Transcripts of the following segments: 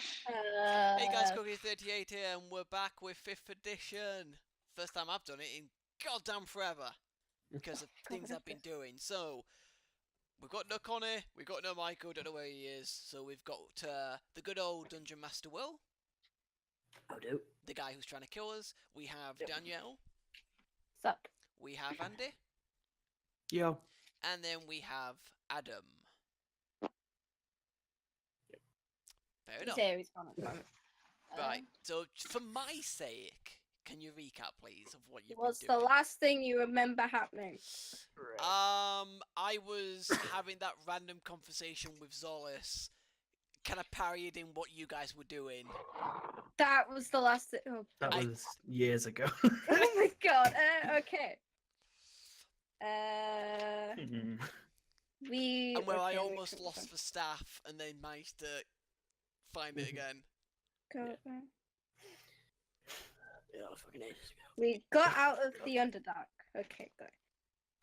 Hey guys, Cookie38 here, and we're back with 5th edition. First time I've done it in goddamn forever, because of things I've been doing. So, we've got no Connie, we've got no Michael, don't know where he is. So we've got the good old Dungeon Master Will. Oh, do. The guy who's trying to kill us. We have Danielle. Sup? We have Andy. Yo. And then we have Adam. Fair enough. He's gone at the moment. Right, so for my sake, can you recap, please, of what you've What's been doing? the last thing you remember happening? I was having that random conversation with Zolis, kind of parodying what you guys were doing. That was the last thing. Oh, That was years ago. oh my god. Okay. We. And where I okay, almost lost the staff and then managed to find it again. Go, Yeah, fucking ages ago. We got out of the Underdark. Okay, good.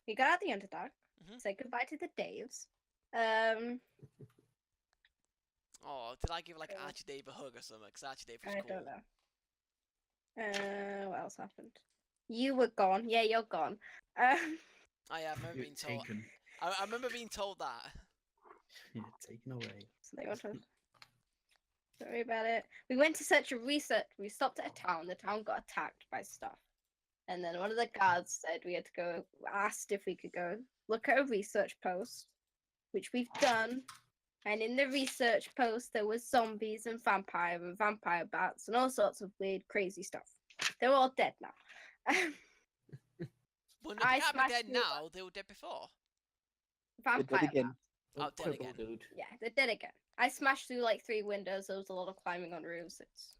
We got out of the Underdark. Said goodbye to the Daves. Oh, did I give like Archidave a hug or something? Because Archidave was cool. I don't know. What else happened? You were gone. Yeah, you're gone. I remember being told. I remember being told that. Yeah, taken away. So they want to. Don't worry about it. We went to search and research. We stopped at a town. The town got attacked by stuff. And then one of the guards said we had to go, asked if we could go look at a research post, which we've done. And in the research post, there was zombies and vampire bats and all sorts of weird, crazy stuff. They're all dead now. Well, no, they can't be dead now. They were dead before. Vampire bats. Oh, dead again. Dude. Yeah, they're dead again. I smashed through like 3 windows. There was a lot of climbing on roofs. It's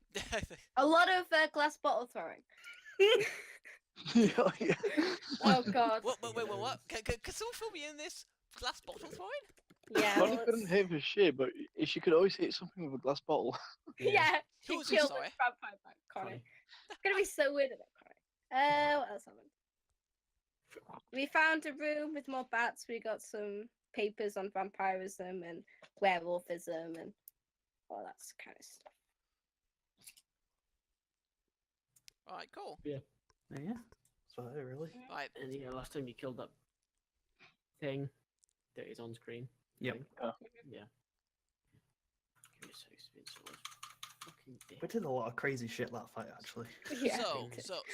a lot of glass bottle throwing. Oh, yeah. Oh god. Wait, what? Can someone fill me in this glass bottle throwing? Yeah. Connie couldn't hit for shit, but she could always hit something with a glass bottle. Yeah. Who She was killed this, sorry? the vampire bat, Connie. It's gonna be so weird at Connie. What else happened? We found a room with more bats. We got some papers on vampirism and werewolfism and all that kind of stuff. Alright, cool. Yeah. That's about it, really. Right. And yeah, last time you killed that thing that is on screen. Yep. Yeah. Curious how it's been so fucking dead. We did a lot of crazy shit that fight, actually. Yeah. So.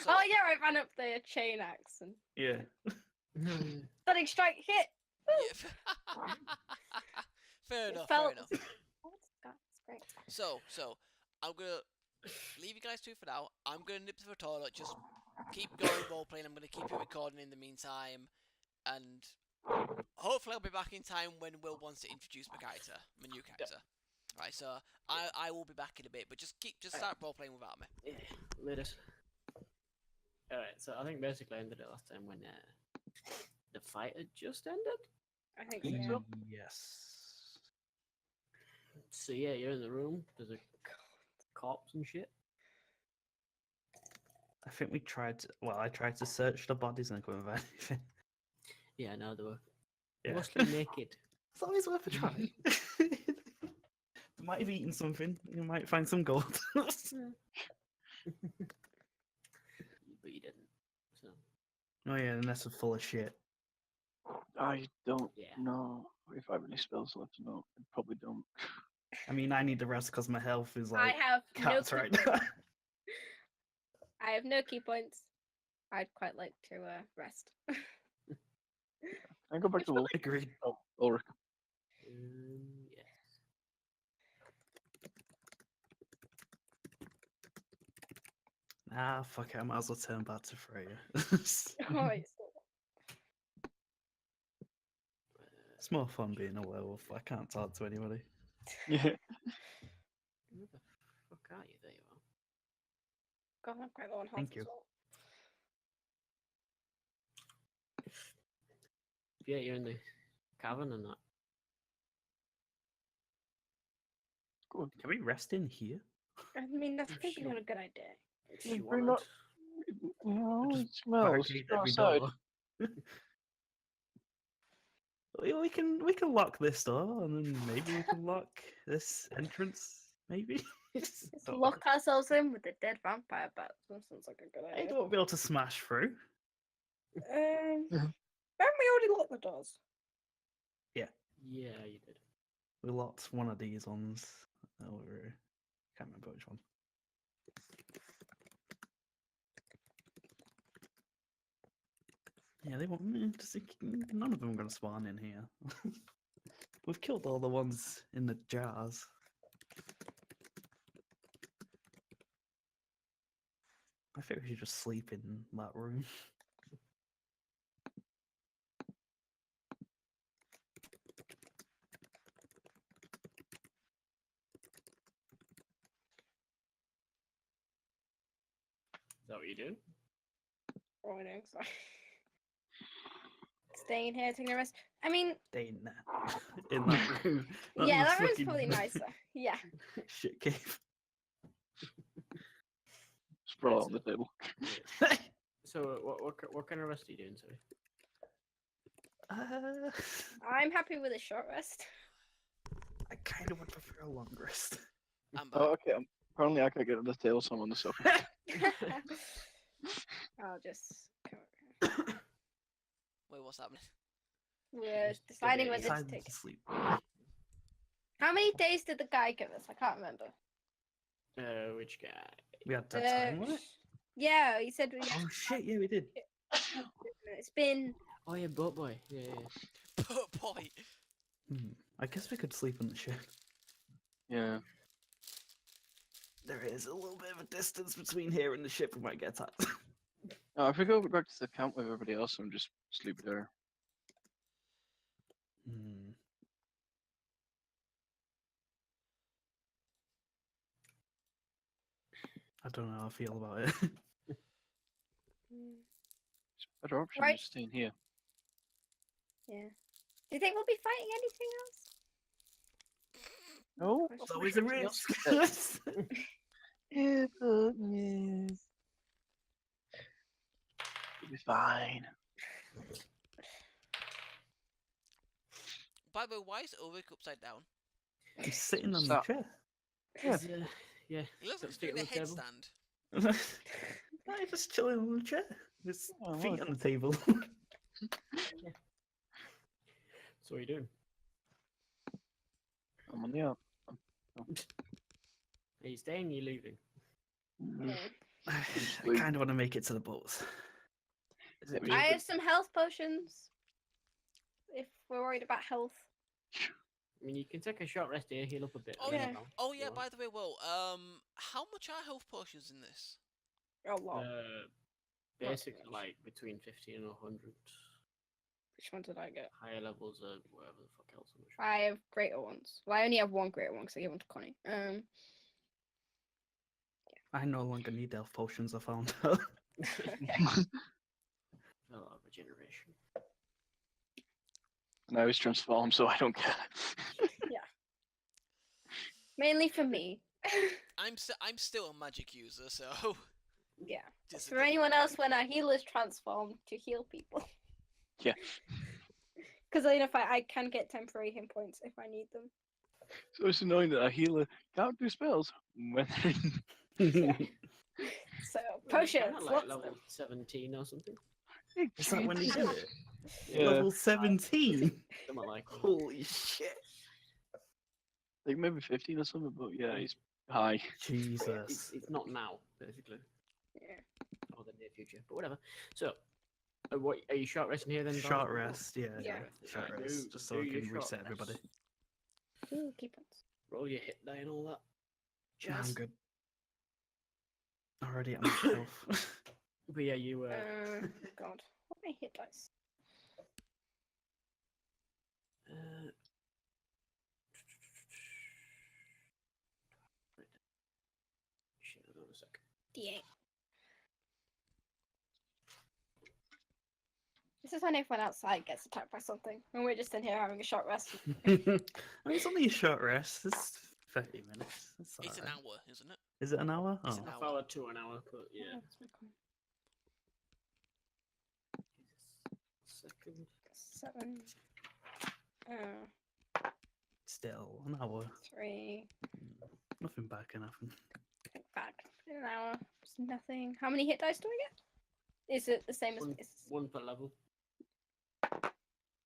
Oh yeah, I ran up the chain axe and Yeah. stunning strike hit. Yeah. Fair enough. Oh, that's great. So I'm gonna leave you guys to it for now. I'm gonna nip to the toilet. Just keep going role playing. I'm gonna keep you recording in the meantime, and hopefully I'll be back in time when Will wants to introduce my new character. Right, so I will be back in a bit, but just start role playing without me. Yeah, let us. Alright, so I think basically I ended it last time when the fight had just ended. I think so. Yes. So yeah, you're in the room. There's a corpse and shit. I think we tried to, I tried to search the bodies and I couldn't find anything. Yeah, no, they were Yeah. mostly naked. It's always worth a try. We might have eaten something. You might find some gold. But you didn't. So Oh yeah, the nest was full of shit. I don't Yeah. know if I have any spells left or not. I probably don't. I mean, I need the rest because my health is I like have cats no right key now. points. I have no key points. I'd quite like to rest. I go back to Wolf. Agreed. Oh, Ulrich. yes. Ah, fuck it. I might as well turn back to Freya. Oh, it's It's more fun being a werewolf. I can't talk to anybody. Yeah. Where the fuck are you? There you are. God, I'm quite low on health Thank you. as well. Yeah, you're in the cavern and that. Good. Can we rest in here? I mean, that's probably Sure. not a good idea. If you We're wanted. not- No, Just it smells. barricade Go every outside. door. We can lock this door, and then maybe we can lock this entrance. maybe. Let's Don't know. lock ourselves in with the dead vampire bat. That sounds like a good I idea. don't be able to smash through. Haven't we already locked the doors? Yeah, you did. We locked one of these ones over. Can't remember which one. Yeah, they want me to think none of them are going to spawn in here. We've killed all the ones in the jars. I think we should just sleep in that room. Is that what you're doing? Oh, no, sorry. Staying here, taking a rest. I mean, Stay in there. In that room. Not yeah, in that this room's fucking probably nicer. Yeah. shit cave. Sprawl out on the table. So, what kind of rest are you doing, sorry? I'm happy with a short rest. I kind of would prefer a long rest. I'm back. Oh, okay. Apparently, I can't get to the table. So I'm on the sofa. I'll just. Wait, what's happening? We're deciding whether to Time take to it. sleep. How many days did the guy give us? I can't remember. Which guy? We had that time on it. Yeah, he said we had Oh shit! Yeah, we did. It's been. Oh yeah, boat boy. Yeah. But boy, I guess we could sleep on the ship. Yeah. There is a little bit of a distance between here and the ship. We might get attacked. No, if we go back to the camp with everybody else and just sleep there. I don't know how I feel about it. It's a better option Right. than staying here. Yeah. Do you think we'll be fighting anything else? No. It's always a risk. Yeah, but yes. You'll be fine. by the way, why is Ulrich upside down? He's sitting on the Stop. chair. Yeah. Yeah. He looks like Stick he's doing it a on the table. headstand. No, he's just chilling on the chair. His Oh, feet well. on the table. So what are you doing? I'm on the up. Are you staying? Are you leaving? I Sleep. kind of want to make it to the boats. Is it We I should- have some health potions. If we're worried about health. I mean, you can take a short rest here, heal up a bit. Oh and yeah. then down, Oh if yeah. you want. By the way, Will, how much are health potions in this? A lot. Basically, like between 50 and 100. Which one did I get? Higher levels of whatever the fuck else. I'm not sure. I have greater ones. Well, I only have one greater one because I gave one to Connie. I no longer need health potions, I found. Okay. A lot of regeneration. Now he's transformed, so I don't care. Mainly for me. I'm still a magic user, so. Yeah. just For anyone else, when our healer's transformed to heal people. Yeah. Because then if I can get temporary hit points if I need them. So it's annoying that a healer can't do spells when they're in. So Well, potions. kinda like Lots of level them. 17 or something. Is that when he did it? Yeah. Level 17? Something like that. Holy shit. Like maybe 15 or something, but yeah, he's high. Jesus. It's not now, basically, Yeah. or the near future, but whatever. So, what are you short resting here then? Val? Short rest, yeah. Yeah. Short Alright, rest, do- just so do I your can short reset rest. everybody. Ooh, key points. Roll your hit die and all that. Nah, I'm Jazz. good. Already at my health. But yeah, you God. What my hit dice? Shit, hold on a sec. D8. This is when everyone outside gets attacked by something, and we're just in here having a short rest. I mean, it's only a short rest. It's 30 minutes. It's It's an alright. hour, isn't it? Is it an hour? It's Oh. an Half hour. hour to an hour, but yeah. That's my coin. Second. 7. Still, an hour. 3. Nothing back and nothing. Back in an hour. It's nothing. How many hit dice do I get? Is it the same as One, this? one per level.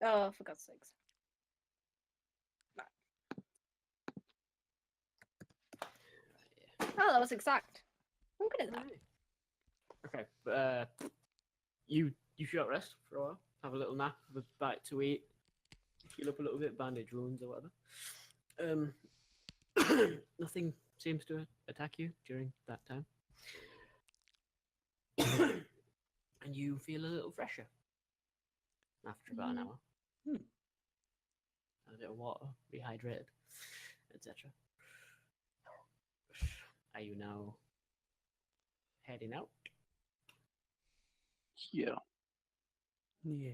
Oh, for God's sakes. Oh, that was exact. I'm good at that. Okay, but you short rest for a while, have a little nap, have a bite to eat, heal up a little bit, bandage wounds or whatever. Nothing seems to attack you during that time, and you feel a little fresher after about an hour. Hmm. A bit of water, rehydrated, etc. Are you now heading out? Yeah. Yeah.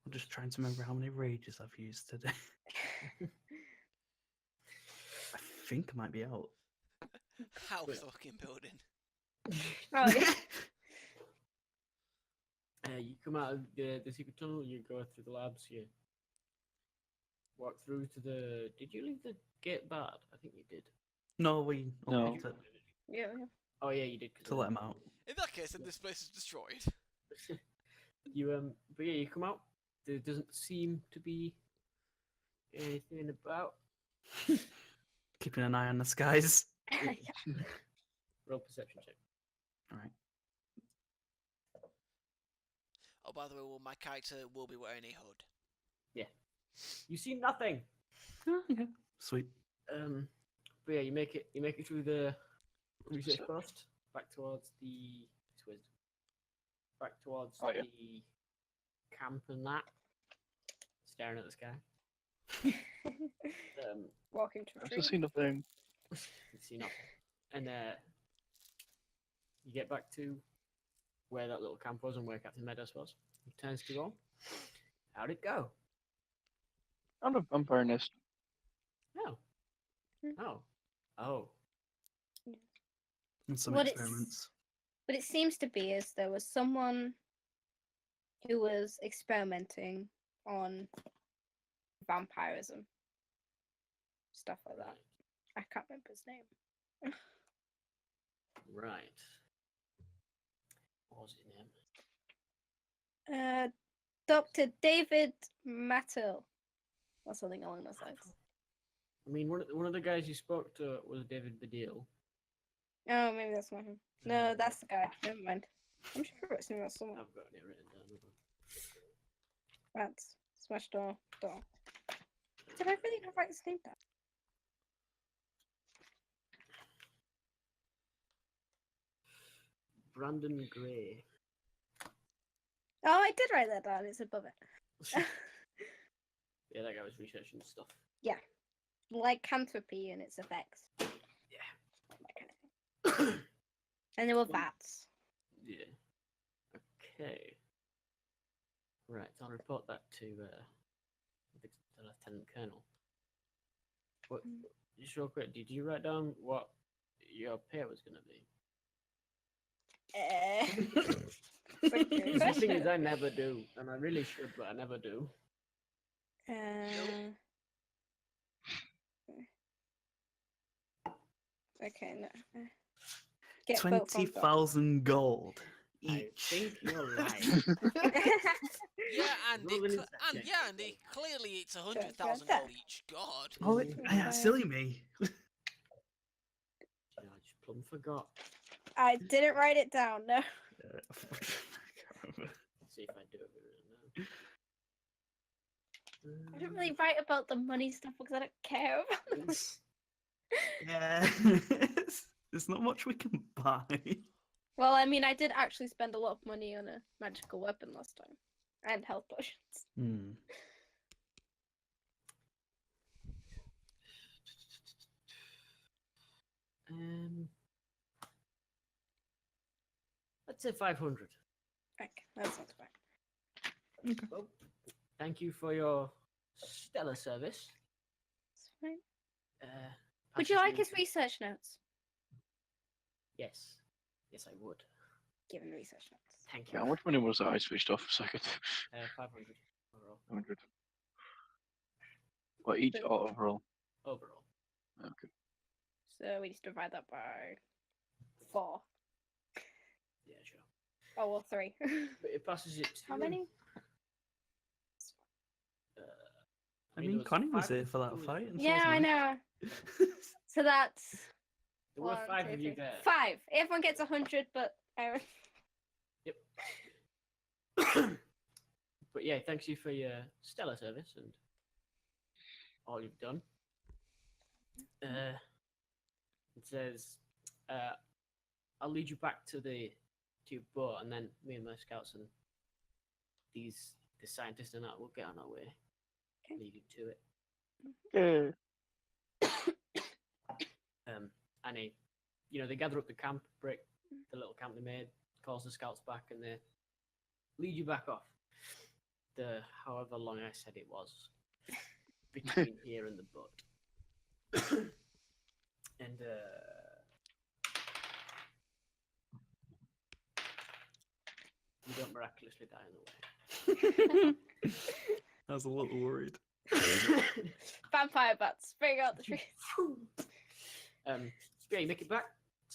I'm just trying to remember how many rages I've used today. I think I might be out. House Wait. fucking building. Oh, yeah. You come out of the secret tunnel, you go through the labs, you walk through to the. Did you leave the gate barred? I think you did. No, we No. unlocked it Yeah. Oh yeah, you did. 'cause to let him out. In that case, then this place is destroyed. But yeah, you come out. There doesn't seem to be anything about. Keeping an eye on the skies. Yeah. Roll perception check. All right. Oh, by the way, well, my character will be wearing a hood. You see nothing. Oh, okay. Sweet. But yeah, you make it. You make it through the research post back towards the back towards Oh, yeah. the camp and that. Staring at the sky. Walking to I a just tree. see nothing. You see nothing. And you get back to where that little camp was and where Captain Meadows was. He turns to go. How'd it go? I'm a vampire nest. Oh. Oh. Oh. And some What experiments. What it seems to be is there was someone who was experimenting on vampirism. Stuff like that. I can't remember his name. Right. What was his name? Dr. David Mattel. Or something along those lines. I mean, one of the guys you spoke to was David Baddiel. Oh, maybe that's not him. No, that's the guy. Never mind. I'm sure it's him or someone. I've got it written down. Rats. Smash door. Door. Did I really not write his name down? Brandon Gray. Oh, I did write that down. It's above it. Yeah, that guy was researching stuff. Lycanthropy and its effects. Yeah. That kind of thing. And there were bats. Yeah. Okay. Right, I'll report that to the Lieutenant Colonel. What? Just real quick, did you write down what your pay was going to be? It's a good The thing is, question. I never do, and I really should, but I never do. Okay, no. Get vote from Doc. 20,000 gold I each. think you're right. Yeah, Andy. Roll an And insight check. yeah, Andy. Clearly, it's 100,000 that. gold each. God. Oh, yeah, silly me. I just plumb forgot. I didn't write it down, no. I can't remember. Let's see if I do it right now. I don't really write about the money stuff because I don't care about it. Yeah. There's not much we can buy. Well, I mean, I did actually spend a lot of money on a magical weapon last time. And health potions. Hmm. Let's say 500. Okay, that's not bad. Well, thank you for your stellar service. It's fine. Uh, Would you pass like this his research notes? Yes. Yes, I would. Given research notes. Thank Yeah, you. how much money was that I switched off a second? 500 overall. 100. What, each or overall? Overall. Okay. So we need to divide that by 4. Yeah, sure. Oh, well, 3. But it passes it to How him. many? I there mean, was Connie was 5 here for that of you. fight. And Yeah, I know. So that's There were 1, 5 2, of you 3, there. 5. Everyone gets 100, but Aaron. But yeah, thanks you for your stellar service and all you've done. It says, I'll lead you back to your boat, and then me and my scouts and the scientists and that will get on our way. Okay. Lead you to it. Yeah. And they gather up the camp, break the little camp they made, calls the scouts back, and they lead you back off. The however long I said it was between here and the boat. And you don't miraculously die on the way. I was a little worried. Vampire bats, bring out the trees. So yeah, you make it back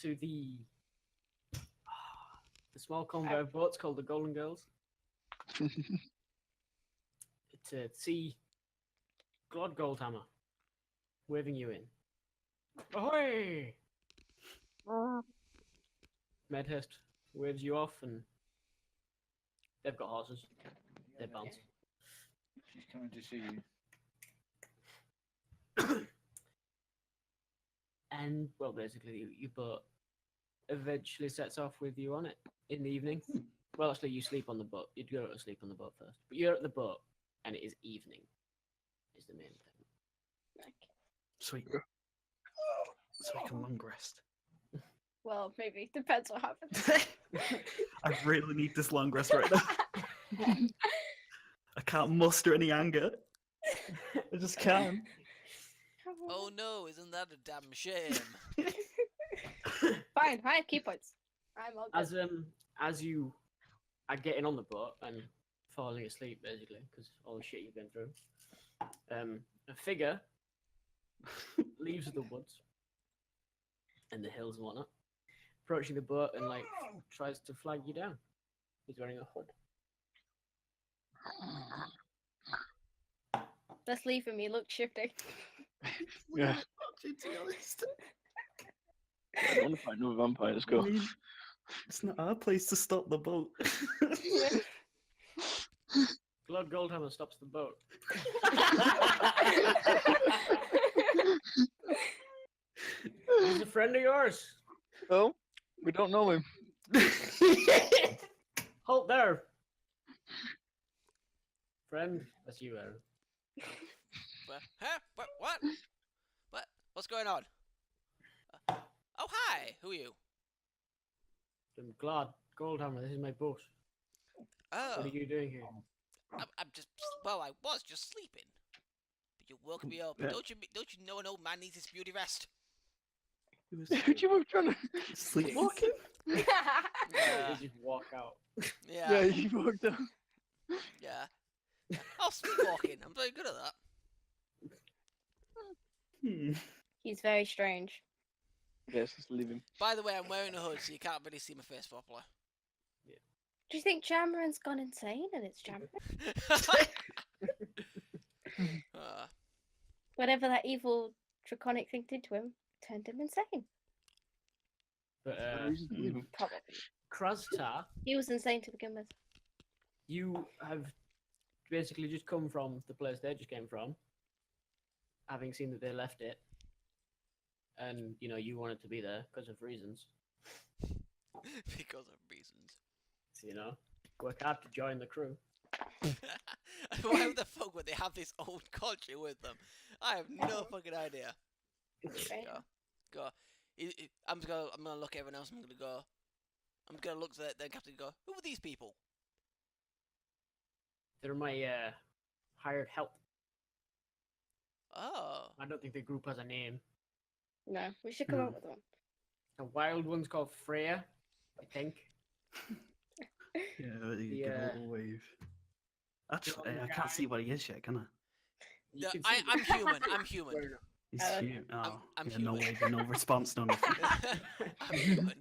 to the small convoy of boats called the Golden Girls to see Glod Goldhammer waving you in. Ahoy! Medhurst waves you off, and they've got horses. They bounce. She's coming to see you. And well, basically, your boat eventually sets off with you on it in the evening. Well, actually, you sleep on the boat. You'd go to sleep on the boat first, but you're at the boat, and it is evening. Is the main thing. Sweet. So we can long rest. Well, maybe. Depends what happens. I really need this long rest right now. I can't muster any anger. I just can't. Oh no, isn't that a damn shame? Fine, I have key points. I'm all good. As you are getting on the boat and falling asleep, basically, because all the shit you've been through, a figure leaves the woods and the hills and whatnot, approaching the boat and tries to flag you down. He's wearing a hood. Let's leave him. He looks shifty. Yeah. To be honest. I want to fight another vampire. Let's go. I mean, it's not our place to stop the boat. Glod Goldhammer stops the boat. He's a friend of yours. Oh, we don't know him. Halt there. Friend, that's you, Aaron. Huh? What? What's going on? Oh, hi. Who are you? I'm Glad Goldhammer, this is my boat. Oh, What are you doing here? I'm just. Well, I was just sleeping, but you woke me up. Yeah. Don't you know an old man needs his beauty rest? He was Did you were trying to? sleepwalking? They Yeah. just walk out. Yeah. Yeah, you walked out. Yeah. Oh, sleepwalking. I'm very good at that. He's very strange. Yes, let's leave him. By the way, I'm wearing a hood, so you can't really see my face properly. Do you think Jamaran's gone insane and it's Jamaran? Whatever that evil draconic thing did to him turned him insane. But We just leave him. Probably. Krastar, He was insane to begin with. you have basically just come from the place they just came from, having seen that they left it, and you wanted to be there because of reasons. Because of reasons. So, work hard to join the crew. Why the fuck would they have this old culture with them? I have no fucking idea. Right? Go. I'm gonna look at everyone else. I'm gonna look at the captain and go, who are these people? They're my hired help. Oh. I don't think the group has a name. No, we should come No. up with one. The wild one's called Freya, I think. Yeah, you give a Yeah. little wave. Actually, other I can't see what he is yet, can I? You Yeah, can see I'm human. I'm human. wearing He's Okay. human. Oh, I'm yeah, no human. way, no response, no nothing. I'm human.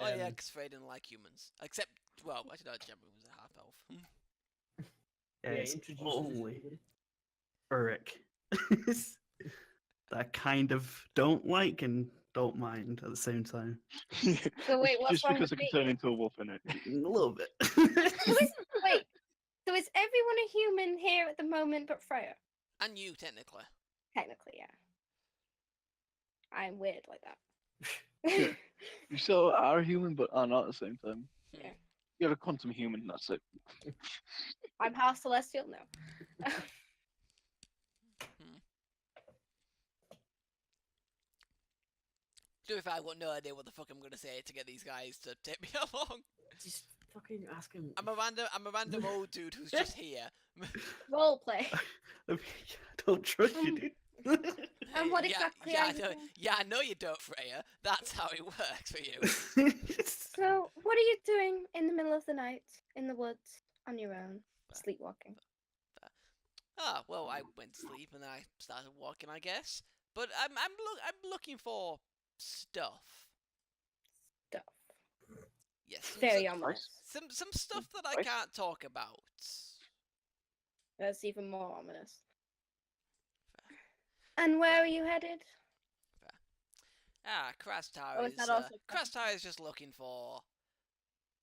Oh yeah, Um, because Frey didn't like humans. Except, well, I don't know, Gemma was a half elf. Yeah, it's introduce us to only everybody. Uruk that I kind of don't like and don't mind at the same time. So wait, what's Just wrong because with I can me? turn into a wolf in it. A little bit. Wait, so is everyone a human here at the moment but Freya? And you, technically. Technically, yeah. I'm weird like that. Yeah. You still are human, but are not at the same time. Yeah. You're a quantum human, that's it. I'm half celestial? No. To be fair, I've got no idea what the fuck I'm gonna say to get these guys to take me along. Just fucking ask him. I'm a random old dude who's just here. Roleplay. I don't trust you, dude. And what Yeah, exactly yeah, are I you know, doing? yeah, I know you don't, Freya. That's how it works for you. So, what are you doing in the middle of the night in the woods on your own, sleepwalking? Ah, well, I went to sleep and then I started walking, I guess. But I'm looking for stuff. Stuff. Yes, Very some, ominous. some stuff that I Nice. can't talk about. That's even more ominous. And where are you headed? Ah, Krastar Oh, is is that also Krastar is just looking for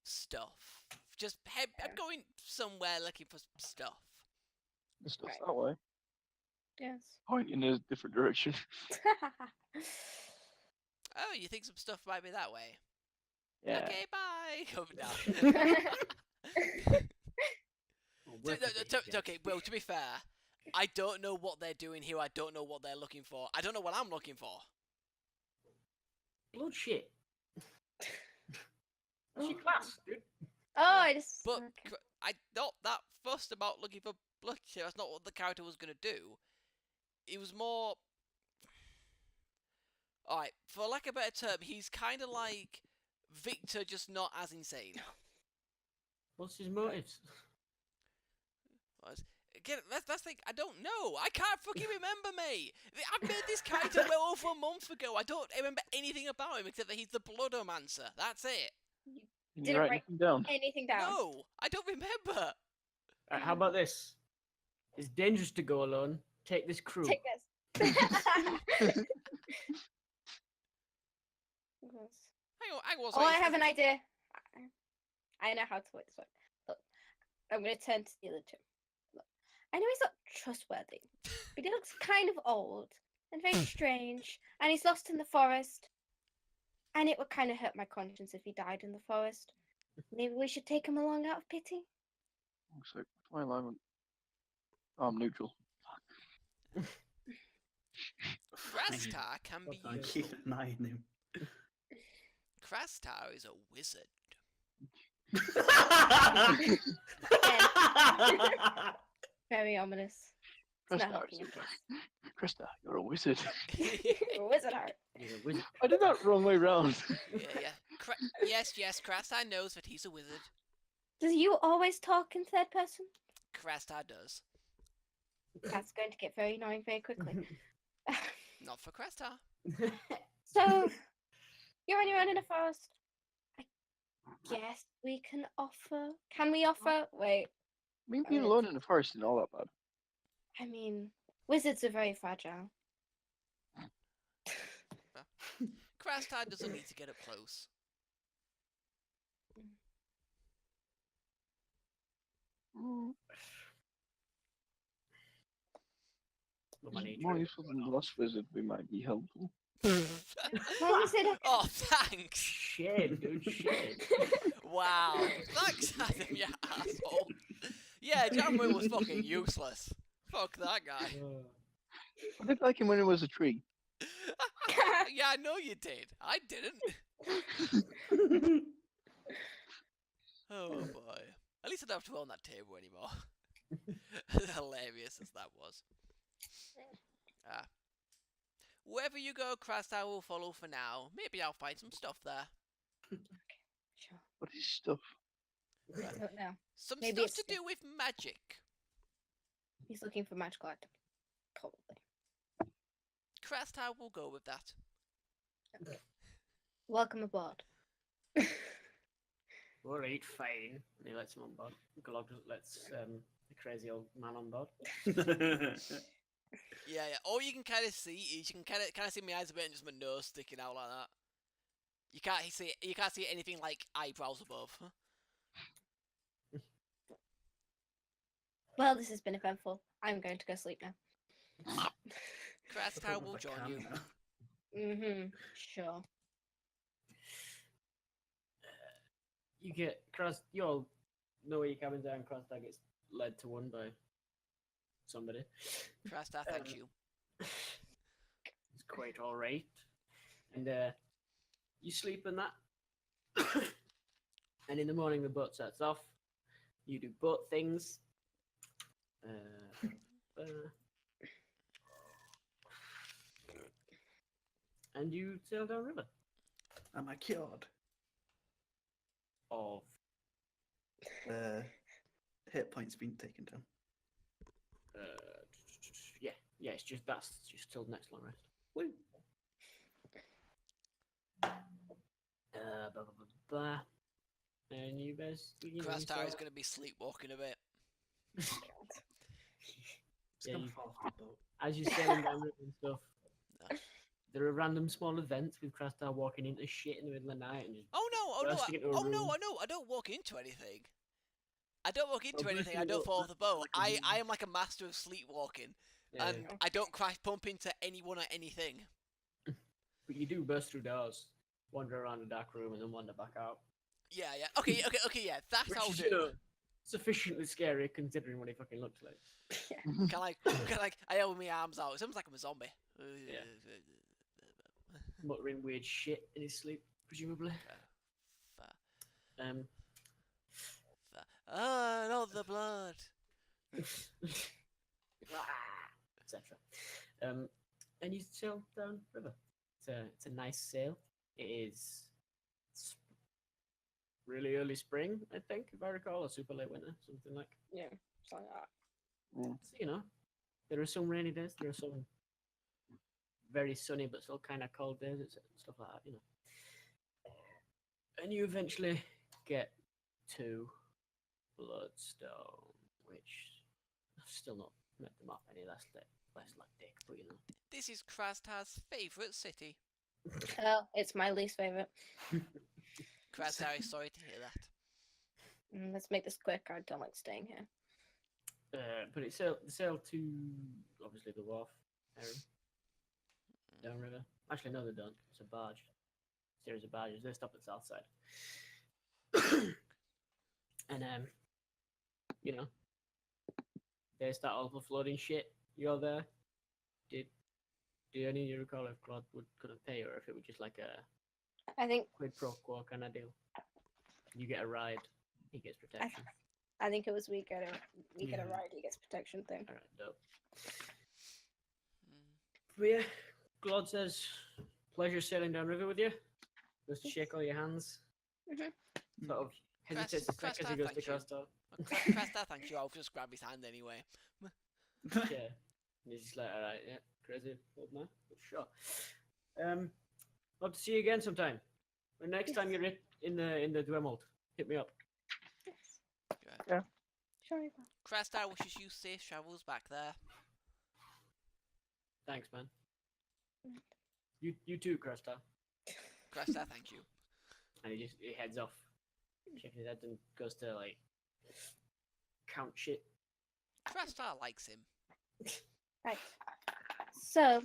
stuff. Just I'm going somewhere looking for stuff. It's Right. that way. Yes. Point in a different direction. Oh, you think some stuff might be that way? Yeah. Okay, bye. Over now. Okay, well, to be fair, I don't know what they're doing here. I don't know what they're looking for. I don't know what I'm looking for. Blood shit. She class, dude. Oh, I just. But Okay. I'm not that fussed about looking for blood here. That's not what the character was going to do. It was more... Alright, for lack of a better term, he's kind of like Victor, just not as insane. What's his motives? Again, that's the thing, I don't know. I can't fucking remember, mate. I made this character well over a month ago. I don't remember anything about him except that he's the Bloodomancer. That's it. Can you Didn't write write anything down? anything down. No, I don't remember. How about this? It's dangerous to go alone. Take this crew. Take this. I was. Oh, I have an idea. I know how to work this one. Look, I'm going to turn to the other two. Look, I know he's not trustworthy, but he looks kind of old and very strange, and he's lost in the forest. And it would kind of hurt my conscience if he died in the forest. Maybe we should take him along out of pity. So, why am I? Oh, I'm neutral. Krastar can be Fine. used. Keep an eye on him. Krastar is a wizard. Very ominous. It's not Krista, helping your case. Krista, you're a wizard. Wizard art. He's a wizard. I did that wrong way round. Yeah. Yes, Krastar knows that he's a wizard. Does you always talk in third person? Krastar does. That's going to get very annoying very quickly. Not for Krastar. So, you're on your own in a forest. I guess we can offer. Can we offer? Wait. I mean, being alone in the forest isn't all that bad. I mean, wizards are very fragile. Krastar doesn't need to get up close. Mm, But my nature more is useful than going the on. last wizard, we might be helpful. Well, you said Oh, thanks. Shame, dude. Shame. Wow. Thanks, Adam, you asshole. Yeah, Janway was fucking useless. Fuck that guy. I did like him when he was a tree. Yeah, I know you did. I didn't. Oh boy. At least I don't have to own that table anymore. As hilarious as that was. Wherever you go, Krastar will follow for now. Maybe I'll find some stuff there. Sure. What is stuff? I don't know. Some Maybe stuff it's to do with magic. He's looking for magical items. Probably. Krastar will go with that. Welcome aboard. All right, fine. And he lets him on board. Glog lets the crazy old man on board. Yeah. All you can kind of see is you can kind of see my eyes a bit and just my nose sticking out like that. You can't see anything like eyebrows above. Well, this has been eventful. I'm going to go sleep now. Krastar will join you. Sure. You get you all know where your cabins are, and Krastar gets led to one by somebody. Krastar, thank you. It's quite all right, and you sleep in that. And in the morning, the boat sets off. You do boat things. And you sail down river. Am I cured? Of Hit points being taken down. yeah, it's just till next long rest. Woo. Blah, blah, blah, blah. And you guys, Krastar is going to be sleepwalking a bit. It's Yeah, gonna you- fall off the boat. as you're sailing down river and stuff. No. There are random small events with Krastar walking into shit in the middle of the night and just bursting into a room. I don't walk into anything. I don't walk into Well, anything. bursting I don't into fall off the boat. like a I room. am like a master of sleepwalking, Yeah, and I don't crash bump into anyone or anything. but you do burst through doors, wander around a dark room, and then wander back out. Yeah. Okay. Yeah. That's Which how I'll is, do. sufficiently scary considering what he fucking looks like. I have my arms out. It sounds like I'm a zombie. Yeah. Muttering weird shit in his sleep, presumably. Um, Not the blood. etc. And you sail down river. It's a nice sail. It is really early spring, I think, if I recall, or super late winter, something like. Yeah, something like that. So, you know, there are some rainy days. There are some very sunny but still kind of cold days, and stuff like that. You know. And you eventually get to Bloodstone, which I've still not met them up any less like dick, but you know. This is Krastar's favourite city. Well, it's my least favorite. Krastar is sorry to hear that. Let's make this quick. I don't like staying here. But it sailed to obviously the wharf area, downriver. Actually, no, they don't. It's a barge. Series of barges. They stop at the south side, and you know, they start overfloating shit. You're there. Do any of you recall if Claude would couldn't pay, or if it was just like a I think quid pro quo kind of deal? You get a ride, he gets protection. I think it was we get a Yeah. ride. He gets protection thing. All right, dope. Mm. But yeah, Claude says, "Pleasure sailing downriver with you." Goes to shake all your hands. Mhm. Sort of hesitates a sec as he Krastar, goes to thank you. Krastar. Krastar, thank you. I'll just grab his hand anyway. Yeah, and he's just like, "All right, yeah, crazy old man, but sure." Hope to see you again sometime. The next time you're in the Dwemold, hit me up. Yes. Sorry. Krastar wishes you safe travels back there. Thanks, man. You too, Krastar. Krastar, thank you. And he heads off, shaking his head, and goes to like count shit. Krastar likes him. Right. So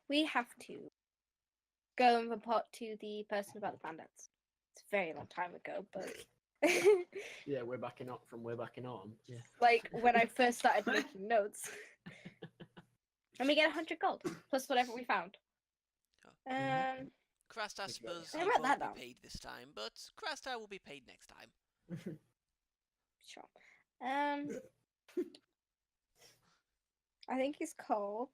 we have to go and report to the person about the bandits. It's a very long time ago, but Yeah, way back in autumn. Yeah. like when I first started making notes. And we get 100 gold plus whatever we found. Krastar Thank you very supposes much. he I wrote that won't down. be paid this time, but Krastar will be paid next time. Sure. I think he's called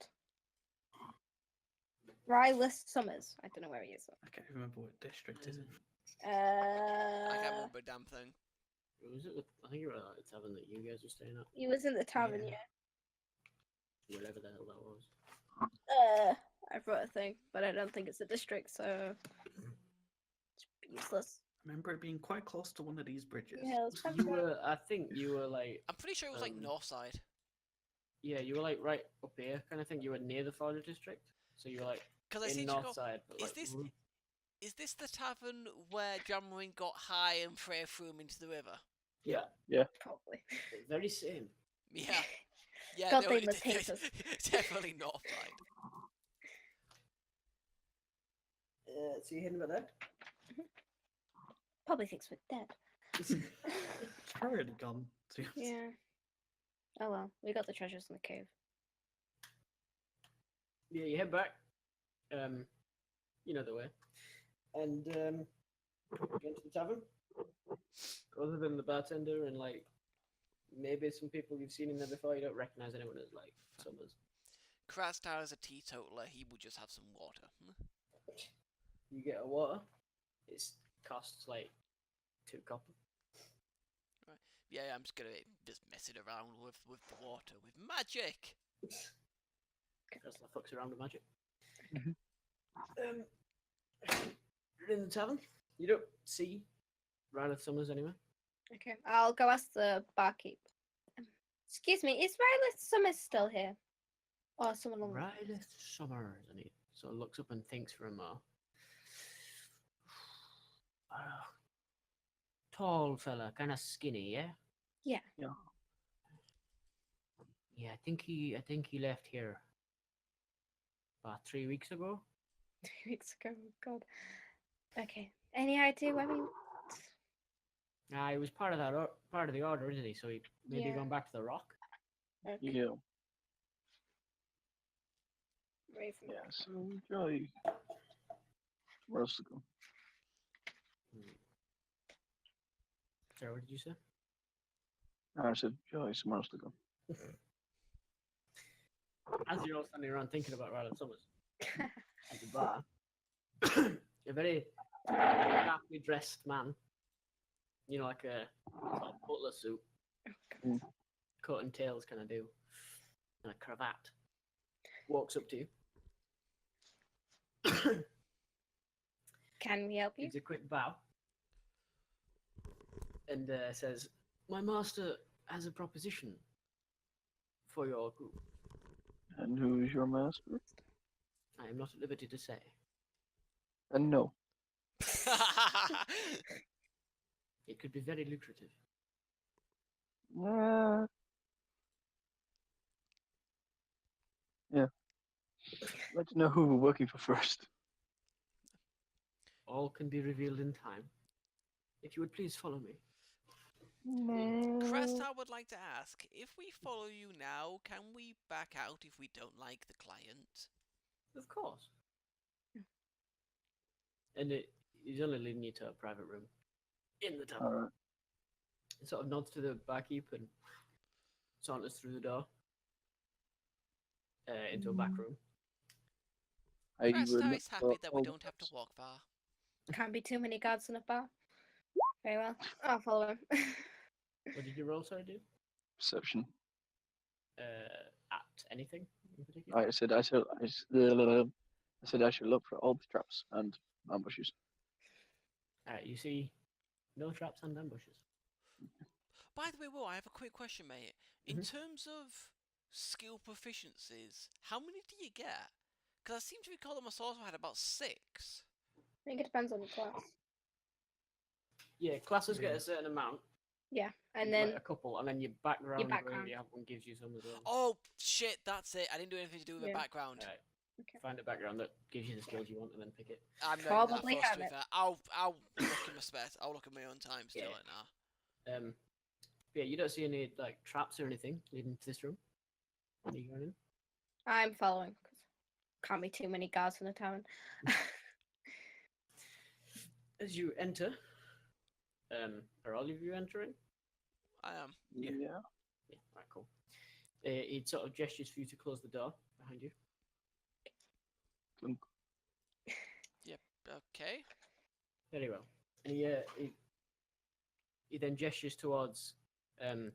Rylist Summers. I don't know where he is. I can't remember what district is it. I can't remember a damn thing. Was it? I think it was the tavern that you guys were staying at. He was in the tavern, Yeah. yeah. Whatever the hell that was. I wrote a thing, but I don't think it's a district, so it's useless. I remember it being quite close to one of these bridges. Yeah, let's You were, I think you were like, I'm pretty sure it was like Um, north side. yeah, you were like right up here, kind of thing. You were near the Florida district, so you were like Because I in seem to north go. side. But, Is like, this ro- is this the tavern where Jammerine got high and Freya threw him into the river? Yeah, Probably. very same. Yeah. Yeah, God, no, they must hate us. definitely north side. So you heading about that? Probably thinks we're dead. It's already gone. To be honest. Yeah. Oh well, we got the treasures in the cave. Yeah, you head back. You know the way, and get into the tavern. Other than the bartender and like maybe some people you've seen in there before, you don't recognize anyone as like Summers. Krastar is a teetotaler. He would just have some water. You get a water. It costs like 2 copper. Yeah, I'm just gonna just mess it around with the water with magic. That's the fucks around with magic. Mhm. You're in the tavern. You don't see Riley Summers anywhere. Okay, I'll go ask the barkeep. Excuse me, is Riley Summers still here? Or someone on Riley Summers, and he sort of looks up and thinks for a moment. Tall fella, kind of skinny, yeah. Yeah. Yeah. Yeah, I think he left here about 3 weeks ago. 2 weeks ago? Oh, God. Okay. Any idea where we? He was part of that part of the order, isn't he? So he maybe Yeah. gone back to the Rock. Okay. Yeah. Away from Yeah. So Joy. Where else to go? Sorry, what did you say? I said Joy. Somewhere else to go. As you're all standing around thinking about Riley Summers at the bar, a very sharply dressed man, you know, like a sort of butler suit, Mm. coat and tails kind of do, and a cravat, walks up to you, Can we help you? gives a quick bow, and says, "My master has a proposition for your group. And who is your master? I am not at liberty to say. And no. It could be very lucrative." Yeah. I'd like to know who we're working for first. All can be revealed in time. If you would please follow me. Krastar would like to ask, if we follow you now, can we back out if we don't like the client? Of course. And he's only leading you to a private room in the tavern. Alright. He sort of nods to the barkeep and saunters through the door into a back room. I Krastar will is happy that we don't have to walk far. Can't be too many guards in a bar. Very well. I'll follow him. What did you roll, sorry, dude? Perception. At anything in particular? I said I should look for all the traps and ambushes. Alright, you see no traps and ambushes. By the way, Will, I have a quick question, mate. In Mhm. terms of skill proficiencies, how many do you get? Because I seem to recall that my sorcerer had about 6. I think it depends on the class. Yeah, classes get a certain amount. Yeah, and like then a couple, and then your background, where background. you have one gives you some as well. Oh, shit, that's it. I didn't do anything to do with the Yeah. background. Alright. Okay. Find a background that gives you the skills you want and then pick it. I'm not Probably even that have fussed it. with that. I'll look in my spare. I'll look at my own time still Yeah. like that. Yeah, you don't see any like traps or anything leading to this room. Are you going in? I'm following. 'Cause can't be too many guards in the tavern. As you enter, are all of you entering? I am. Yeah. Yeah. Yeah, right, cool. He sort of gestures for you to close the door behind you. Clunk. Okay. Very well. And he then gestures towards a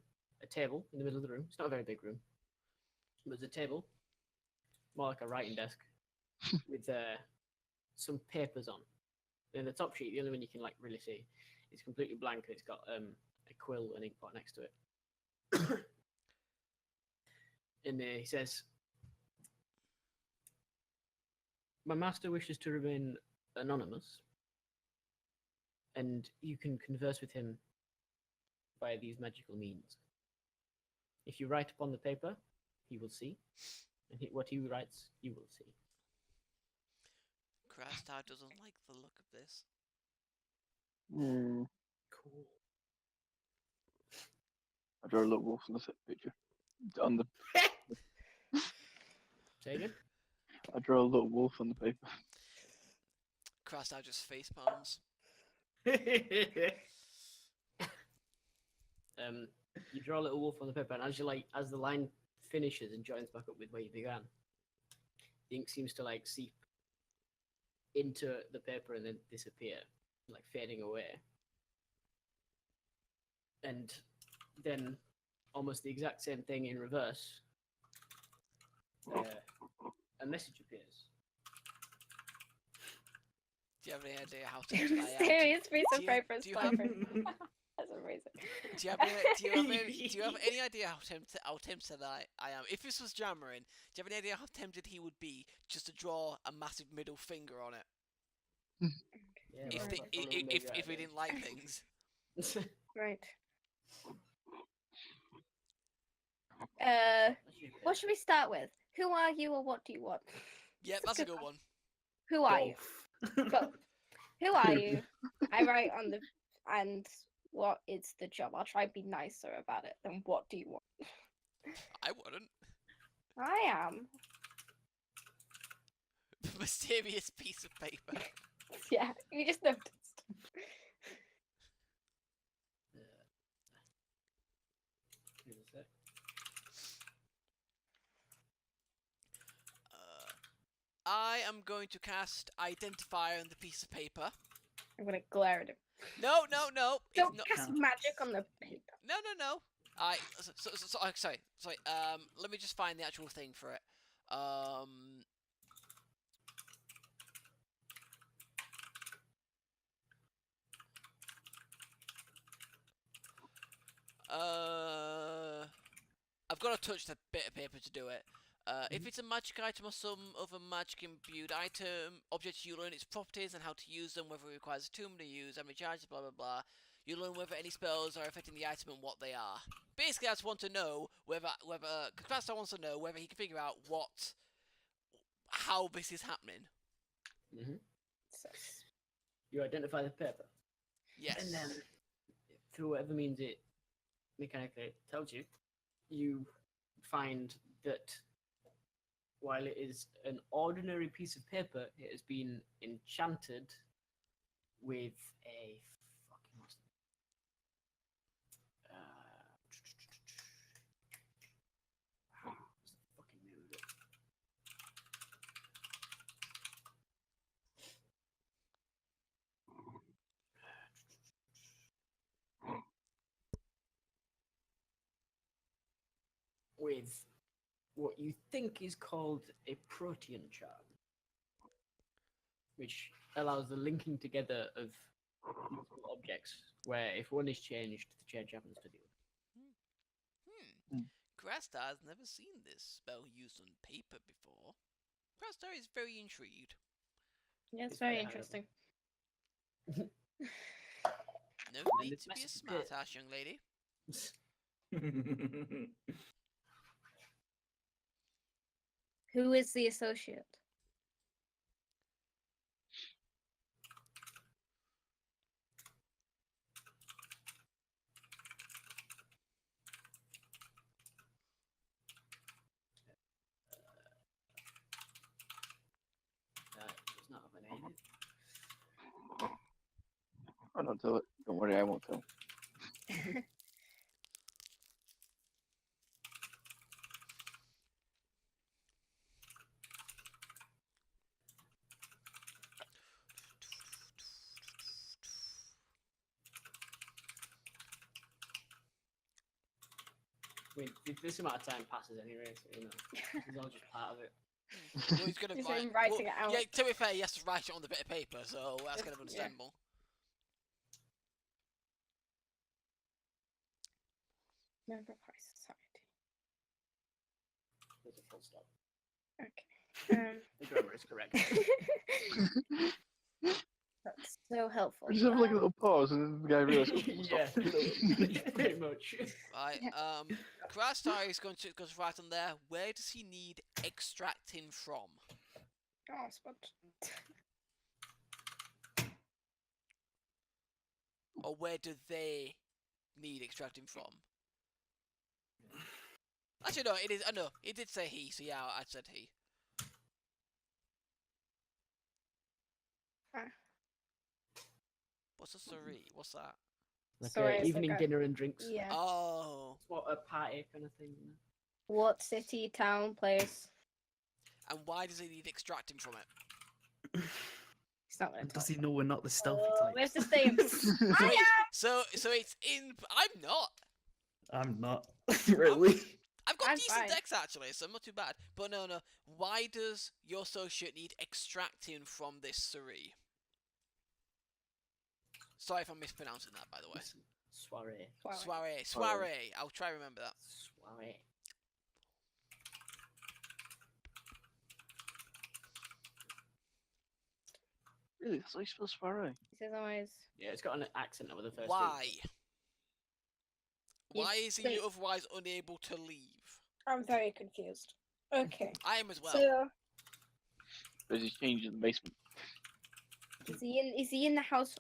table in the middle of the room. It's not a very big room, but there's a table, more like a writing desk, with some papers on. And the top sheet, the only one you can like really see, is completely blank, and it's got a quill and ink pot next to it. And he says, "My master wishes to remain anonymous, and you can converse with him by these magical means. If you write upon the paper, he will see, and what he writes, you will see." Krastar doesn't like the look of this. Hmm. Cool. I draw a little wolf on the picture. On the, Say again? I draw a little wolf on the paper. Krastar just face palms. You draw a little wolf on the paper, and as the line finishes and joins back up with where you began, the ink seems to like seep into the paper and then disappear, like fading away. And then, almost the exact same thing in reverse, a message appears. Do you have any idea how tempted I am? Serious piece do of you- paper is do you have- perfect. That's amazing. Do you have any idea how tempted I am? If this was Jamarin, do you have any idea how tempted he would be just to draw a massive middle finger on it? Yeah, If well, they, that's probably what maybe if we I didn't like things. did. Right. That's your What should we start with? Who are you, or what do you want? Yeah, that's a good one. Who are you? Both. Both. Who are you? I write on the and what is the job? I'll try and be nicer about it. And what do you want? I wouldn't. I am. Mysterious piece of paper. Yeah, you just noticed. Give us a sec. I am going to cast Identifier on the piece of paper. I'm gonna glare at him. No, no, no. It's Don't not. cast magic on the paper. No, no, no. Sorry. Let me just find the actual thing for it. I've got to touch the bit of paper to do it. If it's a magic item or some other magic imbued item, objects, you learn its properties and how to use them, whether it requires a tomb to use, and recharges, blah blah blah. You learn whether any spells are affecting the item and what they are. Basically, I just want to know whether Krastar wants to know whether he can figure out how this is happening. Mm-hmm. So, You identify the paper, Yes. and then through whatever means it mechanically tells you, you find that while it is an ordinary piece of paper, it has been enchanted with a fucking what's the fucking name of it? With what you think is called a protean charm, which allows the linking together of multiple objects, where if one is changed, the change happens to the other. Krastar has never seen this spell used on paper before. Krastar is very intrigued. yeah, it's It's very very interesting. No then need this to be a message smart appears. ass young lady. Who is the associate? Does not have a name. I don't tell it. Don't worry, I won't tell. I mean, this amount of time passes anyway, so you know, this is all just part of it. Well, he's gonna He's write. been writing it out. Yeah, to be fair, he has to write it on the bit of paper, so that's kind of Yeah. understandable. Member of High Society. There's a full stop. Okay. The grammar is correct. That's so helpful. We just have like a little pause, and then the guy realizes. Yeah, pretty much. Right. Yeah. Crastar is going to write on there. Where does he need extracting from? Oh, spot. Or where do they need extracting from? Actually, no. It is. No, it did say he. So yeah, I said he. What's a Suri? What's that? Like Sorry, it's evening like a- dinner and drinks. Yeah. Oh. It's what a party kind of thing. What city, town, place? And why does he need extracting from it? He's not gonna And talk. does he know we're not the stealthy Oh, type? where's the same? So it's in. I'm not. I'm not really. I've got I'm decent fine. decks actually, so I'm not too bad. But no. Why does your associate need extracting from this Suri? Sorry if I'm mispronouncing that, by the way. Soiree. Soiree. I'll try to remember that. Soiree. Really? That's how you spell soiree? He says always. Yeah, it's got an accent over the first. Why? You Why is he say- otherwise unable to leave? I'm very confused. Okay. I am as well. So There's his change in the basement. is he in the house?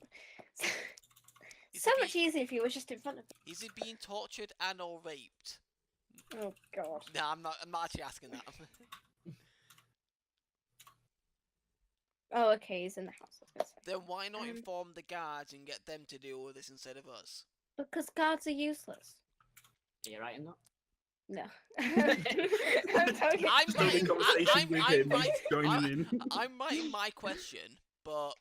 Is So he much easier if he was just in front of him. Is he being tortured and or raped? Oh god. No, I'm not actually asking that. Oh, okay, he's in the house. I was gonna say. Then why not Um, inform the guards and get them to deal with this instead of us? Because guards are useless. Are you writing that? No. I'm talking. I'm Starting writing, conversation I'm, with I'm, him, writing, joining in. I'm writing my question, but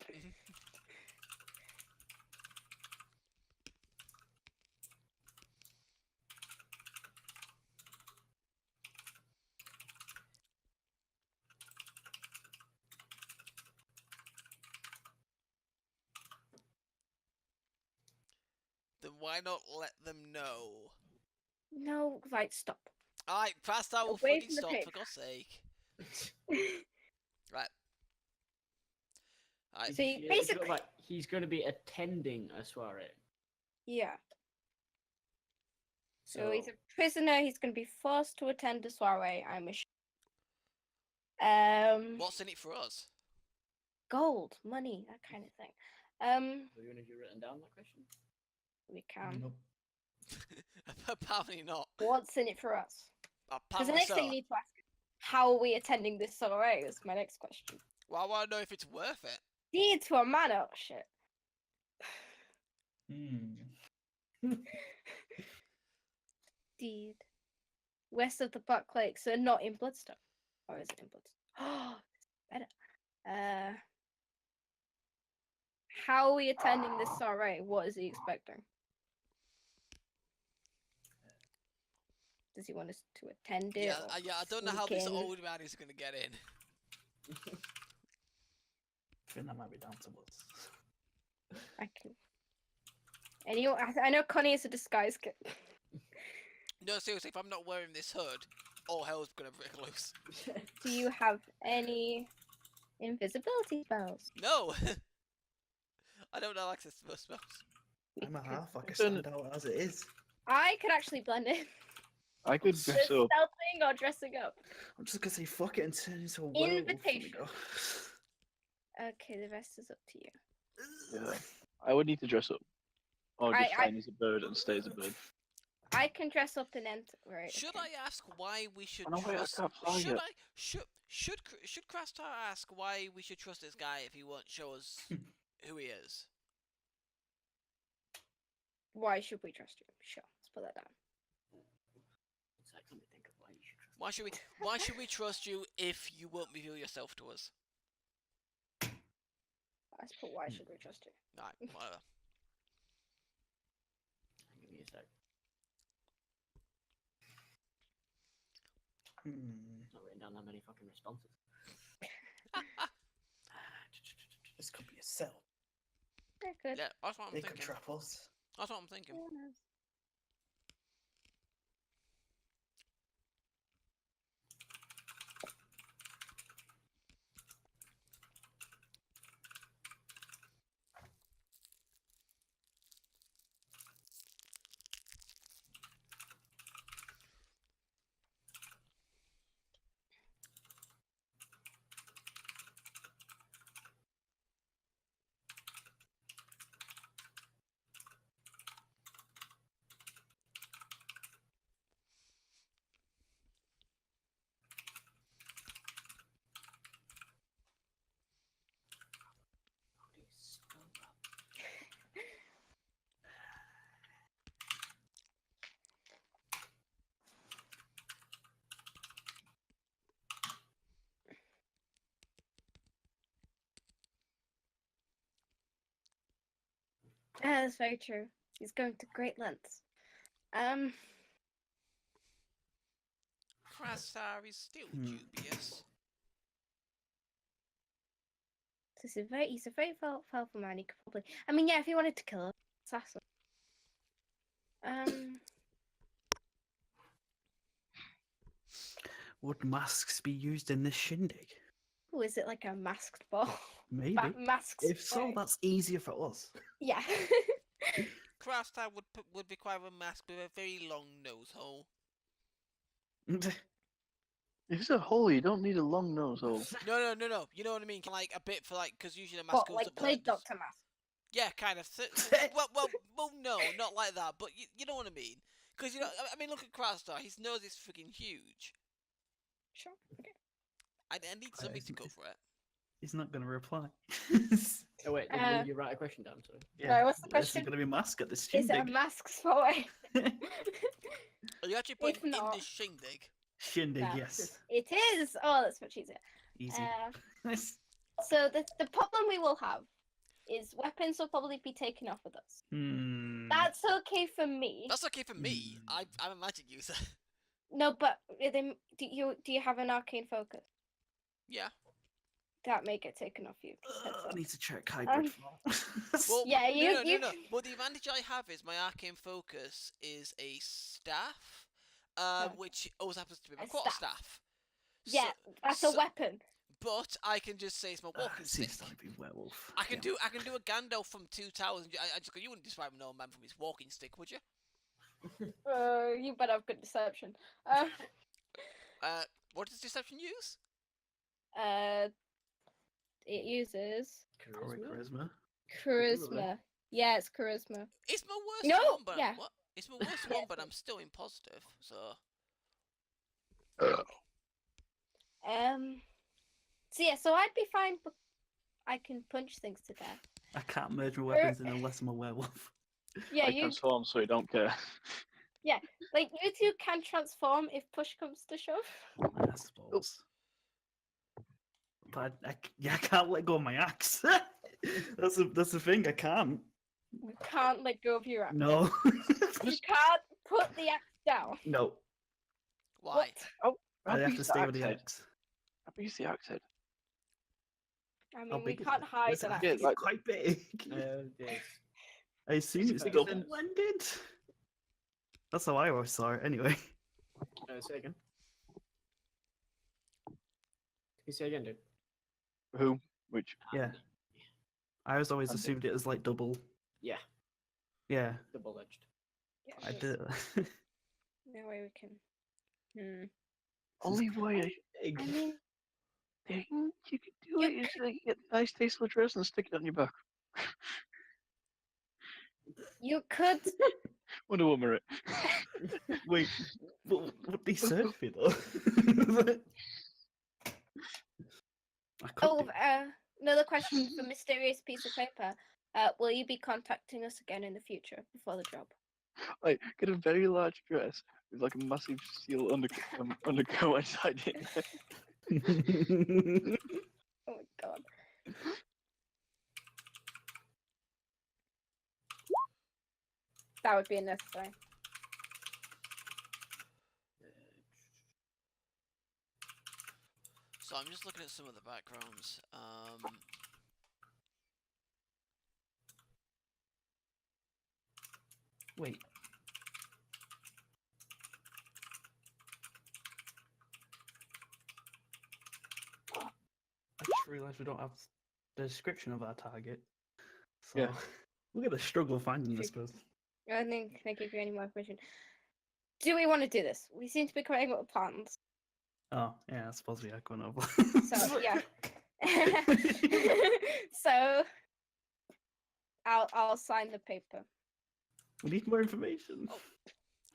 then why not let them know? No, right, stop. Alright, fast I will Away fucking from the stop, pig. for God's sake. Right. Alright, See, Yeah, it's got, basically- like, he's going to be attending a soiree. Yeah. So he's a prisoner. He's going to be forced to attend a soiree. I'm what's in it for us? gold, money, that kind of thing. Have you written down that question? We can. Nope. Apparently not. What's in it for us? Because the Apparently next so. thing you need to ask is, how are we attending this soiree? Is my next question. Well, I want to know if it's worth it. Deed to a man. Oh shit. Deed. West of the Buck Lake, so not in Bloodstone. Or is it in Bloodstone? Oh, better. How are we attending this soiree? What is he expecting? Does he want us to attend it? Yeah, or yeah. I don't know how this sneak in? old man is gonna get in. I think that might be down to us. I can. And you, I know Connie is a disguise kit. No, seriously, if I'm not wearing this hood, all hell's gonna break loose. Do you have any invisibility spells? No! I don't know access to most spells. I'm a Because half. I can Then- stand out as it is. I could actually blend in. I could Just dress up. stealthing or dressing up. I'm just gonna say fuck it and turn into a werewolf. when we Invitation. go. Okay, the rest is up to you. Yeah. I would need to dress up. Or just I- fine as a bird and stay as a bird. I can dress up and enter. Right. Should okay. I ask why we should Oh, no, wait, I trust? can't fly Should yet. I? Should Krastar ask why we should trust this guy if he won't show us who he is? Why should we trust you? Sure, let's put that down. It's like, let me think of why you should trust. Why should we trust you if you won't reveal yourself to us? Let's put why should we trust you? Right, whatever. Give me a sec. Hmm. Not written down that many fucking responses. This could be a cell. They're good. Yeah, that's what I'm They could thinking. trap us. That's what I'm thinking. Who knows? Yeah, that's very true. He's going to great lengths. Krasar is still dubious. He's a very powerful man. He could probably. I mean, yeah, if he wanted to kill an assassin. Would masks be used in this shindig? Oh, is it like a masked ball? Maybe. Masks. If so, that's easier for us. Yeah. Krasar would require a mask with a very long nose hole. If it's a hole, you don't need a long nose hole. No. You know what I mean? Like a bit for like, because usually a mask What, goes like up. plague just- doctor mask? Yeah, kind of. Well, no, not like that. But you know what I mean? Because I mean, look at Krasar. His nose is freaking huge. Sure. Okay. I need somebody to cover it. He's not going to reply. Oh wait, will you write a question down? Sorry. Sorry, what's the Is question? he going to be masked at this Is it a shindig? mask sport? Are you actually putting in not- this shindig? Shindig, Yeah. yes. It is. Oh, that's much easier. Easy. So the problem we will have is weapons will probably be taken off with us. That's okay for me. That's okay for me. I'm a magic user. No, but do you have an arcane focus? Yeah. That may get taken off you. I need to check hybrid form. Well, Yeah, no. But the advantage I have is my arcane focus is a staff, which always happens to be my A quarterstaff. Yeah, that's a weapon. But I can just say it's my walking stick. Seems to be werewolf. I can do a Gandalf from Two Towers. I just go. You wouldn't describe an old man from his walking stick, would you? You better have good deception. What does deception use? It uses Probably charisma. charisma. Yeah, it's charisma. It's my worst No, one, but yeah. what? It's my worst one, but I'm still in positive. So So yeah, so I'd be fine, but I can punch things to death. I can't merge my weapons in unless I'm a werewolf. Yeah, I you transform, so you don't care. like you two can transform if push comes to shove. I suppose. But I can't let go of my axe. that's the thing. I can't. You can't let go of your axe. No. You can't put the axe down. No. why? I have to stay with the axe. How big is the axe head? I How mean, we big is can't it? hide Listen, an I axe. Yeah, think it's like- quite big. Yes. I assume It's it's big double enough. blended. That's how I always saw it. Anyway. Say again. Can you say again, dude? Who? Which? Yeah. I was always assumed it was like double. Yeah, Yeah. double-edged. Yeah, I there's did. no way we can. Only way Big. I mean, you could do You it is like get a nice tasteful dress and stick it on your back. you could. Wonder Woman it. Wait, what would they serve me though? I could Oh, do. another question for mysterious piece of paper. Will you be contacting us again in the future before the job? Like get a very large dress with like a massive steel undercoat inside it. Oh my god. That would be unnecessary. So I'm just looking at some of the backgrounds. Wait. I just realised we don't have the description of our target. So Yeah. we're gonna struggle finding this person. I think, can I give you any more information? Do we want to do this? We seem to be coming up with plans. Oh, yeah, I suppose we are going over. So yeah. So I'll sign the paper. We need more information. Oh,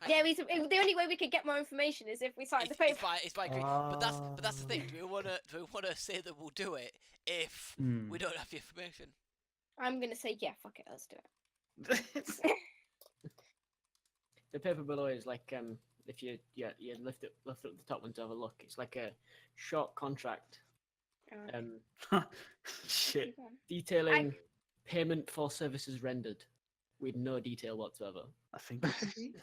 Yeah, the only way we could get more information is if we sign the paper. It's by agreeing. But that's the thing. Do we wanna say that we'll do it if Hmm. we don't have the information? I'm gonna say yeah, fuck it, let's do it. The paper below is like if you lift up the top one to have a look. It's like a short contract Shit. detailing payment for services rendered with no detail whatsoever. I think it could be.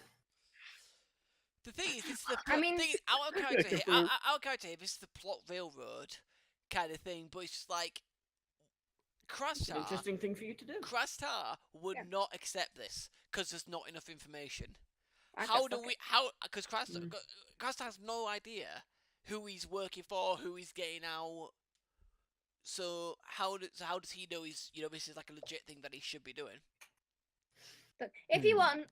The thing is, this is the I plot. mean- thing is, our character here, confirm. our character here, this is the plot railroad kind of thing, but it's just like It's an Krastar. interesting thing for you to do. Krastar would Yeah. not accept this because there's not enough information. I How guess do fuck we? it. How? Because Krastar, Mm. Krastar has no idea who he's working for, who he's getting out. So how does he know this is like a legit thing that he should be doing? Look, if you Hmm. want,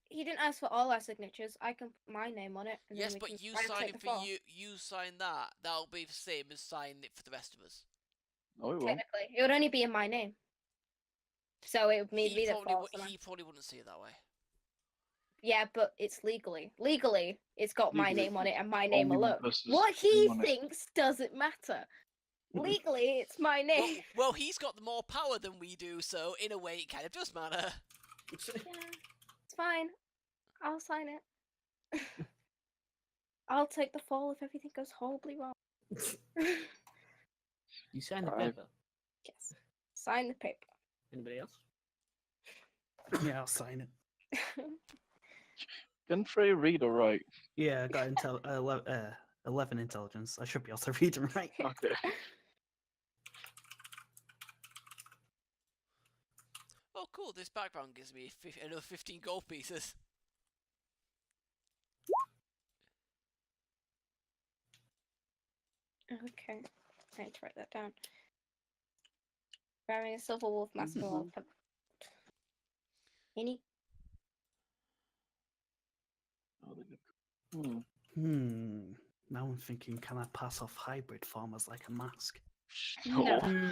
he didn't ask for all our signatures. I can put my name on it. And Yes, then we but can you try and sign take it the for fall. you sign that. That'll be the same as signing it for the rest of us. No, it won't. Technically, it would only be in my name. So it would mean He me that probably falls. he probably wouldn't see it that way. Yeah, but it's legally. Legally, it's got my Legally, name on it and my it's name only one alone. person's What he name on it. thinks doesn't matter. Legally, it's my Well, name. well, he's got more power than we do, so in a way, it kind of does matter. Yeah, it's fine. I'll sign it. I'll take the fall if everything goes horribly wrong. You sign the Alright. paper. Yes. Sign the paper. Anybody else? Yeah, I'll sign it. Can Frey read or write? Yeah, I got 11 intelligence. I should be able to read and write. Okay. Oh, cool! This background gives me another 15 gold pieces. Okay. I need to write that down. Wearing a silver wolf mask and wolf. Any? Oh, they look- Now I'm thinking, can I pass off hybrid form as like a mask? No. Hmm.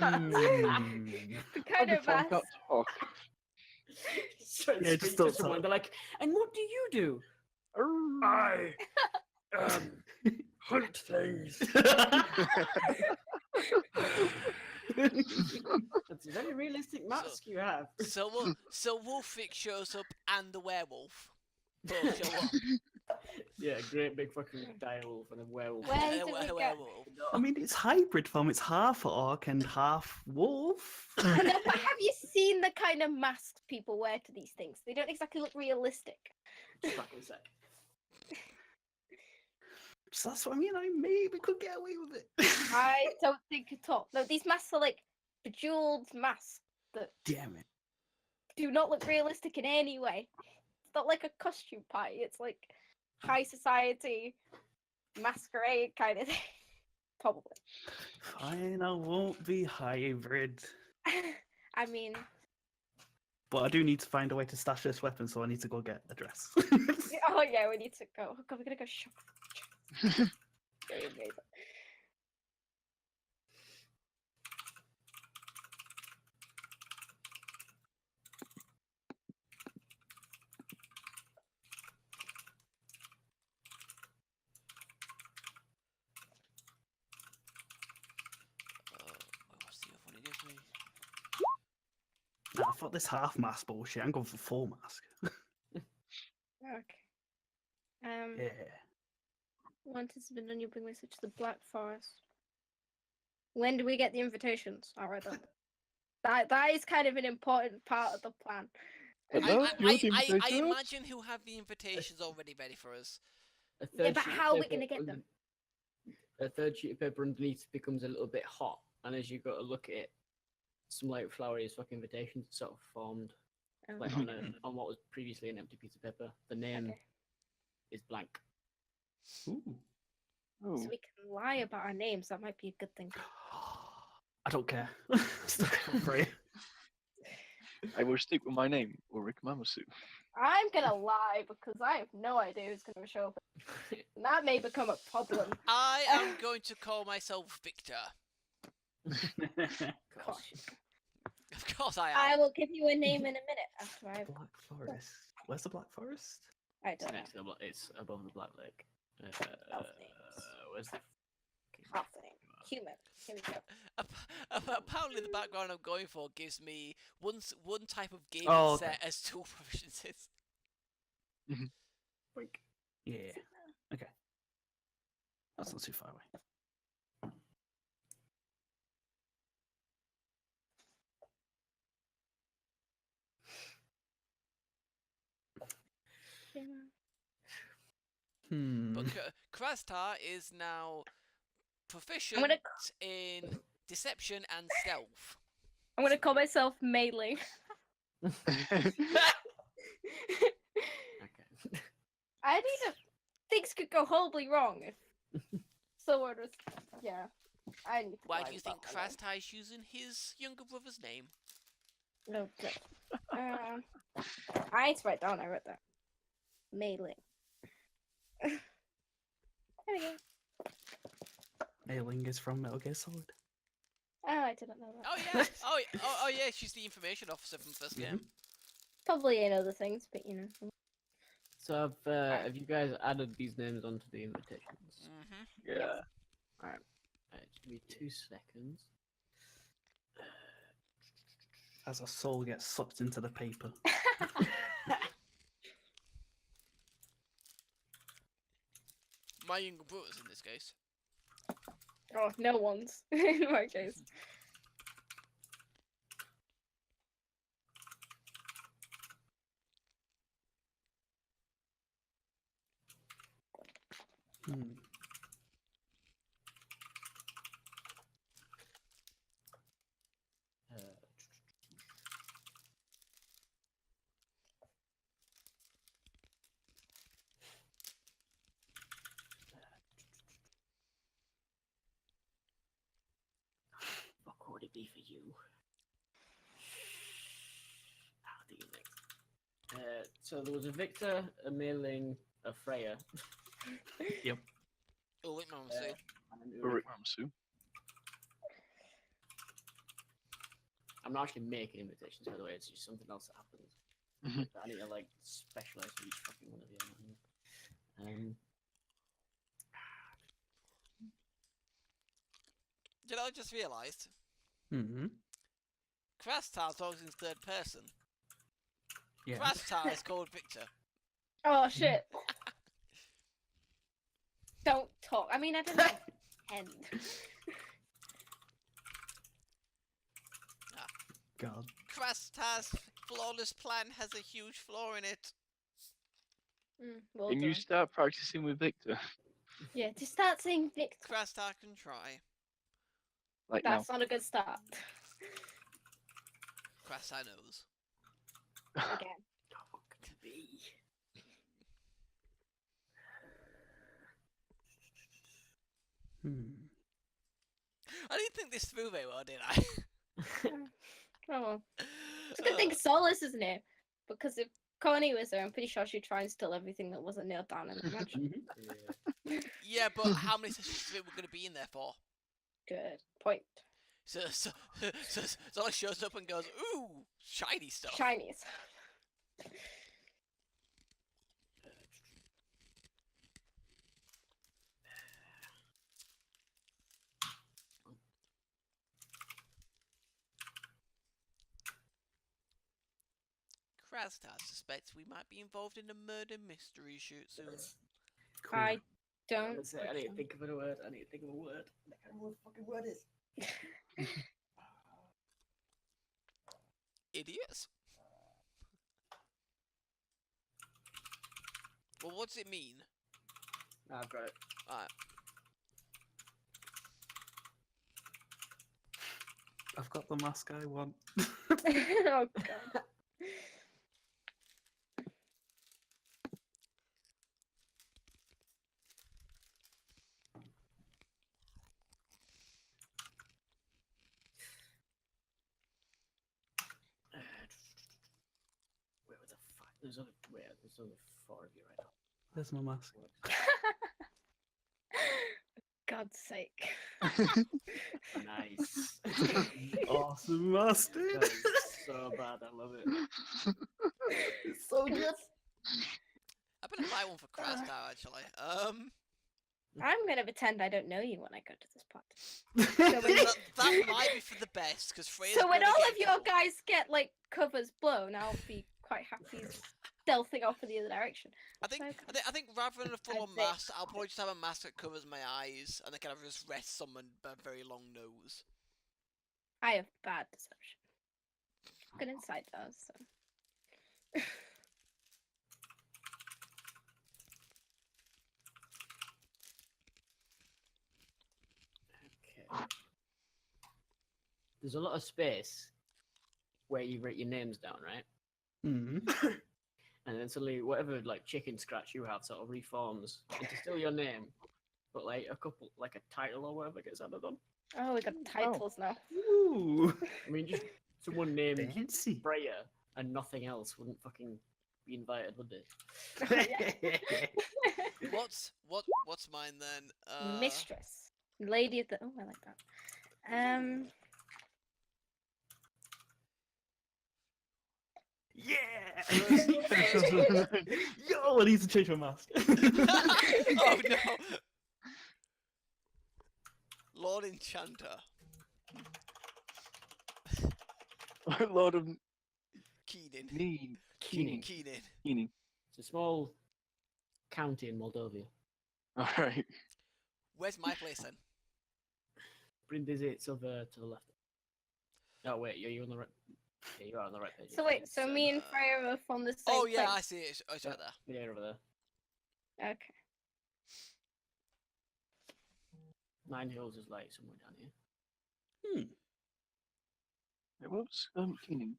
The kind of mask. Can't talk. Trying to Yeah, speak just to don't someone, talk. they're like, and what do you do? I Hunt things. That's a very realistic mask you have. So Wolfik shows up and the werewolf both show up. Yeah, great big fucking direwolf and a werewolf. When And did a we get- werewolf. I mean, it's hybrid form. It's half orc and half wolf. No, but have you seen the kind of masks people wear to these things? They don't exactly look realistic. Just back in a sec. So that's what I mean. I maybe could get away with it. I don't think at all. No, these masks are like bejeweled masks that Damn it. do not look realistic in any way. It's not like a costume party. It's like high society masquerade kind of thing. Probably. Fine, I won't be hybrid. I mean, But I do need to find a way to stash this weapon, so I need to go get a dress. oh yeah, we need to go. Oh god, we're gonna go shop. Very amazing. What's the other one it gives me? Nah, I thought this half mask bullshit. I'm going for full mask. Okay. Yeah. Once it's been done, you bring message to the Black Forest. When do we get the invitations? All right then. That is kind of an important part of the plan. Hello, you have the I invitations? imagine he'll have the invitations already ready for us. A Yeah, third but sheet of how are we paper gonna get them? A third sheet of paper underneath becomes a little bit hot, and as you go to look at it, some like flowery as fucking invitations sort of formed. like Okay. on what was previously an empty piece of paper. The name Okay. is blank. Ooh. Oh. So we can lie about our names. That might be a good thing. I don't care. Still go for it. I will stick with my name, Ulrich Mamasu. I'm gonna lie because I have no idea who's gonna show up. And that may become a problem. I am going to call myself Victor. Gosh. Of course I I am. will give you a name in a minute after I've. Black Forest. Where's the Black Forest? I It's don't know. next to the it's above the Black Lake. Elf names. Where's the Half name. Human. Here we go. Apparently, the background I'm going for gives me one type of gaming Oh, okay. set as tool proficiencies. Wink. Yeah. Okay. That's not too far away. Hmm. But Krastar is now proficient gonna in deception and stealth. I'm gonna call myself Mei-Ling. Okay. I need to. Things could go horribly wrong if someone was. Yeah. I need to. Why lie do you think about my name. Krastar is using his younger brother's name? No, good. I need to write down. I wrote that. Mei-Ling. There we go. Ailing is from Metal Gear Solid. Oh, I didn't know that. Oh yeah. Oh yeah. She's the information officer from first game. Probably in other things, but you know. So have you guys added these names onto the invitations? Mm-hmm. Yeah. Alright, just give me 2 seconds. As a soul gets sucked into the paper. My younger brother's in this case. Oh, no one's in my case. Hmm. What would it be for you? I'll do you next. So there was a Victor, a Mei-Ling, a Freya, Ulrich Mamasu. and an Ulrich Ulrich. Mamasu. I'm not actually making invitations, by the way. It's just something else that happens. Mhm. I need to like specialize for each fucking one of you. You know, I just realised Hmm. Krastar talks in third person. Yeah. Krastar is called Victor. Oh shit. Don't talk. I mean, I don't know. End. God. Krastar's flawless plan has a huge flaw in it. Well Can you done. start practicing with Victor? Yeah, to start saying Victor. Krastar can try. Like now. That's not a good start. Krastar knows. Again. Hmm. I didn't think this through very well, did I? Oh well. It's a good thing Solace isn't here. Because if Connie was there, I'm pretty sure she'd try and steal everything that wasn't nailed down in the mansion. Yeah, but how many sessions of it we're going to be in there for? Good point. So Zola shows up and goes, ooh, shiny stuff. Shinies. Krastar suspects we might be involved in a murder mystery shoot soon. Cool. I don't. Let's say, I need to think of a word. I need to think of a word. I don't know what the fucking word is. Idiots? Well, what's it mean? I've got it. Alright. I've got the mask I want. Oh god. There's only 4 of you right There's my mask. God's sake. now. Nice. Awesome mask, dude. That is so bad. I love it. It's so good. I'm gonna buy one for Krastar actually. I'm gonna pretend I don't know you when I go to this party. That might be for the best because Freya's So when gonna all get of your killed. guys get like covers blown, I'll be quite happy stealthing off in the other direction. I think rather than a full-on mask, I'll probably just have a mask that covers my eyes and then kind of just rest someone by a very long nose. I have bad deception. Good insight though, so. Okay. There's a lot of space where you write your names down, right? Mm. And then suddenly, whatever like chicken scratch you have sort of reforms into still your name, but like a title or whatever gets added on. Oh, we got titles now. Ooh. I mean, just someone named Fancy. Freya and nothing else wouldn't fucking be invited, would they? What's mine then? Mistress. Lady of the. Oh, I like that. Yeah. Yo, I need to change my mask. Oh no! Lord Enchanter. Lord of Keenan. Keening. Keenan. It's a small county in Moldova. Alright. Where's my place then? Brindisi, over to the left. Oh wait, are you on the right? Yeah, you are on the right page. So wait, so me and Freya are from the same Oh yeah, I place. see it. It's right there. Yeah, over there. Okay. Nine Hills is like somewhere down here. What's Keening?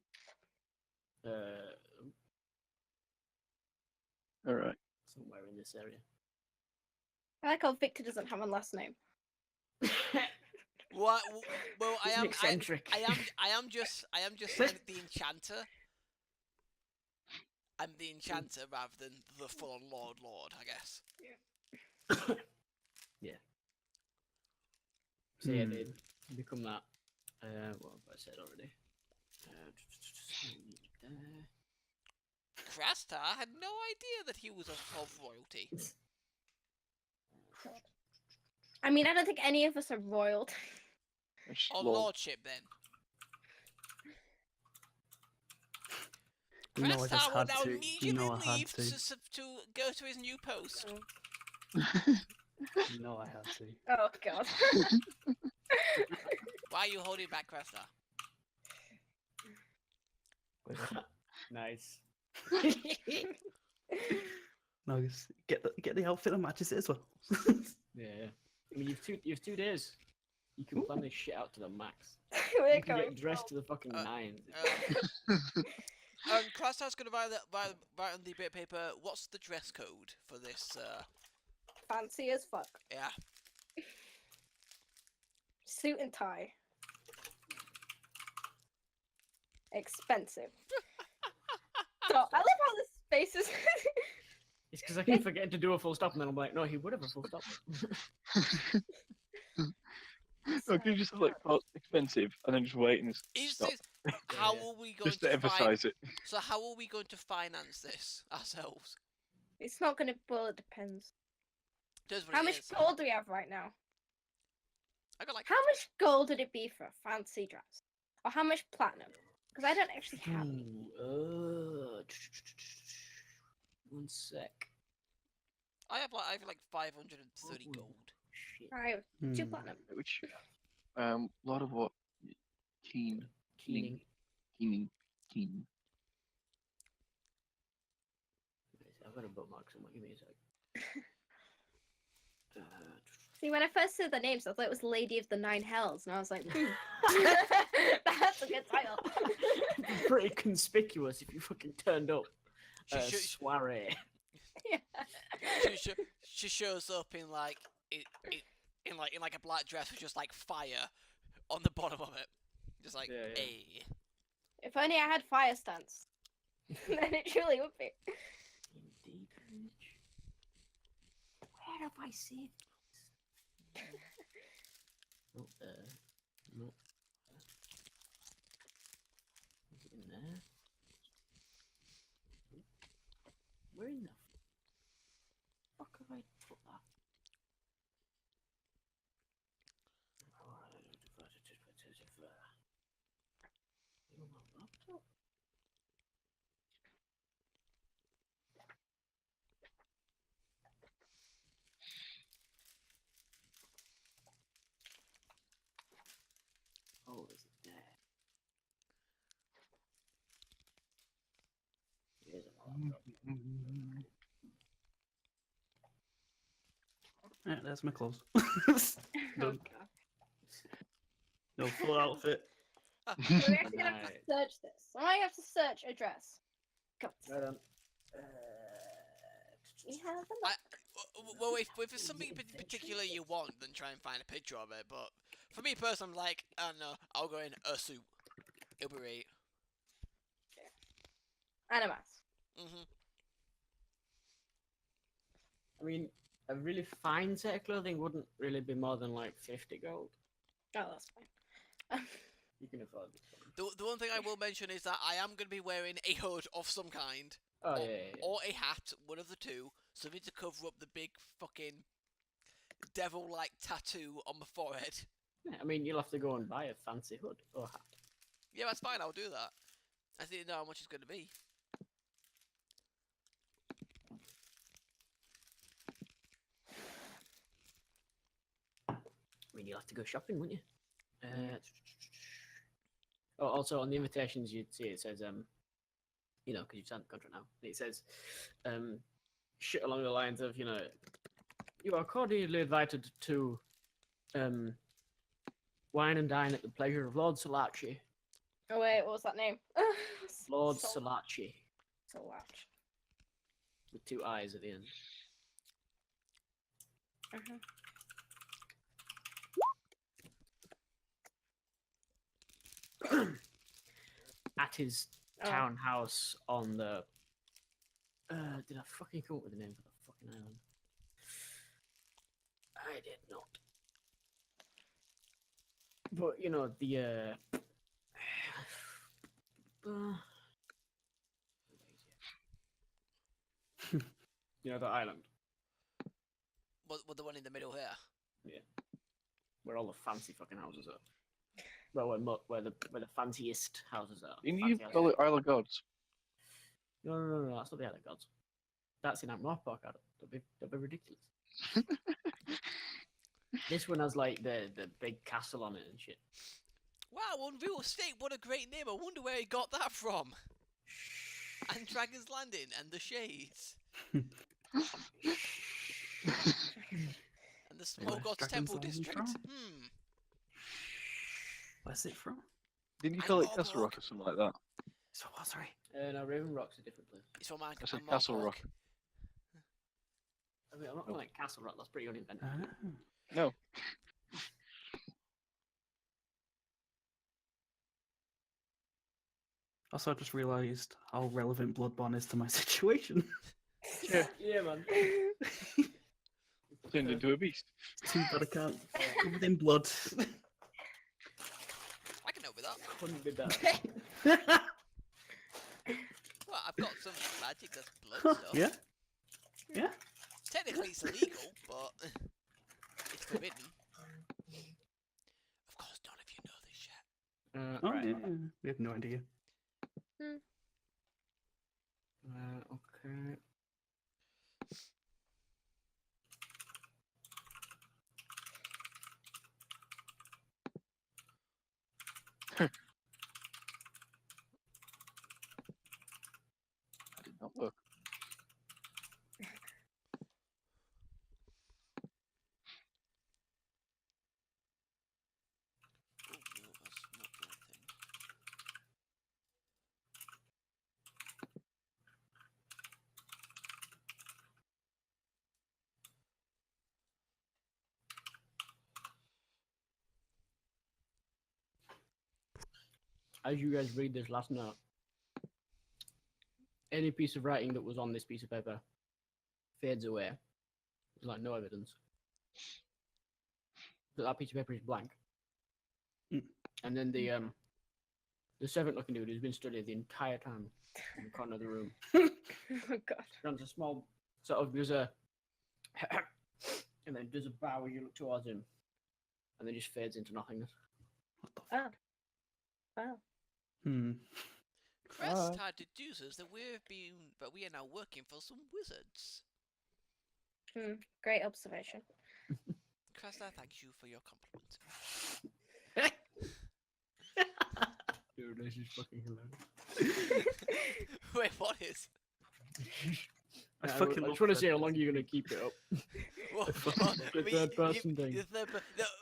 Alright. Somewhere in this area. I like how Victor doesn't have a last name. What? Well, He's an eccentric. I am just the enchanter. I'm the enchanter rather than the full-on Lord, I guess. Yeah. So yeah, they become that. What have I said already? Krastar had no idea that he was of royalty. I mean, I don't think any of us are royalty. Or lordship, then. You know I just Krastar will had now to. immediately You know I had leave to. to go to his new post. You know I had to. Oh god. Why are you holding back, Krastar? Nice. No, just get the outfit that matches it as well. Yeah. I mean, you've 2 days. You can plan this shit out to the max. We're You can going get dressed to the fucking nines. Krastar's gonna write on the bit of paper. What's the dress code for this? fancy as fuck. Yeah. Suit and tie. Expensive. So I love how this space is. It's because I keep forgetting to do a full stop, and then I'm like, no, he would have a full stop. Or could you just have like expensive and then just wait and Is stop, this how Yeah. are we going just to to emphasise it? So how are we going to finance this ourselves? It's not gonna. Well, it depends. That's what How it much is. gold do we have right now? I got like How much gold would it be for a fancy dress? Or how much platinum? Because I don't actually have any. Ooh, 1 sec. I have like 530 gold. Shit. I have 2 platinum. Which, lot of what? Keening. Keening. Keen. I've got a bookmark somewhere. Give me a sec. See, when I first said the names, I thought it was Lady of the Nine Hells, and I was like, that's a good title. Pretty conspicuous if you fucking turned up. She Soiree. she shows up in like in like a black dress with just like fire on the bottom of it, just like Yeah, yeah. hey. If only I had fire stance. then it truly would be. Indeed, Rich. Where have I saved this? Not there. Not there. Is it in there? Where in the fuck have I put that? On my laptop? Oh, is it there? It is on my laptop. Yeah, there's my clothes. Oh, no, God. no full outfit. So we're actually gonna have to Right. search this. So I have to search address. Go. Right on. We have a I, look. well, if there's Is something it in adventure? particular you want, then try and find a picture of it. But for me personally, I'm like, I don't know, I'll go in a suit. It'll be great. And a mask. Mhm. I mean, a really fine set of clothing wouldn't really be more than like 50 gold. Oh, that's fine. You can afford it. The one thing I will mention is that I am going to be wearing a hood of some kind, Oh, or, yeah, yeah, yeah. or a hat, one of the two, something to cover up the big fucking devil-like tattoo on my forehead. Yeah, I mean, you'll have to go and buy a fancy hood or hat. Yeah, that's fine. I'll do that. I just need to know how much it's going to be. I mean, you'll have to go shopping, wouldn't you? Oh, also on the invitations, you'd see it says, you know, because you've signed the contract now. It says, shit along the lines of, you know, you are cordially invited to, wine and dine at the pleasure of Lord Salachi. Oh wait, what was that name? Lord Sol- Salachi, Solach. with 2 eyes at the end. Uh-huh. At his Oh. townhouse on the. Did I fucking come up with the name for the fucking island? I did not. But you know the. You know the island What the one in the middle here? where all the fancy fucking houses are. Well, where the fanciest houses are. Didn't Fancy you houses. call it Isle of Gods? No, that's not the Isle of Gods. That's in Ankh-Morpork. That'd be ridiculous. This one has like the big castle on it and shit. Wow, Unreal Estate, what a great name. I wonder where he got that from. And Dragon's Landing and the Shades. And the Small Where's Gods Dragon's Temple Landing District. from? Hmm. Where's it from? Didn't you I call it know, Castle Rock Morg. or something like that? So what? Sorry. No, Raven Rock's a different place. It's from I said Castle Rock. I mean, I'm not calling it Castle Rock. That's pretty uninventive. Ah. No. Also, I just realised how relevant Bloodborne is to my situation. Yeah, man. Turned into a beast. Too bad I can't. Covered in blood. I can help with that. Couldn't be better. Well, I've got some magic that's blood stuff. Yeah. Yeah. Technically it's illegal, but it's forbidden. Of course, none of you know this yet. Oh, Right. yeah. We have no idea. Okay. That did not work. Oh, no, that's not the right thing. As you guys read this last note, any piece of writing that was on this piece of paper fades away. There's like no evidence. But that piece of paper is blank. Mm. And then the servant-looking dude who's been studying the entire time in the corner of the room. Oh god. Runs a small sort of there's a and then does a bow as you look towards him, and then just fades into nothingness. What the Oh. fuck? Wow. Hmm. Cresta deduces that we are now working for some wizards. Great observation. Cresta thanks you for your compliment. Dude, this is fucking hilarious. Wait, what is? I Yeah, fucking I love just want to that. see how long you're gonna keep it up. What? The third person thing.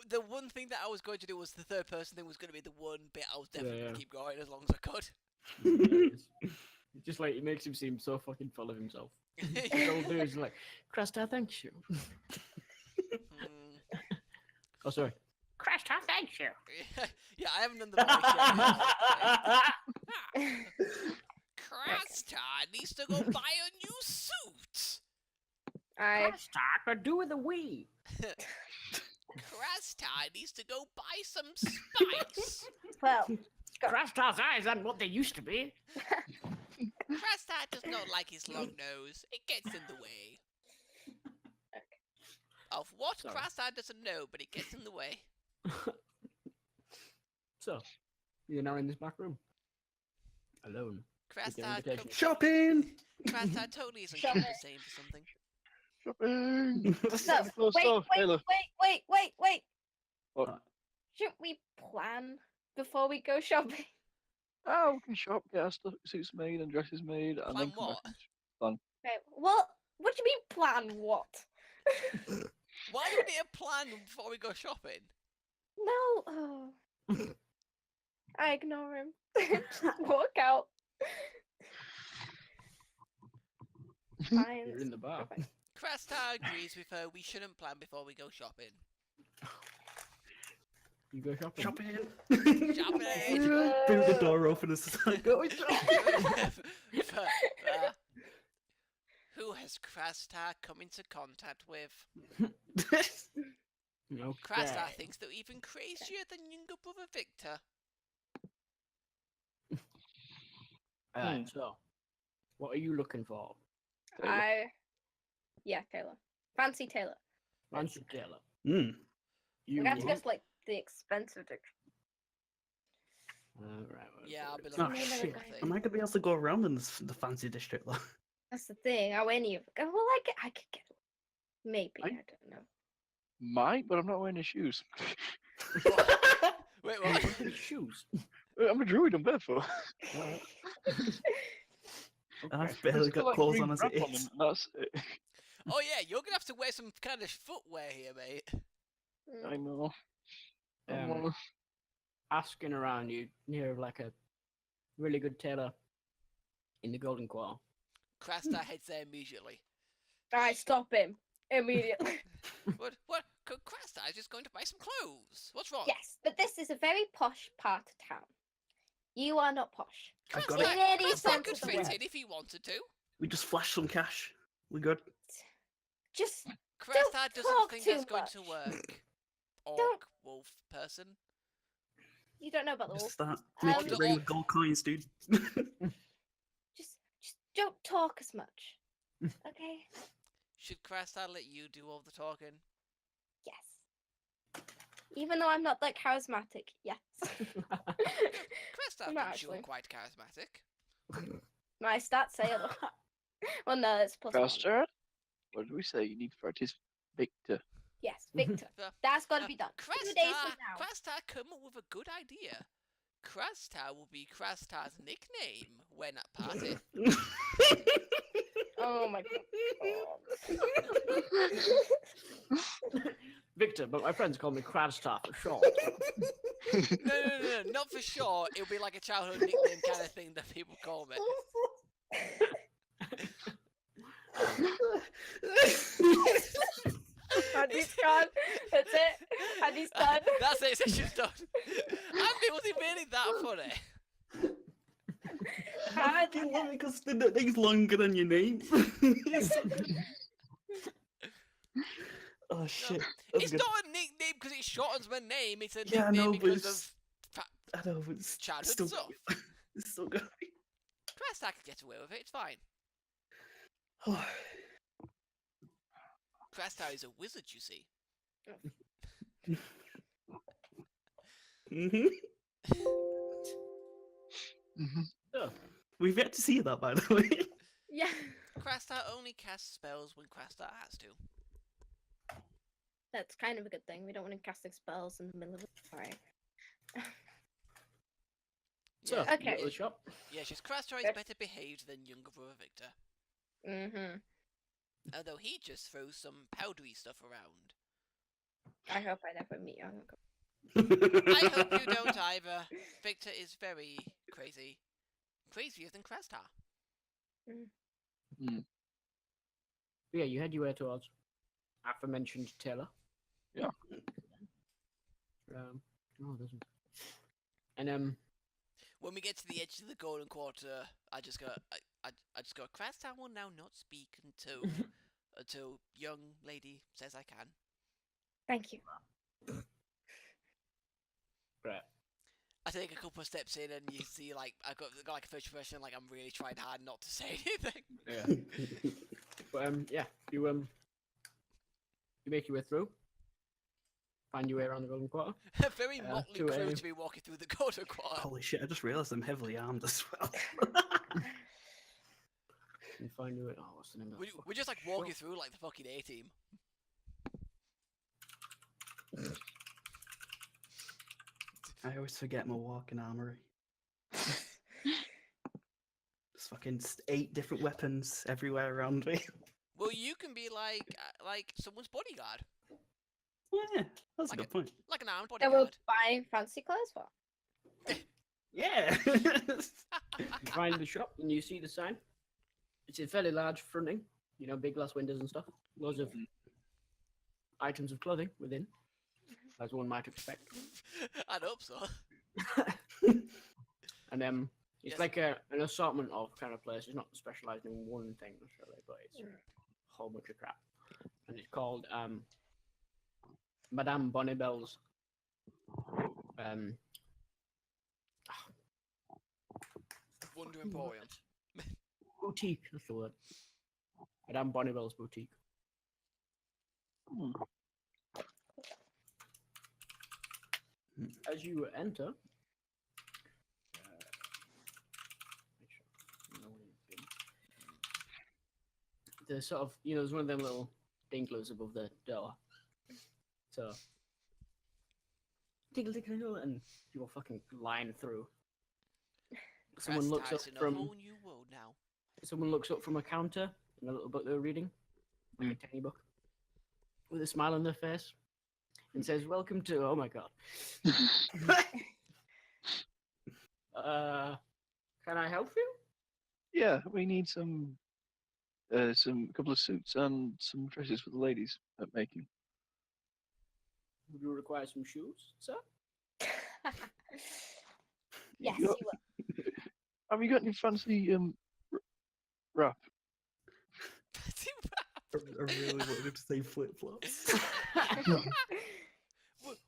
The one thing that I was going to do was the third person thing was going to be the one bit I was definitely going Yeah. to keep going as long as I could. Hilarious. It's just like it makes him seem so fucking full of himself. The old dude's like, Cresta, thanks you. Hmm. Oh, sorry. Cresta, thanks you. Yeah, I haven't done the voice yet. Cresta needs to go buy a new suit. Cresta could do with a wee. Cresta needs to go buy some spice. Well, Cresta's eyes aren't what they used to be. Cresta does not like his long nose. It gets in the way. Of what Sorry. Cresta doesn't know, but it gets in the way. So, you're now in this back room. Alone. With your Cresta, invitation. Shopping! Cresta totally isn't Shopping. compensating for something. Shopping. no, Close wait, door, Taylor. wait. What? Shouldn't we plan before we go shopping? Oh, we can shop, get our suits made and dresses made, and Plan then come what? back. And... Okay, well, what do you mean plan what? Why do we need a plan before we go shopping? No. Oh. I ignore him. Walk out. Fine. You're in the bar. Perfect. Cresta agrees with her. We shouldn't plan before we go shopping. You go shopping. Shopping! Shopping! Boot the door open and start going Who has Cresta come into contact with? Okay. Cresta thinks they're even crazier than younger brother Victor. Alright, so, what are you looking for? Taylor. Yeah, Taylor. Fancy Taylor. Fancy Taylor. Mm. You We have to want- guess like the expensive diction. Alright, Yeah, I'll be Oh, looking at shit. the Am I gonna be able to go around in the fancy district though? That's the thing. How any of well, I could get maybe. I don't know. Might, but I'm not wearing any shoes. Wait, what? Shoes. I'm a druid, I'm barefoot. Alright. I've I've barely just got like, clothes green on as wrap it on is. and that's it. Oh yeah, you're gonna have to wear some kind of footwear here, mate. Mm. I know. Asking around, you hear of like a really good tailor in the Golden Quarter. Cresta heads there immediately. Alright, stop him immediately. What? Cresta is just going to buy some clothes. What's wrong? Yes, but this is a very posh part of town. You are not posh. I've Cresta, got it. it. In any Cresta sense could of the fit word. in if he wanted to. We just flash some cash. We good? Just Cresta doesn't talk think too that's going much. to work. Orc, Don't- wolf, person. you don't know about the Just wolf. start Um, making it rain with gold coins, dude. Just don't talk as much. Okay? Should Cresta let you do all the talking? Yes. Even though I'm not that charismatic, yes. Cresta I'm not thinks you're actually. quite charismatic. My stats say otherwise. Well, no, it's plus one. Faster? What did we say? You need to practice Victor. Yes, Victor. Uh, That's got to be done. 2 days from now. Cresta come up with a good idea. Cresta will be Cresta's nickname when at party. Oh my god. Victor, but my friends call me Crabstar for short. No, not for sure. It'll be like a childhood nickname kind of thing that people call me. Andy's gone. That's it. Andy's done. That's it. Session's done. Andy, was he really that funny? fucking love it because the name's longer than your name. Oh shit. That's It's good. not a nickname because it shortens my name. It's a Yeah, I nickname know, but because it's- of I know, but it's childhood still stuff. It's still good. Crest, I could get away with it. It's fine. Oh. Cresta is a wizard, you see. Mhm. Mhm. So, We've yet to see that, by the way. Yeah. Cresta only casts spells when Cresta has to. That's kind of a good thing. We don't want to casting spells in the middle of it. Sorry. so Yeah, you go to Okay. the shop. yeah, she's Cresta is Yes. better behaved than younger brother Victor. Mm-hmm. Although he just throws some powdery stuff around. I hope I never meet young. I hope you don't either. Victor is very crazy. Crazier than Cresta. Yeah, you head your way towards aforementioned Taylor. Yeah. No, it doesn't. And When we get to the edge of the Golden Quarter, I just go, I just go, Cresta will now not speak until young lady says I can. Thank you. right. I take a couple of steps in and you see like I got like a first impression like I'm really trying hard not to say anything. Yeah. But yeah, you make your way through, find your way around the Golden Quarter. A very motley to crew a- to be walking through the Golden Quarter. Holy shit! I just realised I'm heavily armed as well. And find your way. Oh, what's the name of that? We're just like walking through like the fucking A-team. I always forget my walking armory. There's fucking 8 different weapons everywhere around me. Well, you can be like someone's bodyguard, Yeah, that's Like a good point. like an armed That we're bodyguard. buying fancy clothes for. Yeah. You find the shop and you see the sign. It's a fairly large fronting, you know, big glass windows and stuff. Loads of items of clothing within, as one might expect. I'd hope so. And it's Yes. like an assortment of kind of place. It's not specialised in one thing necessarily, but it's a whole bunch of crap. And it's called Madame Bonnibel's Wonder Emporium. boutique. That's the word. Madame Bonnibel's boutique. Hmm. As you enter, make sure you know where you've been. There's sort of, you know, there's one of them little dinglers above the door. So, tinkle, tinkle, tinkle, and you will fucking line through. Someone looks up Cresta's in a from whole new world now. someone looks up from a counter in a little book they were reading, like a tiny book, with a smile on their face, and says, "Welcome to." Oh my god. Can I help you? Yeah, we need some couple of suits and some dresses for the ladies at making. Would you require some shoes, sir? Yes, You you got- will. Have you got any fancy wrap? I really wanted him to say flip flops.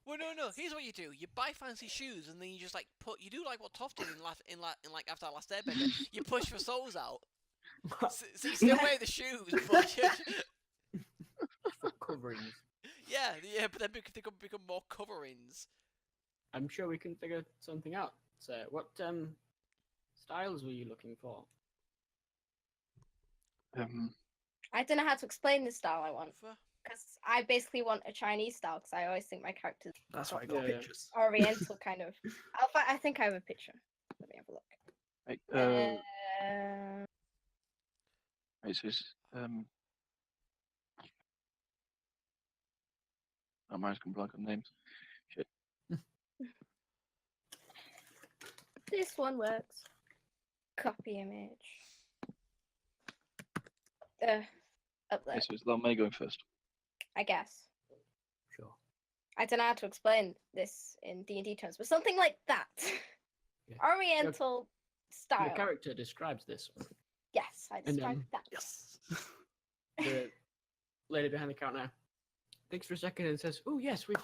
Well, no. Here's what you do: you buy fancy shoes, and then you just like you do like what Toff did in like after that last Airbender. You push for souls out. So you still wear the shoes, but For coverings. yeah, but then they become more coverings. I'm sure we can figure something out. So, what styles were you looking for? I don't know how to explain the style I want For- because I basically want a Chinese style because I always think my character's That's why I got Yeah. pictures. Oriental kind of. I think I have a picture. Let me have a look. Right, right, so it's, oh, mine's gone blank on names. Shit. This one works. Copy image. Up there, Okay, so it's May going first. I guess. Sure. I don't know how to explain this in D&D terms, but something like that. Yeah. Oriental style. The character describes this. Yes, I described that. Yes. The lady behind the counter thinks for a second and says, "Oh yes, we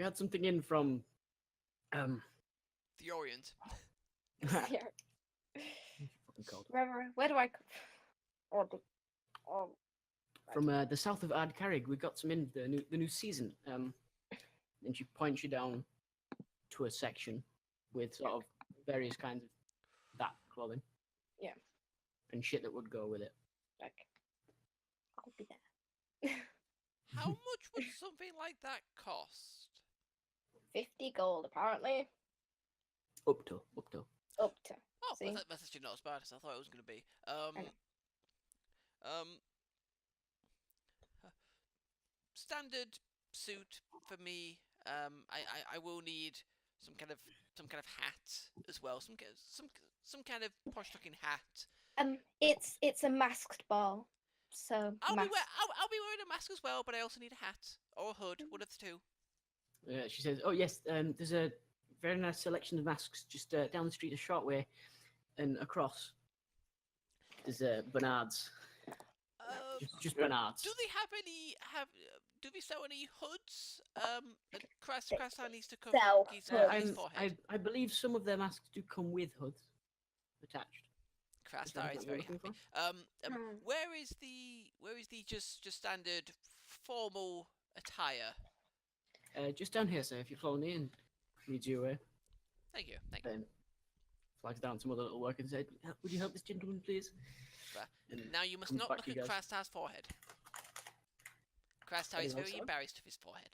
had something in from The Orient. Yeah. fucking cold. Where do I come? Oh, From the south of Ardcarrig. We got some in the new season." And she points you down to a section with sort of various kinds of that clothing. Yeah. And shit that would go with it. okay. I'll be there. How much would something like that cost? 50 gold, apparently. Up to. Up to. Oh, See? that's actually not as bad as I thought it was going to be. Standard suit for me. I will need some kind of hat as well. Some kind of posh looking hat. It's a masked ball, so I'll masked. be wearing a mask as well, but I also need a hat or a hood, one of the two. She says, "Oh yes, there's a very nice selection of masks just down the street a short way, and across. There's Bernard's. Just Bernard's. Do they do they sell any hoods? Crash needs to cover Sell his hoods. forehead. I believe some of their masks do come with hoods attached. Crash Is that is what very you're looking happy. Where is the just standard formal attire? Just down here, sir. If you follow me and leads you away, Thank you. then flags down some other little worker and said, "Would you help this gentleman, please?" And Now you must comes not back look to you at guys. Krastar's forehead. Krastar is Anyone very else? embarrassed of his forehead.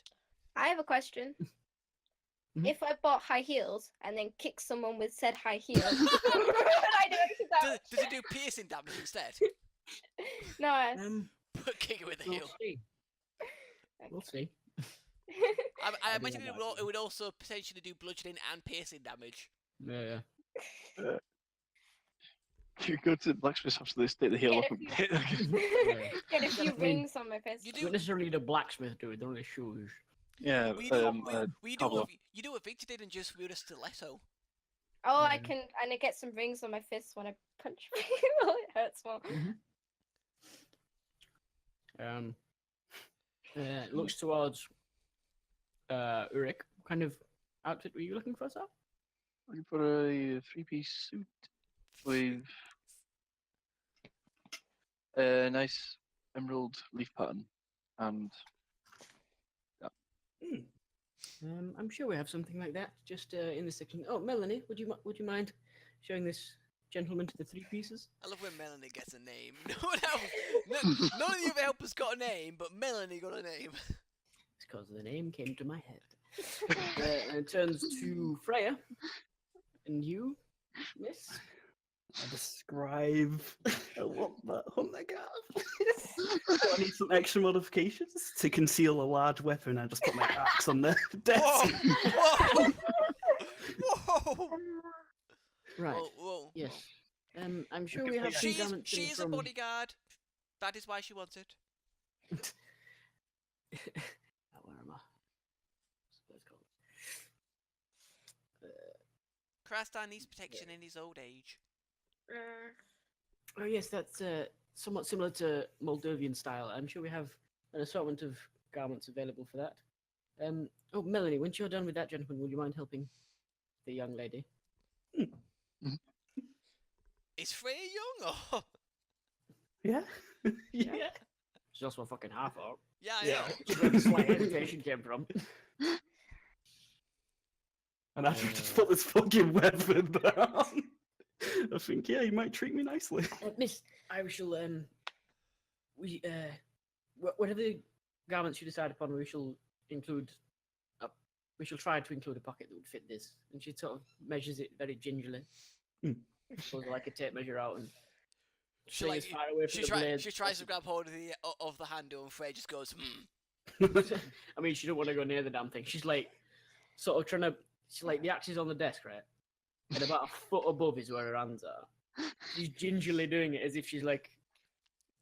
I have a question. Mhm. If I bought high heels and then kicked someone with said high heels, would I do anything damage? Does it do piercing damage instead? No. But kick it with the We'll heel. see. We'll see. I I do imagine know it that. would also potentially do bludgeoning and piercing damage. Yeah. If you go to the blacksmith after this, take the heel Get off a and few- Get a few I mean, rings on my fist. You You don't necessarily need a blacksmith do it. They're only shoes. yeah, We do cobbler. you do what Victor did and just wield a stiletto. Oh, I Mhm. can, and I get some rings on my fists when I punch people. It hurts more. Looks towards Ulrich. What kind of outfit were you looking for, sir? Looking for a three-piece suit with a nice emerald leaf pattern and I'm sure we have something like that just in the section. Oh, Melanie, would you mind showing this gentleman to the three pieces? I love when Melanie gets a name. No one else, none of the other helpers got a name, but Melanie got a name. It's because the name came to my head. And it turns to Freya. And you, miss? I describe. I want that hunter guard. I need some extra modifications to conceal a large weapon. I just put my axe on the desk. Whoa! Whoa! Right. Whoa! Yes. I'm sure can we have see some that. garments She in is a from... bodyguard. That is why she wants it. Where am I? What's it called? Krastar needs protection in his old age. Oh yes, that's somewhat similar to Moldovan style. I'm sure we have an assortment of garments available for that. Oh, Melanie, once you're done with that, gentleman, would you mind helping the young lady? Is Freya young or? Yeah. Yeah. She's also a fucking half orc. Yeah, I Yeah. know. That's where the slight hesitation came from. And I should just put this fucking weapon down. I think, yeah, you might treat me nicely. Miss, I shall whatever garments you decide upon, we shall include. We shall try to include a pocket that would fit this. And she sort of measures it very gingerly. Pulls like a tape measure out and She swings like as far away from the blade. she tries to grab hold of the handle, and Freya just goes, hmm. I mean, she don't want to go near the damn thing. She's like, sort of trying to. She's like, the axe is on the desk, right? And about a foot above is where her hands are. She's gingerly doing it as if she's like,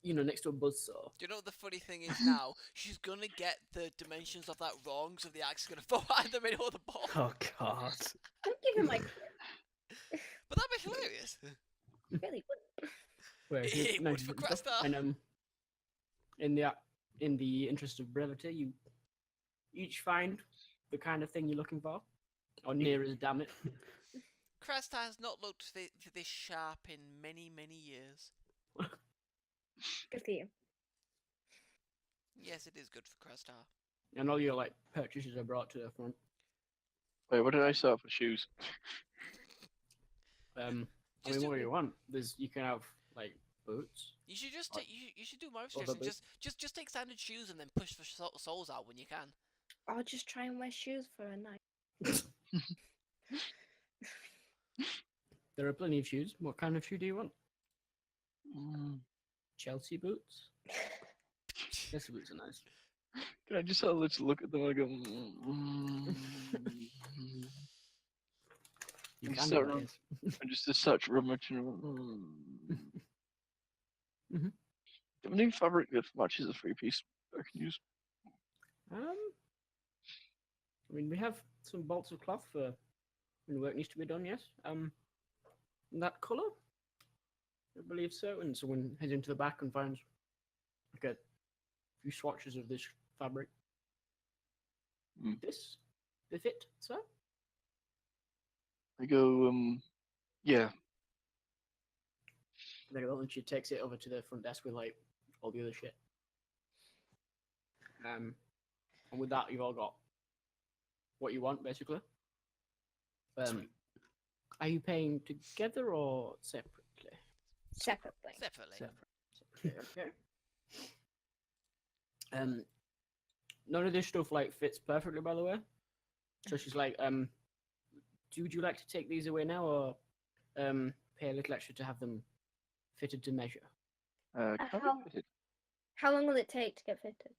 next to a buzzsaw. Do you know what the funny thing is now? She's gonna get the dimensions of that wrong, so the axe is gonna fall out in the middle of the ball. Oh, God. Don't give him like. But that'd be hilarious. Really would. Where It you would mentioned for it and stuff, Cresta. and in the interest of brevity, you each find the kind of thing you're looking for, or near as damn it. Cresta has not looked this sharp in many, many years. Good for you. Yes, it is good for Cresta. And all your like purchases are brought to the front. Wait, what did I start for shoes? I Just mean, what do- do you want? You can have like boots. You should just Like, take. You should do my other suggestion. bits. Just take standard shoes and then push for soles out when you can. I'll just try and wear shoes for a night. There are plenty of shoes. What kind of shoe do you want? Mm, Chelsea boots. Chelsea boots are nice. Can I just sort of look at them and go? You You can start do that, on- yes. And just as such, rummage and. Mhm. Do we need fabric that matches a three-piece I can use? I mean, we have some bolts of cloth for when work needs to be done. Yes. That color, I believe so. And someone heads into the back and finds like a few swatches of this fabric. Mm. This, the fit, sir. I go, yeah. Very well, and she takes it over to the front desk with like all the other shit. And with that, you've all got what you want, basically. Are you paying together or separately? Separately. Separately. Okay. None of this stuff like fits perfectly, by the way. So she's like, would you like to take these away now, or pay a little extra to have them fitted to measure? Can I how- fit it? How long will it take to get fitted?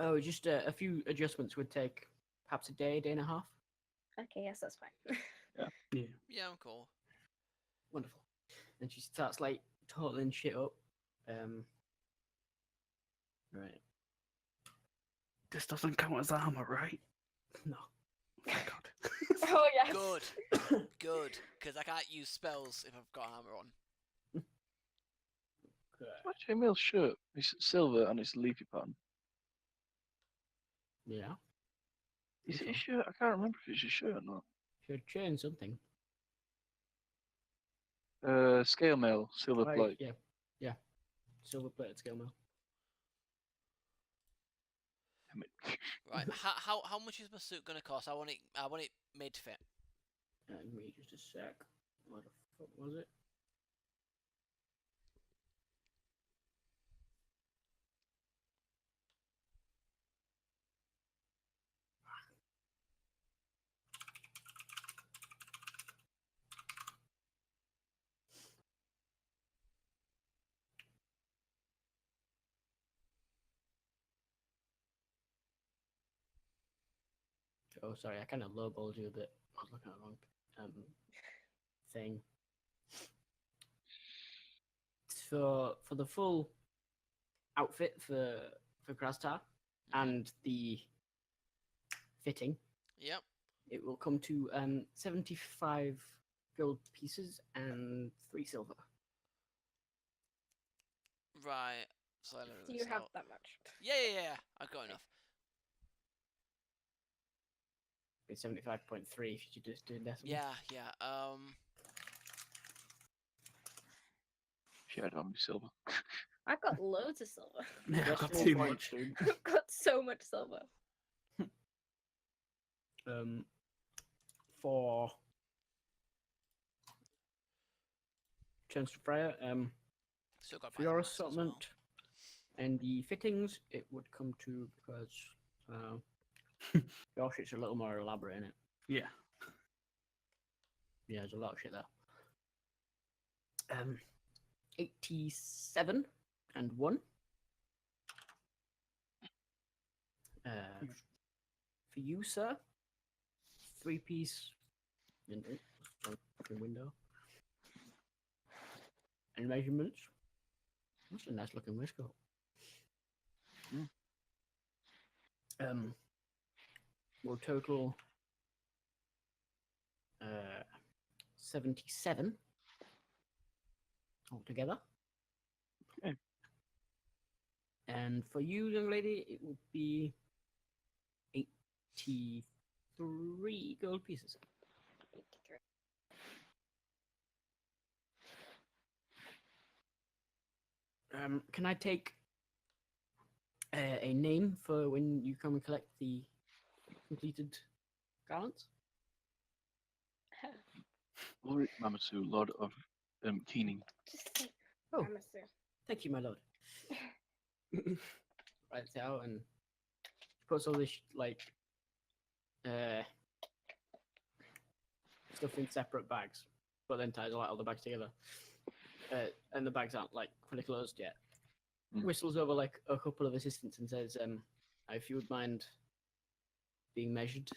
Oh, just a few adjustments would take perhaps a day and a half. Okay, yes, that's fine. Yeah. Yeah, I'm cool. Wonderful. And she starts like totaling shit up. Right. This doesn't count as armor, right? No. Oh, God. Oh yes. Good. Good. Because I can't use spells if I've got armor on. Actually, Emil's shirt is silver and it's leafy pattern. Yeah. Is it a Okay. shirt? I can't remember if it's a shirt or not. Should change something. Scale mail, silver Right, plate. yeah. Yeah. Silver plated scale mail. Damn it. Right. How much is my suit gonna cost? I want it made to fit. Give me just a sec. What the fuck was it? Oh, sorry, I kind of lowballed you a bit. I was looking at the wrong thing. For the full outfit for Krastar and the fitting, Yep. it will come to 75 gold pieces and 3 silver. Right. So I don't Do know you this have out. that much? Yeah. I've got enough. It's 75.3 if you just do decimals. Yeah. Shit, I don't have silver. I've got loads of silver. Yeah, I've got Decimal too points, much. dude. I've got so much silver. For Chance to Freya, Still got for your back as well. assortment and the fittings, it would come to, because your shit's a little more elaborate in it. Yeah. Yeah, there's a lot of shit there. 87 and 1. For you, sir, 3-piece window and measurements. That's a nice looking waistcoat. Will total 77 altogether. Okay. And for you, young lady, it would be 83 gold pieces. 83. Can I take a name for when you come and collect the completed garlands? Ulrich Mamasu, Lord of Keening. Just say Oh. Amasu. Thank you, my lord. Writes it out and puts all this stuff in separate bags, but then ties all the bags together. And the bags aren't fully closed yet. Mm. Whistles over a couple of assistants and says, "If you would mind being measured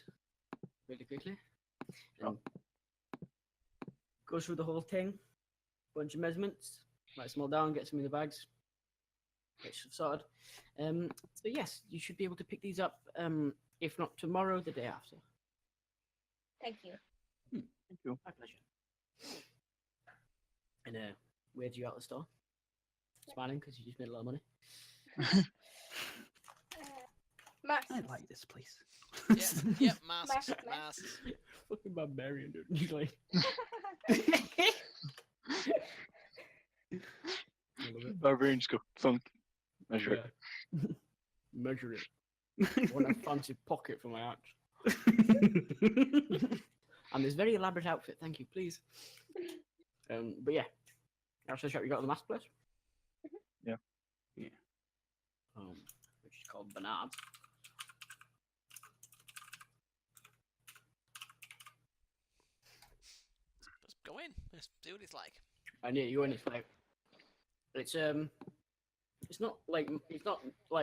really quickly," and goes through the whole thing, bunch of measurements, writes them all down, gets them in the bags. It's sorted. So yes, you should be able to pick these up. If not tomorrow, the day after. Thank you. Thank you. My pleasure. And where'd you out the store? Smiling because you just made a lot of money. Max. I like this place. Yep, masks, Mask. masks. Fucking barbarian, dude. He's like, I love it. Barbarians go thunk. Measure it. Yeah. Measure it. I want a fancy pocket for my axe. And this very elaborate outfit, thank you, please. But yeah, that's the shop you got at the mask place. Yeah. Yeah. Which is called Bernard. Let's go in. Let's see what it's like. And yeah, you go in. It's not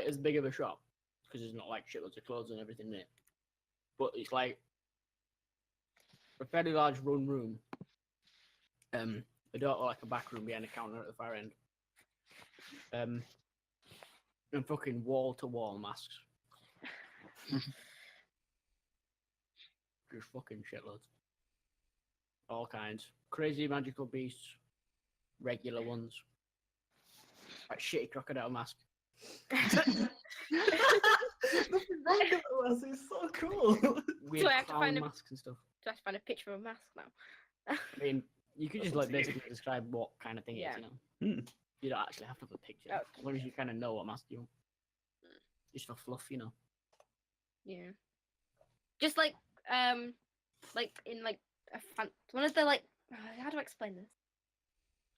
as big of a shop because there's not shitloads of clothes and everything in it. But it's a fairly large room. A door a back room behind a counter at the far end. And fucking wall to wall masks. Just fucking shitloads. All kinds. Crazy magical beasts. Regular ones. Shitty crocodile mask. The regular ones is so cool. Weird I have to clown find a- masks and stuff. Do I have to find a picture of a mask now? I mean, you could just basically describe what kind of thing it Yeah. is, you know. Hmm. You don't actually have to have a picture. Okay. As long as you kind of know what mask you want. Just for fluff, you know. Yeah. Just in a one of the how do I explain this?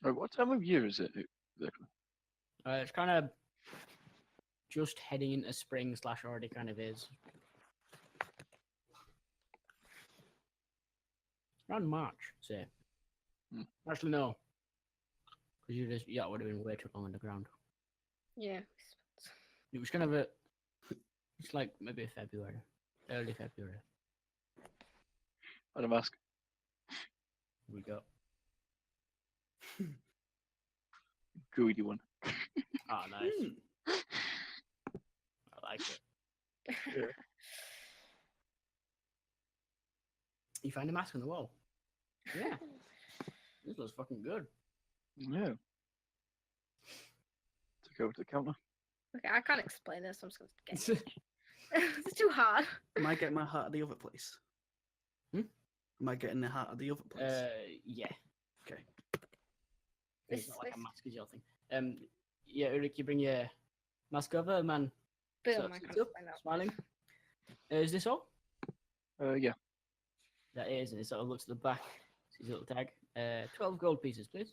Right, what time of year is it exactly? It's kind of just heading into spring / already kind of is. Around March, say. Hmm. Actually, no. Because that would have been way too long on the ground. Yeah. It was kind of it's maybe February. Early February. And a mask. We got. Druidy one. Oh, nice. Hmm. I like it. You find a mask on the wall. Yeah. This looks fucking good. Yeah. Took over to the counter. Okay, I can't explain this. I'm just gonna get it. It's too hard. Am I getting my heart at the other place? Hmm? Am I getting the heart at the other place? Yeah. Okay. It's not like a mask is your thing. Yeah, Ulrich, you bring your mask over, man. Boom, So I sits can't up, explain that. smiling. Is this all? Yeah. That is, and it sort of looks at the back. Sees a little tag. 12 gold pieces, please.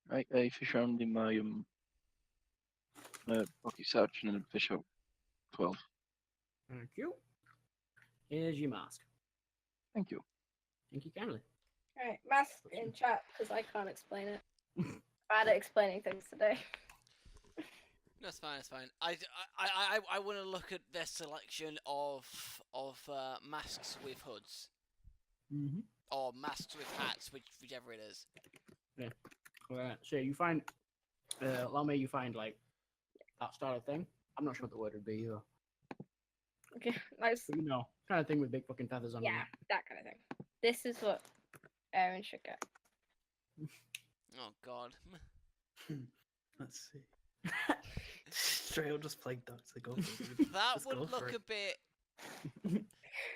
Right, I fish around in my pocket search and then fish out 12. Thank you. Here's your mask. Thank you. Thank you kindly. Alright, mask in chat because I can't explain it. Bad at explaining things today. That's fine. It's fine. I want to look at their selection of masks with hoods Mm-hmm. or masks with hats, whichever it is. So you find, allow me, you find that style of thing. I'm not sure what the word would be either. Okay, nice. But you know, kind of thing with big fucking feathers on Yeah, that kind of thing. This is what Aaron should go. Oh God. Let's see. Straight up just plague dogs. They go for it, dude. That Just go would for look it. a bit.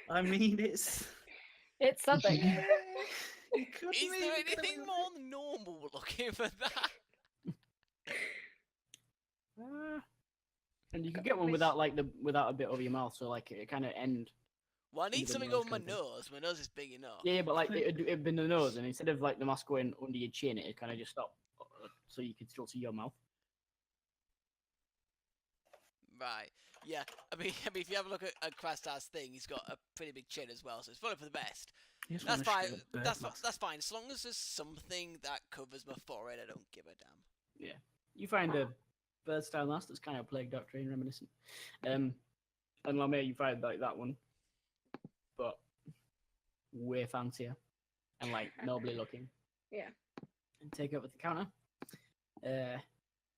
I mean, it's. It's something. It could Is be, there it could anything be. more than normal looking for that? And you could get one without without a bit over your mouth, so like it kind of end. Well, I need Under the something nose over my kind of thing. nose. My nose is big enough. Yeah, but like it'd been the nose, and instead of like the mask going under your chin, it kind of just stop, so you could still see your mouth. Right. Yeah. I mean, if you have a look at Krastar's thing, he's got a pretty big chin as well, so it's probably for the best. You just That's wanna fine. shove a bird That's mask. that's fine. As long as there's something that covers my forehead, I don't give a damn. You find a bird style mask that's kind of plague doctrine reminiscent. And Lamé, you find like that one, but way fancier and like nobly looking. Yeah. And take over the counter.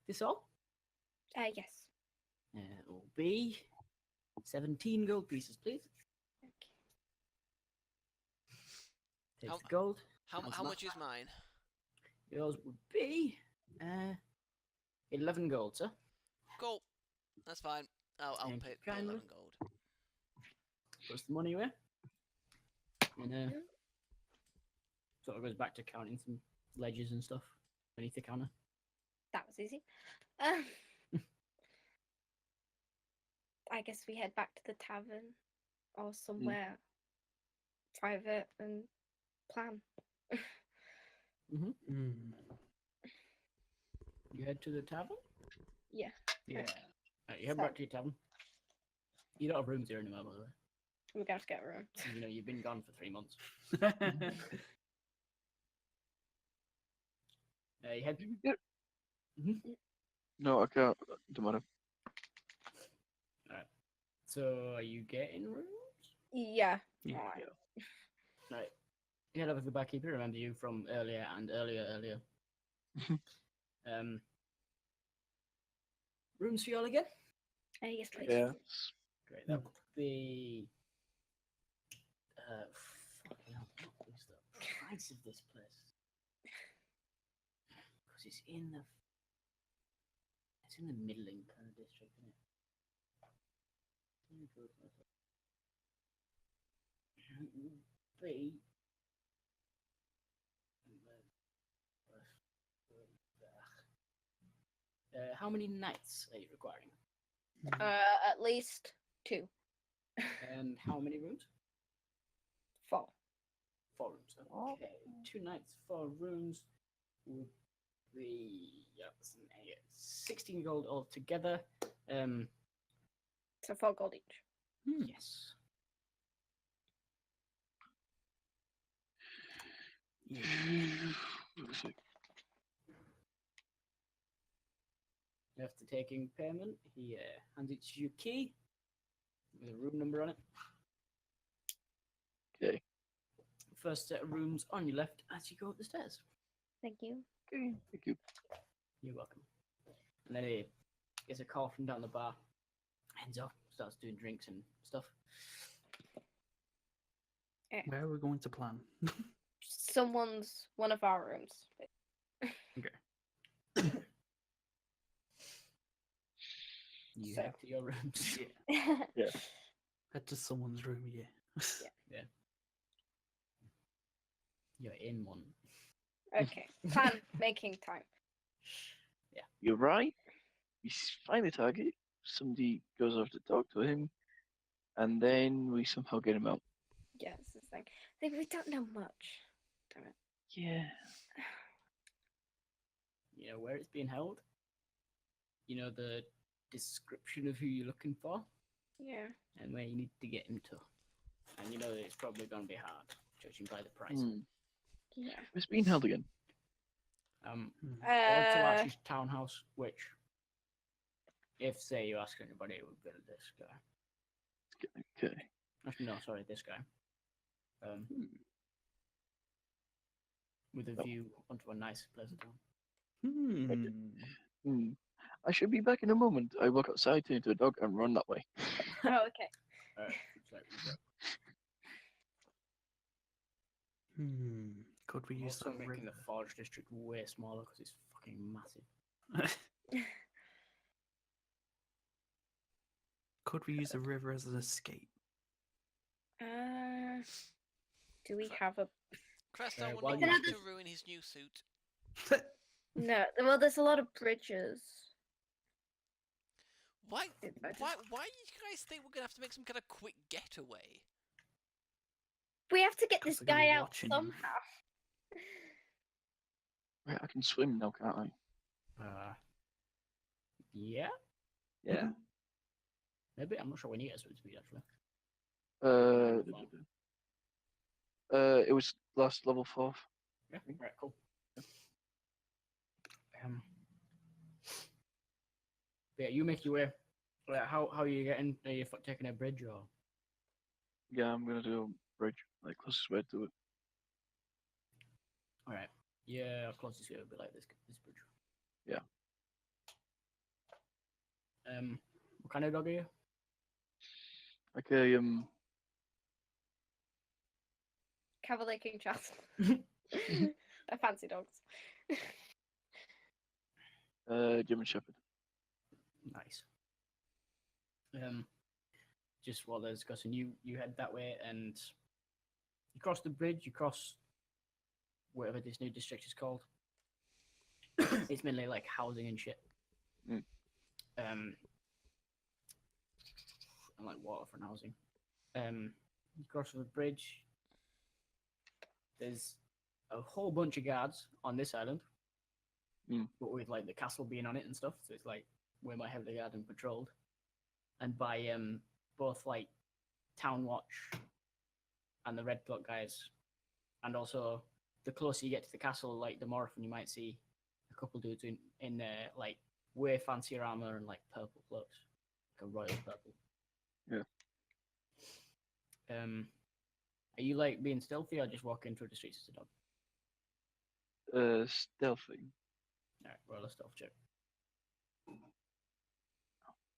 This all? Yes. It will be 17 gold pieces, please. Okay. Take How- the gold. How That's much is mine? Yours would be 11 gold, sir. Cool. That's fine. I'll Thank pay you kindly. 11 gold. Puts the money away. And sort of goes back to counting some ledgers and stuff beneath the counter. That was easy. I guess we head back to the tavern or somewhere private and plan. Mm. You head to the tavern? Yeah. Yeah. Right, you head So- back to your tavern. You don't have rooms here anymore, by the way. We're going to get a room. You know, you've been gone for 3 months. You head. No, I can't. Don't matter. So, are you getting rooms? Yeah. Yeah. Alright. Right. You head over to the barkeeper. Remember you from earlier and earlier. Rooms for you all again? Yes, please. Yeah. Great. That would be. Fucking hell, what is the price of this place? Because it's in the middling kind of district, isn't it? It would be. How many nights are you requiring? At least 2. And how many rooms? 4. 4 rooms. Okay. 2 nights, 4 rooms would be 16 gold altogether. So 4 gold each. Yes. After taking payment, he hands it to your key with a room number on it. Okay. First set of rooms on your left as you go up the stairs. Thank you. Okay. Thank you. You're welcome. And then he gets a call from down the bar, heads off, starts doing drinks and stuff. Where are we going to plan? One of our rooms. You So- head to your rooms. Yeah. Head to someone's room, yeah. You're in one. Okay. Plan making time. You're right. We find the target. Somebody goes over to talk to him, and then we somehow get him out. Yes, it's like I think we don't know much. Damn it. Yeah. You know where it's being held. You know the description of who you're looking for, Yeah. and where you need to get him to. And you know that it's probably going to be hard, judging by the price. Yeah. It's being held again. Archie's townhouse, which, if say you ask anybody, it would be this guy. Okay. Actually, no, sorry, this guy. With a view onto a nice, pleasant town. I should be back in a moment. I walk outside, turn into a dog, and run that way. Oh, okay. Alright, it's like, Could Could we use Also the making river? the Forge district way smaller because it's fucking massive. Could we use the river as an escape? Do we have a? Cresta will while need you- to ruin his new suit. No. Well, there's a lot of bridges. Why? If I just- Why do you guys think we're gonna have to make some kind of quick getaway? We have to get 'Cause this they're gonna be guy out watching you. somehow. Right, I can swim now, can't I? Yeah, Yeah. maybe. I'm not sure when you get swim speed actually. It was last level 4. Yeah, right, cool. Um, yeah, you make your way. Like, how are you getting? Are you taking a bridge or? Yeah, I'm gonna do a bridge, like closest way to it. All right. Yeah, closest way would be like this bridge. Yeah. What kind of dog are you? Like a Cavalier King Charles. I fancy dogs. German Shepherd. Nice. Just while there's discussing, you head that way and you cross the bridge. You cross whatever this new district is called. It's mainly like housing and shit. Mm. And like waterfront housing. You cross the bridge. There's a whole bunch of guards on this island, but with like the castle being on it and stuff, so it's like way more heavily guarded and patrolled. And by both like Town Watch and the Red Cloak guys, and also the closer you get to the castle, like the more often you might see a couple dudes in like way fancier armor and like purple cloaks, like a royal purple. Yeah. Are you like being stealthy or just walking through the streets as a dog? Stealthy. Alright, roll a stealth check.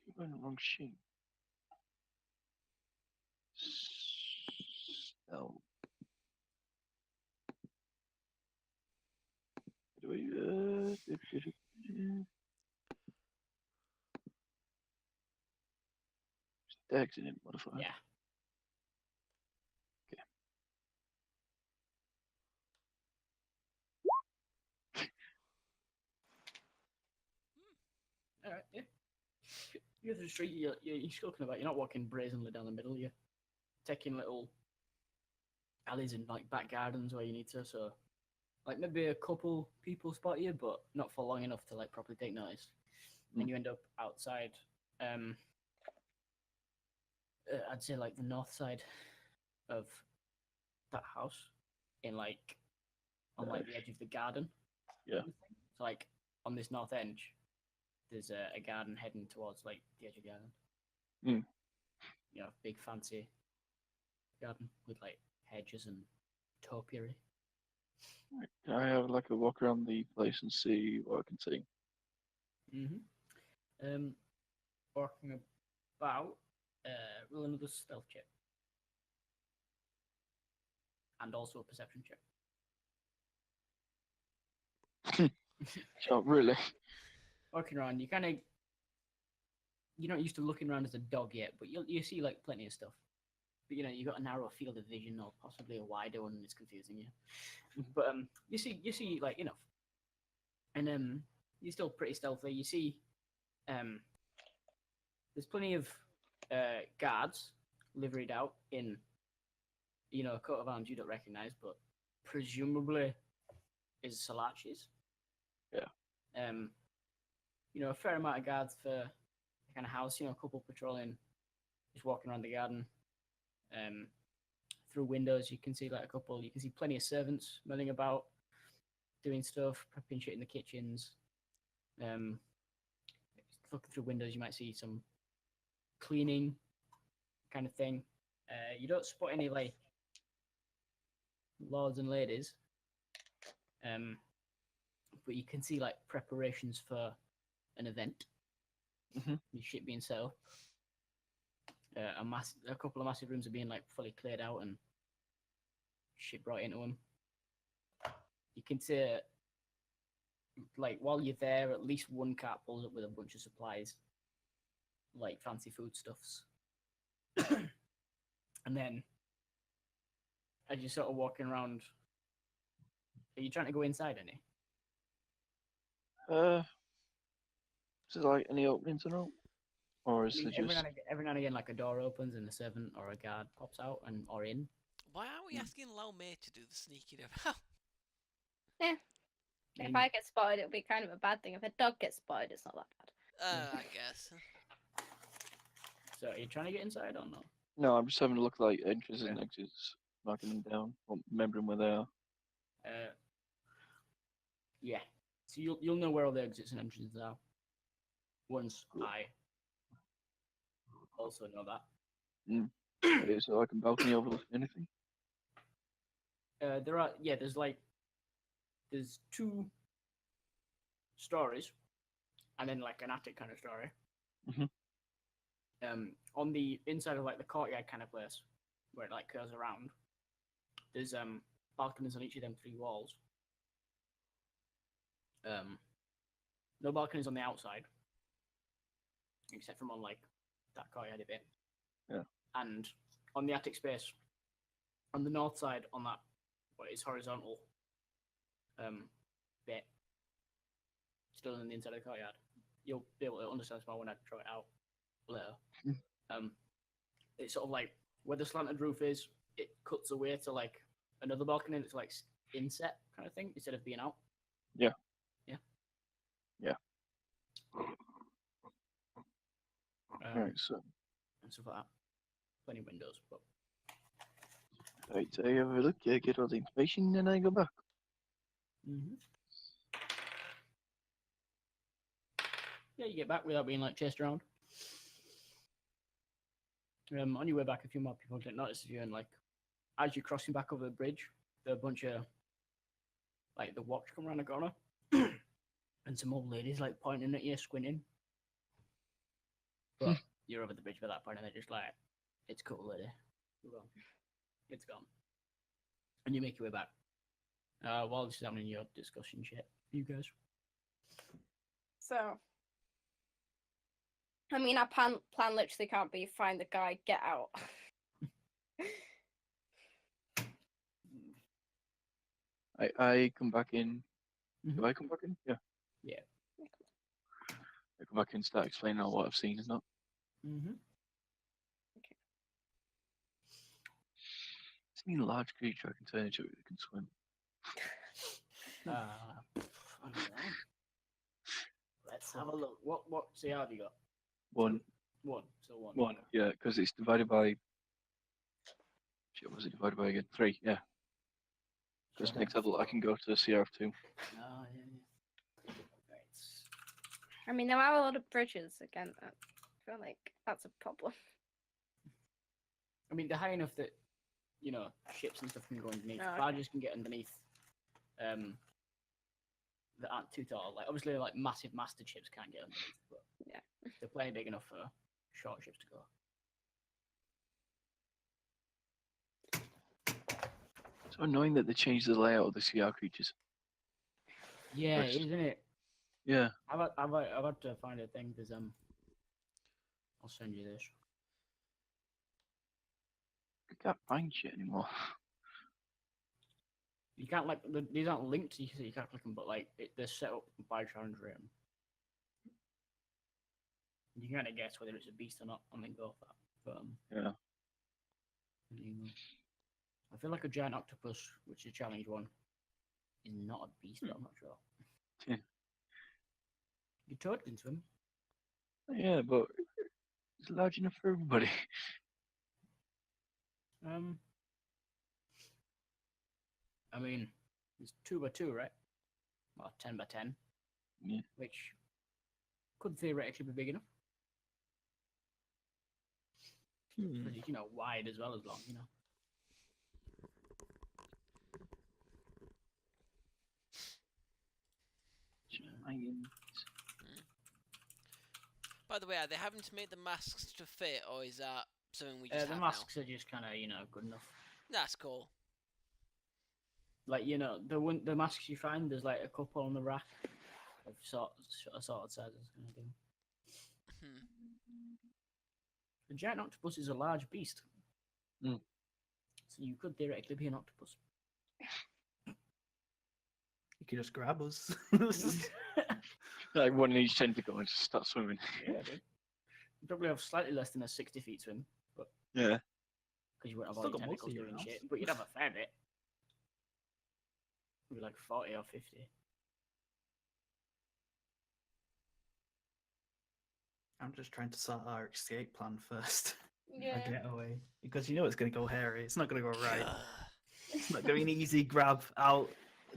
Keep going the wrong sheet. Stealth. Do we, Dex in it, modifier. Yeah. Alright, yeah. You're through the street, you're skulking about, you're not walking brazenly down the middle, you're taking little alleys and like back gardens where you need to, so like maybe a couple people spot you, but not for long enough to like properly take notice. And you end up outside, I'd say like the north side of that house, in like on like the edge of the garden. Yeah. So like on this north edge, there's a garden heading towards like the edge of the garden. Mm. You know, big fancy garden with like hedges and topiary. Can I have like a walk around the place and see what I can see? Walking about, roll another stealth check. And also a perception check. Oh, really? Walking around, you're not used to looking around as a dog yet, but you see like plenty of stuff. But you know, you got a narrow field of vision, or possibly a wider one, and it's confusing you. But you see like enough, and you're still pretty stealthy. You see, there's plenty of guards liveried out in, you know, a coat of arms you don't recognize, but presumably is Salachi's. Yeah. You know, a fair amount of guards for the kind of house. You know, a couple patrolling, just walking around the garden. Through windows, you can see like a couple. You can see plenty of servants milling about, doing stuff, prepping shit in the kitchens. Looking through windows, you might see some cleaning kind of thing. You don't spot any like lords and ladies, but you can see like preparations for an event. Mhm. Your shit being set up. A couple of massive rooms are being like fully cleared out and shit brought into them. you can say, like, while you're there, at least one cart pulls up with a bunch of supplies, like fancy foodstuffs. And then, as you're sort of walking around, are you trying to go inside any? Is there like any openings or not? Or I is mean, it just every now and again, like a door opens and a servant or a guard pops out or in. Why aren't we asking Lau Mei to do the sneaking about? If I get spotted, it'll be kind of a bad thing. If a dog gets spotted, it's not that bad. I guess. So, are you trying to get inside or no? No, I'm just having a look at like entrances and Okay. exits, marking them down, or remembering where they are. Yeah. So you'll know where all the exits and entrances are. Once I also know that. Is there like a balcony overlooking anything? There's two stories, and then like an attic kind of story. Mhm. On the inside of like the courtyard kind of place, where it like curves around, there's balconies on each of them three walls. No balconies on the outside, except from on like that courtyard bit. Yeah. And on the attic space, on the north side, on that what is horizontal bit, still in the inside of the courtyard, you'll be able to understand this more when I draw it out later. It's sort of like where the slanted roof is, it cuts away to like another balcony that's like inset kind of thing instead of being out. Yeah. Right, so And stuff like that. Plenty of windows, but right, so I have a look, yeah, get all the information, and I go back. yeah, you get back without being like chased around. On your way back, a few more people didn't notice you, and like as you're crossing back over the bridge, there are a bunch of like the watch come around the corner, and some old ladies like pointing at you, squinting. But you're over the bridge by that point, and they're just like, "It's cool, lady. Move on. It's gone." And you make your way back. While this is happening, your discussion shit, you guys. So, I mean, our plan literally can't be find the guy, get out. I come back in. Mhm. Do I come back in? Yeah. Yeah. I come back in and start explaining all what I've seen and not. Seen a large creature I can turn into that can swim. I don't know. Let's have a look. What CR have you got? One. One. So one. One. Yeah, because it's divided by. Shit, was it divided by again? 3. Yeah. Just makes it look I can go to CR of 2. Oh, yeah. Right. I mean, there are a lot of bridges again. I feel like that's a problem. I mean, they're high enough that ships and stuff can go underneath. Oh, okay. Barges can get underneath. That aren't too tall. Like obviously, like massive masted ships can't get underneath, but Yeah. they're plenty big enough for short ships to go. So annoying that they changed the layout of the CR creatures. Yeah, Versus- isn't it? Yeah. I've had to find a thing. There's I'll send you this. I can't find shit anymore. You can't like these aren't linked, so you can't click them, but like they're set up by challenge rating. You can kind of guess whether it's a beast or not, and then go for that. But Yeah. I feel like a giant octopus, which is challenge 1, is not a beast, but I'm not sure. Yeah. Your toad can swim. Yeah, but it's large enough for everybody. I mean, it's 2x2, right? Or 10x10. Yeah. Which could theoretically be big enough. Because it's, wide as well as long, By the way, are they having to make the masks to fit, or is that something we just The have masks are just kind of, good enough. now? That's cool. Like the masks you find, there's like a couple on the rack of assorted sizes. Kind of thing. Hmm. A giant octopus is a large beast, Mm. so you could theoretically be an octopus. You can just grab us. Like one in each tentacle and just start swimming. Yeah, dude. You probably have slightly less than a 60 feet swim, but Yeah. because you wouldn't have Still all your got most of tentacles you doing now. shit, but you'd have a fair bit. Maybe like 40 or 50. I'm just trying to sort our escape plan first. Yeah. Our getaway. Because you know it's going to go hairy. It's not going to go right. Gah. It's not going to be an easy grab out.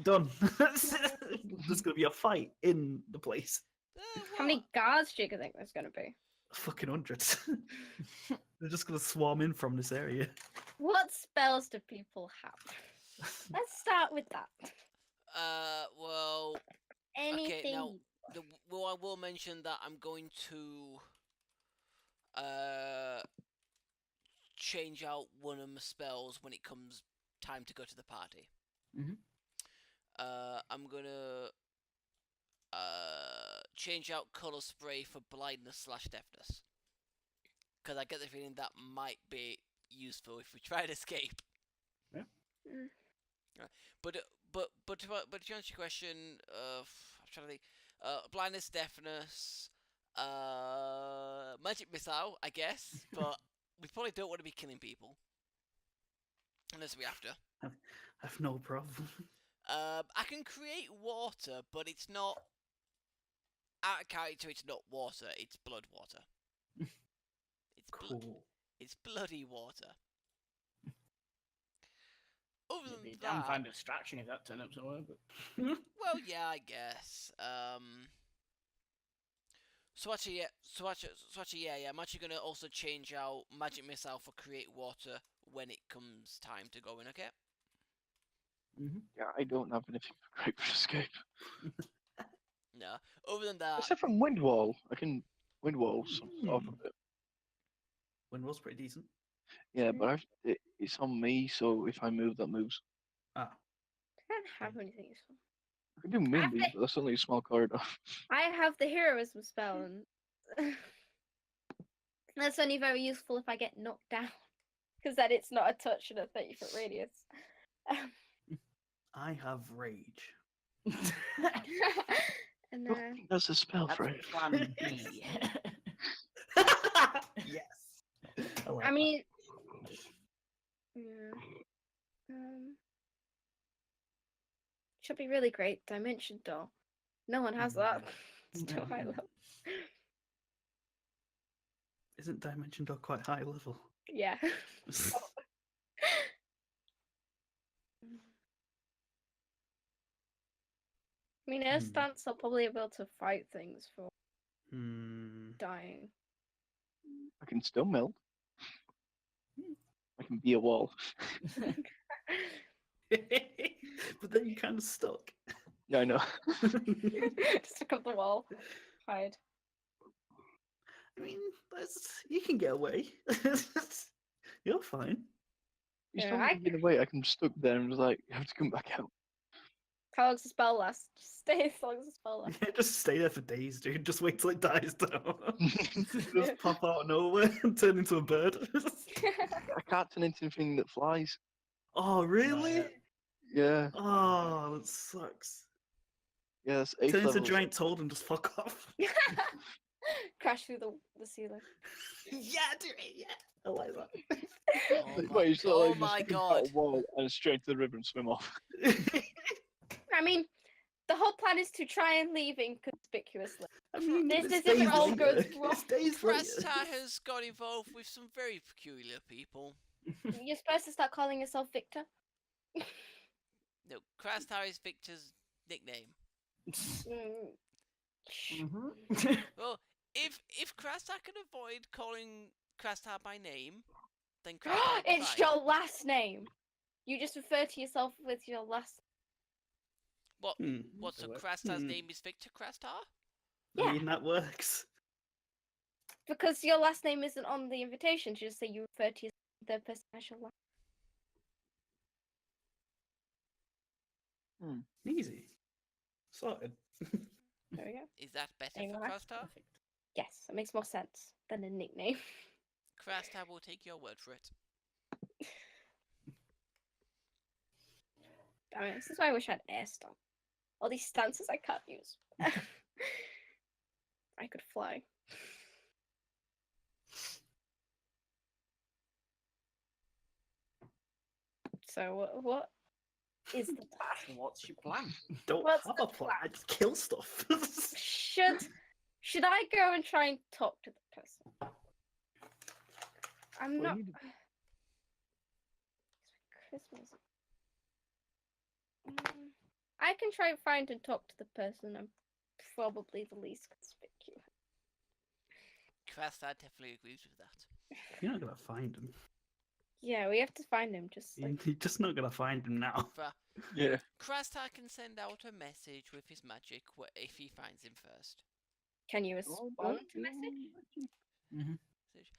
Done. There's going to be a fight in the place. How many guards do you think there's going to be? Fucking hundreds. They're just going to swarm in from this area. What spells do people have? Let's start with that. Well, Anything. now well, I will mention that I'm going to change out one of my spells when it comes time to go to the party. Mhm. I'm gonna change out color spray for blindness/deafness, because I get the feeling that might be useful if we try to escape. Yeah. Mm. But to answer your question, I'm trying to think. Blindness, deafness, magic missile, I guess, but we probably don't want to be killing people unless we have to. I've no problem. I can create water, but it's not out of character. It's not water. It's blood water. Cool. It's bloody water. Other It'd than be a damn that, fine distraction if that turned up somewhere, but well, yeah, I guess. So actually, yeah. I'm actually gonna also change out magic missile for create water when it comes time to go in. Okay. Yeah, I don't have anything great for escape. No. Other than that, Except from wind wall. I can wind wall some off of it. Windwall's pretty decent. Yeah, but it's on me, so if I move, that moves. Ah, I don't have anything useful. I can do Mindy, but that's only a small corridor. I have the heroism spell, and that's only very useful if I get knocked down, because then it's not a touch in a 30-foot radius. I have rage. And That's a spell that's for it. plan B. Yes. like I that. mean, yeah. Should be really great. Dimension door. No one has that. It's too high level. Isn't Dimension Door quite high level? Yeah. I mean, air stance are probably able to fight things for dying. I can still melt. I can be a wall. But then you're kind of stuck. Yeah, I know. Stick up the wall. Hide. I mean, you can get away. You're fine. You Yeah, still I- not get away. I can stuck there and was like, you have to come back out. How long's the spell last? Just stay as long as the spell lasts. Just stay there for days, dude. Just wait till it dies down. Just pop out of nowhere and turn into a bird. I can't turn into anything that flies. Oh, really? Yeah, Oh, that sucks. yeah, that's 8th Turn into a level. giant toad and just fuck off. Crash through the ceiling. Yeah, dude. Yeah, I like that. Wait, it's not oh like my just come god. out a wall and straight to the river and swim off. I mean, the whole plan is to try and leave inconspicuously. I mean, This it is if it stays all later. goes It wrong. stays later. Krastar has got involved with some very peculiar people. You're supposed to start calling yourself Victor. No, Krastar is Victor's nickname. Mm. Well, if Krastar can avoid calling Krastar by name, then Krastar will be It's fine. your last name. You just refer to yourself with your last. What? Hmm. What? So That works. Krastar's name is Victor Krastar? I mean, that works. Because your last name isn't on the invitation. To just say you refer to the person as your last. Easy. Sorted. There we go. Is that better Any for more? Krastar? Perfect. Yes, that makes more sense than a nickname. Krastar will take your word for it. Damn it, this is why I wish I had air stance. All these stances I can't use. I could fly. So what is the plan? What's your plan? Don't What's have the a plan. I just kill stuff. Should I go and try and talk to the person? I'm Well, not. you need Christmas. I can try and find and talk to the person. I'm probably the least conspicuous. Krastar definitely agrees with that. You're not gonna find him. Yeah, we have to find him. Just like You're just not gonna find him now. Yeah. Krastar can send out a message with his magic if he finds him first. can you respond to message? Mm-hmm. Message.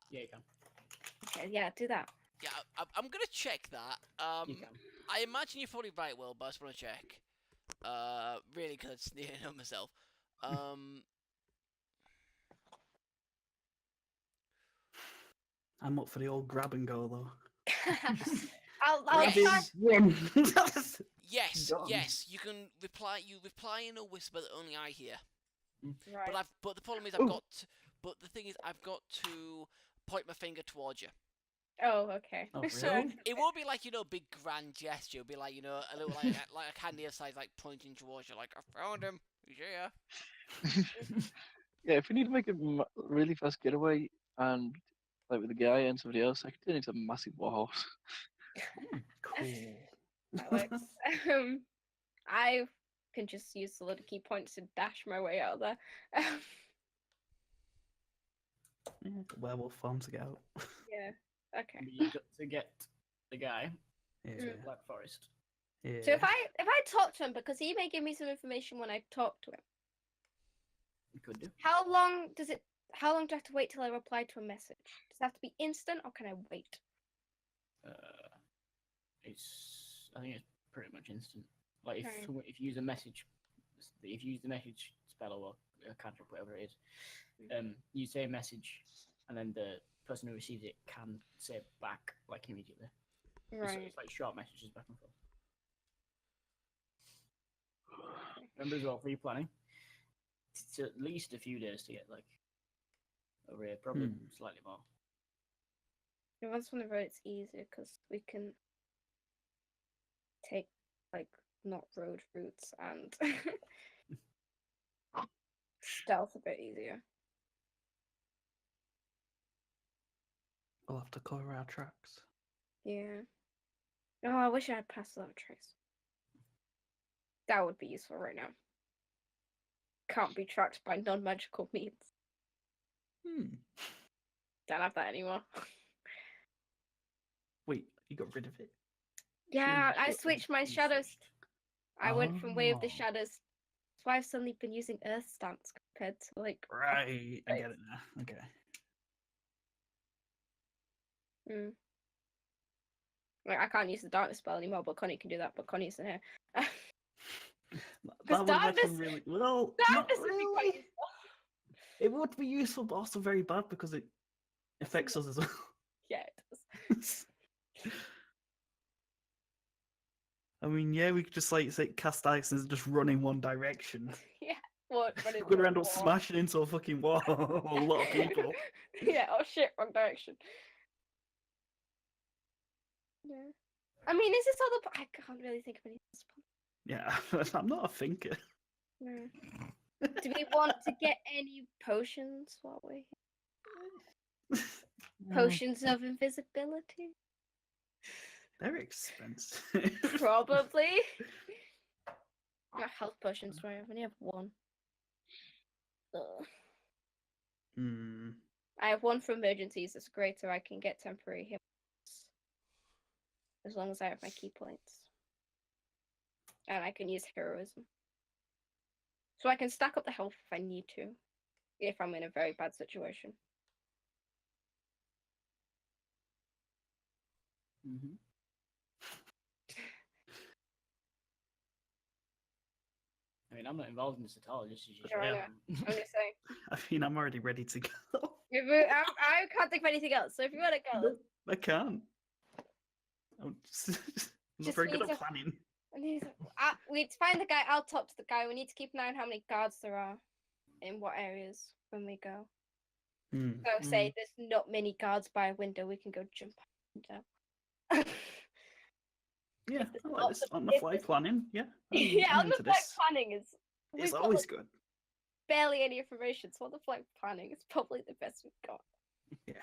Yeah, you can. Okay, yeah, do that. Yeah, I'm gonna check that. You can. I imagine you're probably right, Will, but I just want to check. Really, because I'm sneering at myself. I'm up for the old grab and go though. I'll Yes. try. Run. Yes, Done. yes, you can reply. You reply in a whisper that only I hear. Right. But the problem is I've got. But the thing is, I've got to point my finger towards you. Oh, okay. Oh, So- really? It won't be like big grand gesture. It'll be like a little like a candy aside, like pointing towards you, like I found him. He's here. Yeah, if we need to make a really fast getaway and like with a guy and somebody else, I could turn into a massive warhorse. Cool. That works. I can just use the little key points to dash my way out of there. Yeah, werewolf farm to get out. Yeah. Okay. You got to get the guy Yeah. to the Black Forest. Yeah. So if I talk to him, because he may give me some information when I talk to him. You could do. How long do I have to wait till I reply to a message? Does it have to be instant, or can I wait? I think it's pretty much instant. Like Right. if you use a message, if you use the message spell or cantrip, whatever it is, you say a message, and then the person who receives it can say it back like immediately. Right. It's like short messages back and forth. Remember as well for your planning, it's at least a few days to get like over here, probably slightly more. Yeah, once whenever it's easier because we can take like not road routes and stealth a bit easier. We'll have to cover our tracks. Yeah. Oh, I wish I had passed without trace. That would be useful right now. Can't be tracked by non-magical means. Don't have that anymore. Wait, you got rid of it? Yeah, I Shit, switched my you shadows. switched. I went from Way of the Oh. Shadows. That's why I've suddenly been using Earth stance compared to like. Right, I get it now. Okay. Mm. Like I can't use the darkness spell anymore, but Connie can do that. But Connie's in here. That would actually darkness- really well. Not Darkness would be quite really. useful. It would be useful, but also very bad because it affects us as well. Yeah, it does. I mean, yeah, we could just like say cast ice and just run in one direction. What? But We're gonna end up smashing into a fucking wall. A lot of people. Yeah. Oh shit! Wrong direction. Yeah. I mean, is this all the? I can't really think of any. Yeah, I'm not a thinker. No. Do we want to get any potions while we're here? Potions of invisibility? They're expensive. Probably. Not health potions, sorry. I only have one. Ugh. I have one for emergencies. It's greater. I can get temporary hit as long as I have my key points. And I can use heroism. So I can stack up the health if I need to. If I'm in a very bad situation. mean, I'm not involved in this at all. Just Yeah, I know. I'm gonna say. I mean, I'm already ready to go. I can't think of anything else. So if you want to go, Nope, I can't. I'm, just, I'm not Just very good need at to- planning. we need to find the guy. I'll talk to the guy. We need to keep an eye on how many guards there are in what areas when we go. Hmm. So say there's not many guards by a window, we can go jump out the window. Yeah, there's I like lots this of- on the if fly there's- planning. Yeah, Yeah, I'm on the into flight this. planning is. It's we've got, always like, good. barely any information, so on the flight planning is probably the best we've got.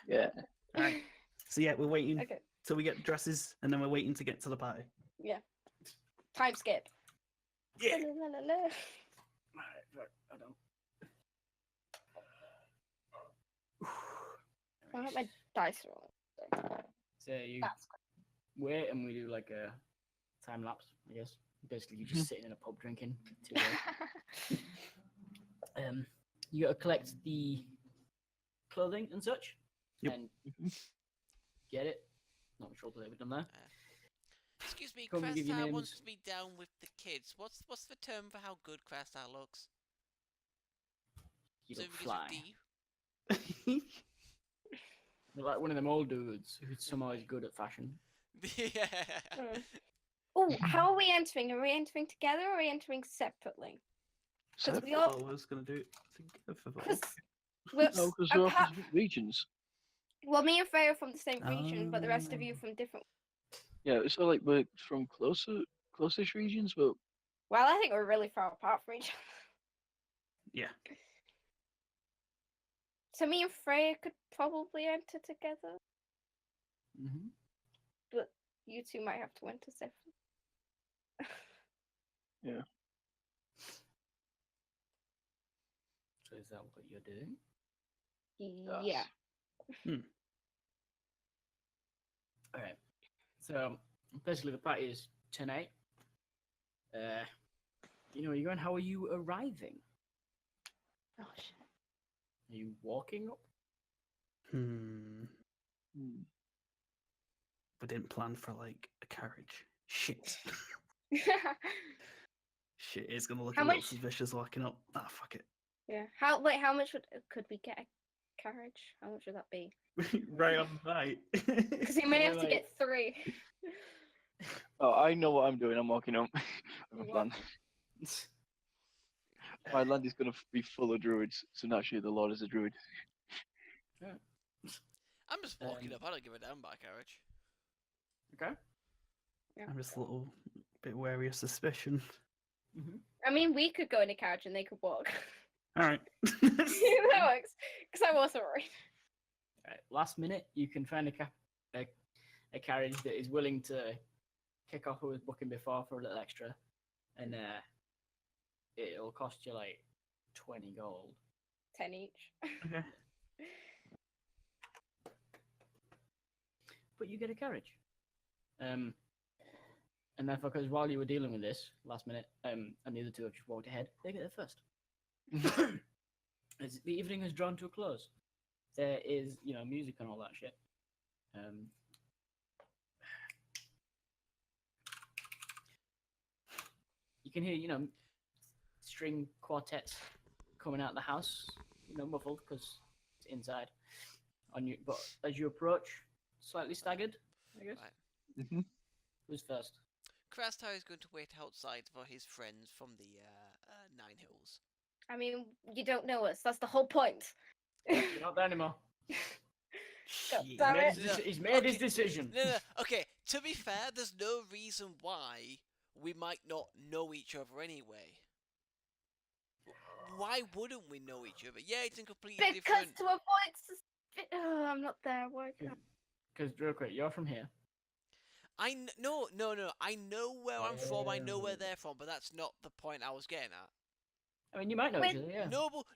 Yeah. All right. So yeah, we're waiting Okay. till we get dresses, and then we're waiting to get to the party. Time skip. Yeah. La, la, la, la. I don't. I have my dice rolling. So you That's wait, and we do like a time lapse, I guess. Basically, you're just sitting in a pub drinking. Till, you got to collect the clothing and such, Yep. and get it. Not much roleplay we've done there. Excuse me, Come and give your Crastar names. wants to be down with the kids. What's the term for how good Crastar looks? You So don't if it begins with fly. D. You're like one of them old dudes who's somehow is good at fashion. Yeah. Oh, how are we entering? Are we entering together or are we entering separately? Because we all. I was gonna do it together. Because No, because we're opposite regions. well, me and Freya are from the same region, but the rest of you Ah. from different. Yeah, so like we're from closest regions, but Well, I think we're really far apart from each other. Yeah. So me and Freya could probably enter together. Mm-hmm. You two might have to enter separately. So is that what you're doing? Yeah. All right. So basically, the party is tonight. You're going. How are you arriving? Oh shit. Are you walking up? Hmm. We didn't plan for like a carriage. Shit. Shit, it's gonna look How a little much- suspicious walking up. Ah, fuck Yeah. How much could we get a carriage? How much would that be? it. Right on the night. Because you may have to Like- get 3. oh, I know what I'm doing. I'm walking up. I have a What? plan. My land is going to be full of druids, so naturally the Lord is a druid. I'm just walking Um, up. I don't give a damn about a carriage. Okay. I'm just a little bit wary of suspicion. Mm-hmm. I mean, we could go in a carriage and they could walk. All right. That works. Because I wasn't worried. Right. Last minute, you can find a carriage that is willing to kick off who was booking before for a little extra, and it'll cost you like 20 gold. 10 each. Okay. But you get a carriage. And therefore, because while you were dealing with this last minute, and the other two have just walked ahead, they get there first. As the evening has drawn to a close, there is, music and all that shit. You can hear, string quartets coming out of the house, muffled because it's inside. But as you approach, slightly staggered, I guess. Right. Mm-hmm. Who's first? Crastar is going to wait outside for his friends from the Nine Hills. I mean, you don't know us. That's the whole point. You're not there anymore. God Shit. damn it. He's made his Okay. decision. No. Okay, to be fair, there's no reason why we might not know each other anyway. Why wouldn't we know each other? Yeah, it's in completely Because different. to avoid oh, I'm not there. Why? Because real quick, you're from here. No. I know where I'm from. I know where they're from, but that's not the point I was getting at. I mean, you might know each other, yeah. Nobles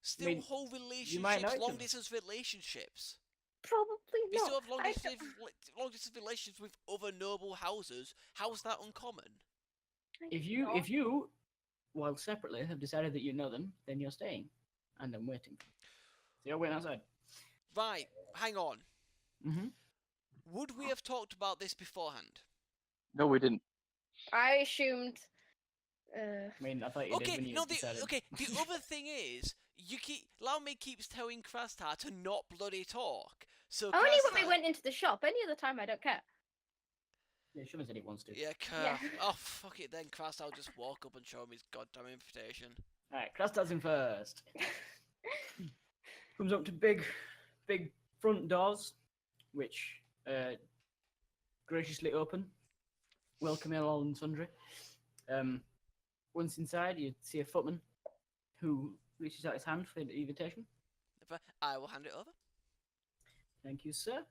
still mean, hold might know relationships, each long other. distance relationships. Probably We not. still have long I- distance relationships with other noble houses. How's that uncommon? If you, while separately, have decided that you know them, then you're staying, and I'm waiting. So you're waiting outside. Right, hang on. Mm-hmm. Would we have talked about this beforehand? No, we didn't. I assumed I mean, I thought you did Okay, when you no, decided. the other thing is, Laume keeps telling Krastar to not bloody talk. So Only when we Krastar- went into the shop. Any other time, I don't care. Yeah, Sugar said he wants to. Yeah, Yeah. oh, fuck it then. Krastar will just walk up and show him his goddamn invitation. Alright, Krastar's in first. Comes up to big front doors, which graciously open, welcoming all and sundry. Once inside, you see a footman who reaches out his hand for the invitation. I will hand it over. Thank you, sir.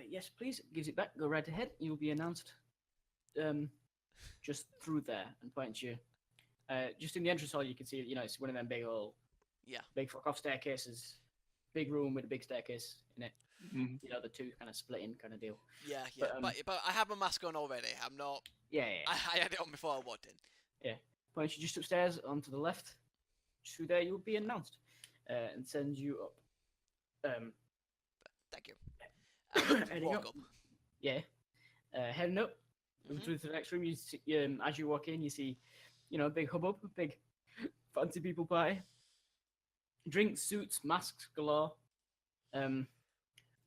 Yes, please. Gives it back. Go right ahead. You'll be announced just through there and points you. Just in the entrance hall, you can see, it's one of them big old, big fuck off staircases. Big room with a big staircase in it. Mhm. The two kind of splitting kind of deal. Yeah, But, but I have my mask on already. I'm not. Yeah. I had it on before I walked in. Points you just upstairs onto the left. Just through there, you'll be announced and sends you up. Thank you. And Heading walk up. up. Yeah. Heading up Mhm. through to the next room. You see, as you walk in, you see, a big hubbub, a big fancy people party. Drinks, suits, masks galore.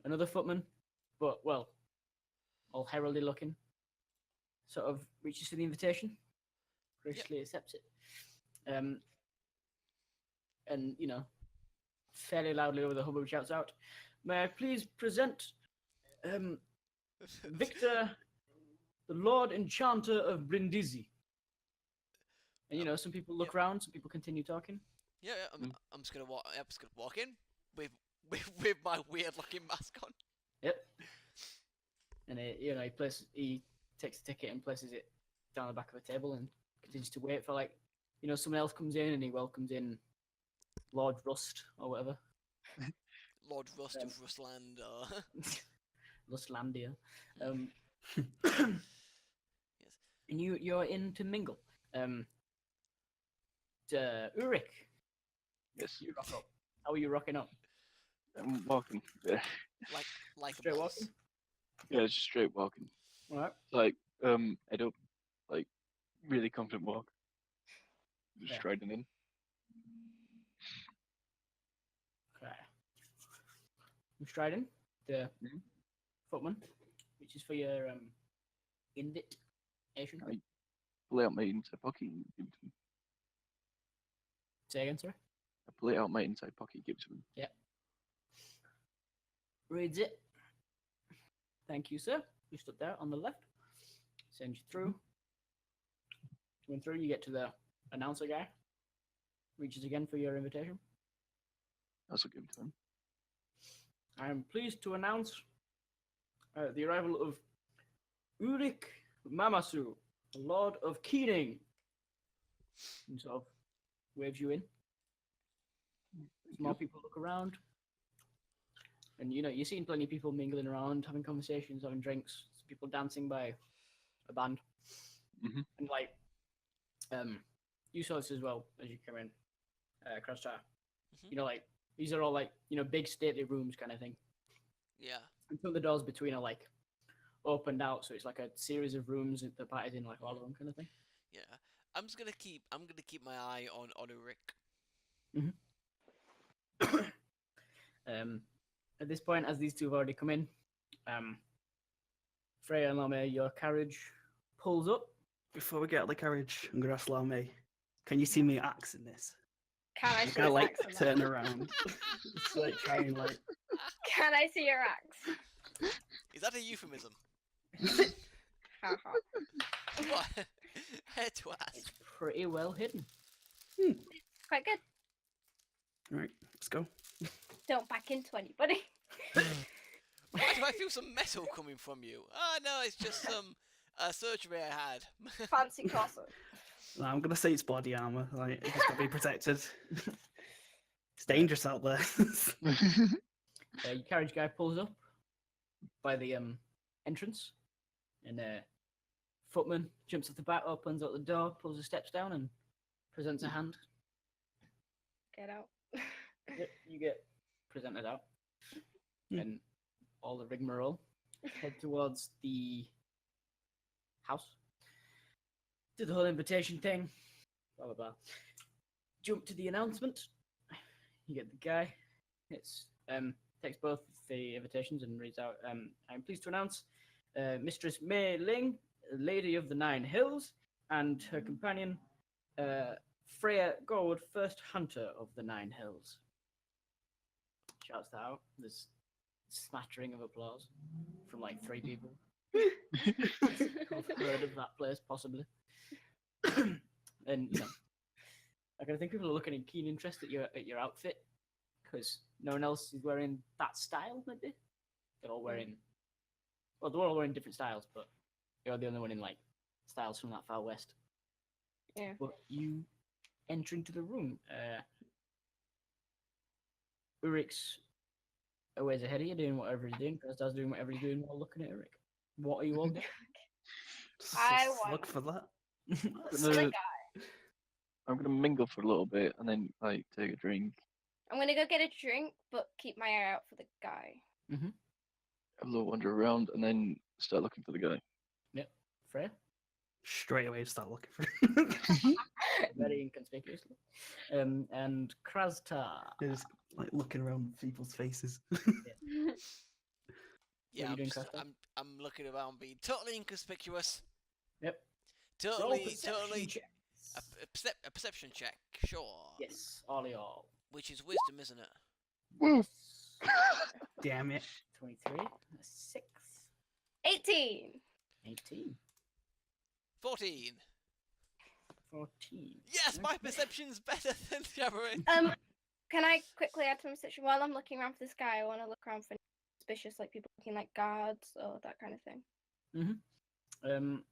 Another footman, but well, all heralded looking. Sort of reaches for the invitation, graciously accepts it. And fairly loudly over the hubbub shouts out, "May I please present Victor, the Lord Enchanter of Brindisi." And some people look around, some people continue talking. Yeah, I'm just gonna walk. I'm just gonna walk in with my weird looking mask on. Yep. And he takes the ticket and places it down the back of a table and continues to wait for someone else comes in and he welcomes in Lord Rust or whatever. Lord Rust of Rustland or Lustlandia. yes. And you're in to mingle. Ulrich, Yes. you rock up. How are you rocking up? I'm walking. Yeah, Like Straight a boss. walking? yeah, just straight walking. All right. Like, I don't really confident walk. Just Yeah. striding in. Okay. I'm striding the Mhm. footman, which is for your invitation. Right. Pull out my inside pocket and give it to him. Say again, sorry. I pull it out my inside pocket, give it to him. Reads it. Thank you, sir. Just up there on the left. Send you through. Going through, you get to the announcer guy. Reaches again for your invitation. I also give it to him. I am pleased to announce the arrival of Ulrich Mamasu, the Lord of Keening. And sort of waves you in. More people look around. And you're seeing plenty of people mingling around, having conversations, having drinks, people dancing by a band. Mhm. And you saw this as well as you came in, Krastar. Mhm. These are all big stately rooms kind of thing. Yeah. And some of the doors between are opened out, so it's like a series of rooms that the party's in all of them kind of thing. Yeah. I'm gonna keep my eye on Ulrich. At this point, as these two have already come in, Freya and Lame, your carriage pulls up. Before we get out of the carriage, I'm gonna ask Laume, can you see me axe in this? Can I I'm see gonna your axe? turn around. Just try and Can I see your axe? Is that a euphemism? Haha. What? Head to ass. It's pretty well hidden. Quite good. Alright, let's go. Don't back into anybody. Why do I feel some metal coming from you? Oh no, it's just some surgery I had. Fancy corset. No, I'm gonna say it's body armor. It's just gotta be protected. It's dangerous out there. Your carriage guy pulls up by the entrance, and footman jumps off the back, opens up the door, pulls the steps down, and presents a hand. Get out. Yep, you get presented out, and all the rigmarole head towards the house. do the whole invitation thing. Blah blah blah. Jump to the announcement. You get the guy. It's takes both the invitations and reads out. I'm pleased to announce Mistress Mei Ling, Lady of the Nine Hills, and her companion Freya Gorwood, First Hunter of the Nine Hills. Shouts that out. There's a smattering of applause from like 3 people who've heard of that place, possibly. And you know, I think people are looking in keen interest at your outfit because no one else is wearing that style. Maybe they're all wearing. Well, they're all wearing different styles, but you're the only one in like styles from that far west. Yeah. But you enter into the room. Urik's a ways ahead of you, doing whatever he's doing. Krasdar's doing whatever he's doing while looking at Urik. What are you all doing? I Just want- look for that. So the guy. I'm gonna mingle for a little bit and then like take a drink, I'm gonna go get a drink, but keep my eye out for the guy. have a little wander around, and then start looking for the guy. Freya? Straight away start looking for Very inconspicuously. And Krastar. Just like looking around people's faces. Yeah, you I'm, doing, just- Costa? I'm looking around being totally inconspicuous. Yep. Roll Totally, perception totally. checks. A perception check, sure. Yes, all. Which is wisdom, isn't it? Woo! Damn it. 23, 6, 18. 18, 14. 14. Yes, my Okay. perception's better than Jabbering. Can I quickly add to my situation? While I'm looking around for this guy, I want to look around for suspicious, like people looking like guards or that kind of thing. 18,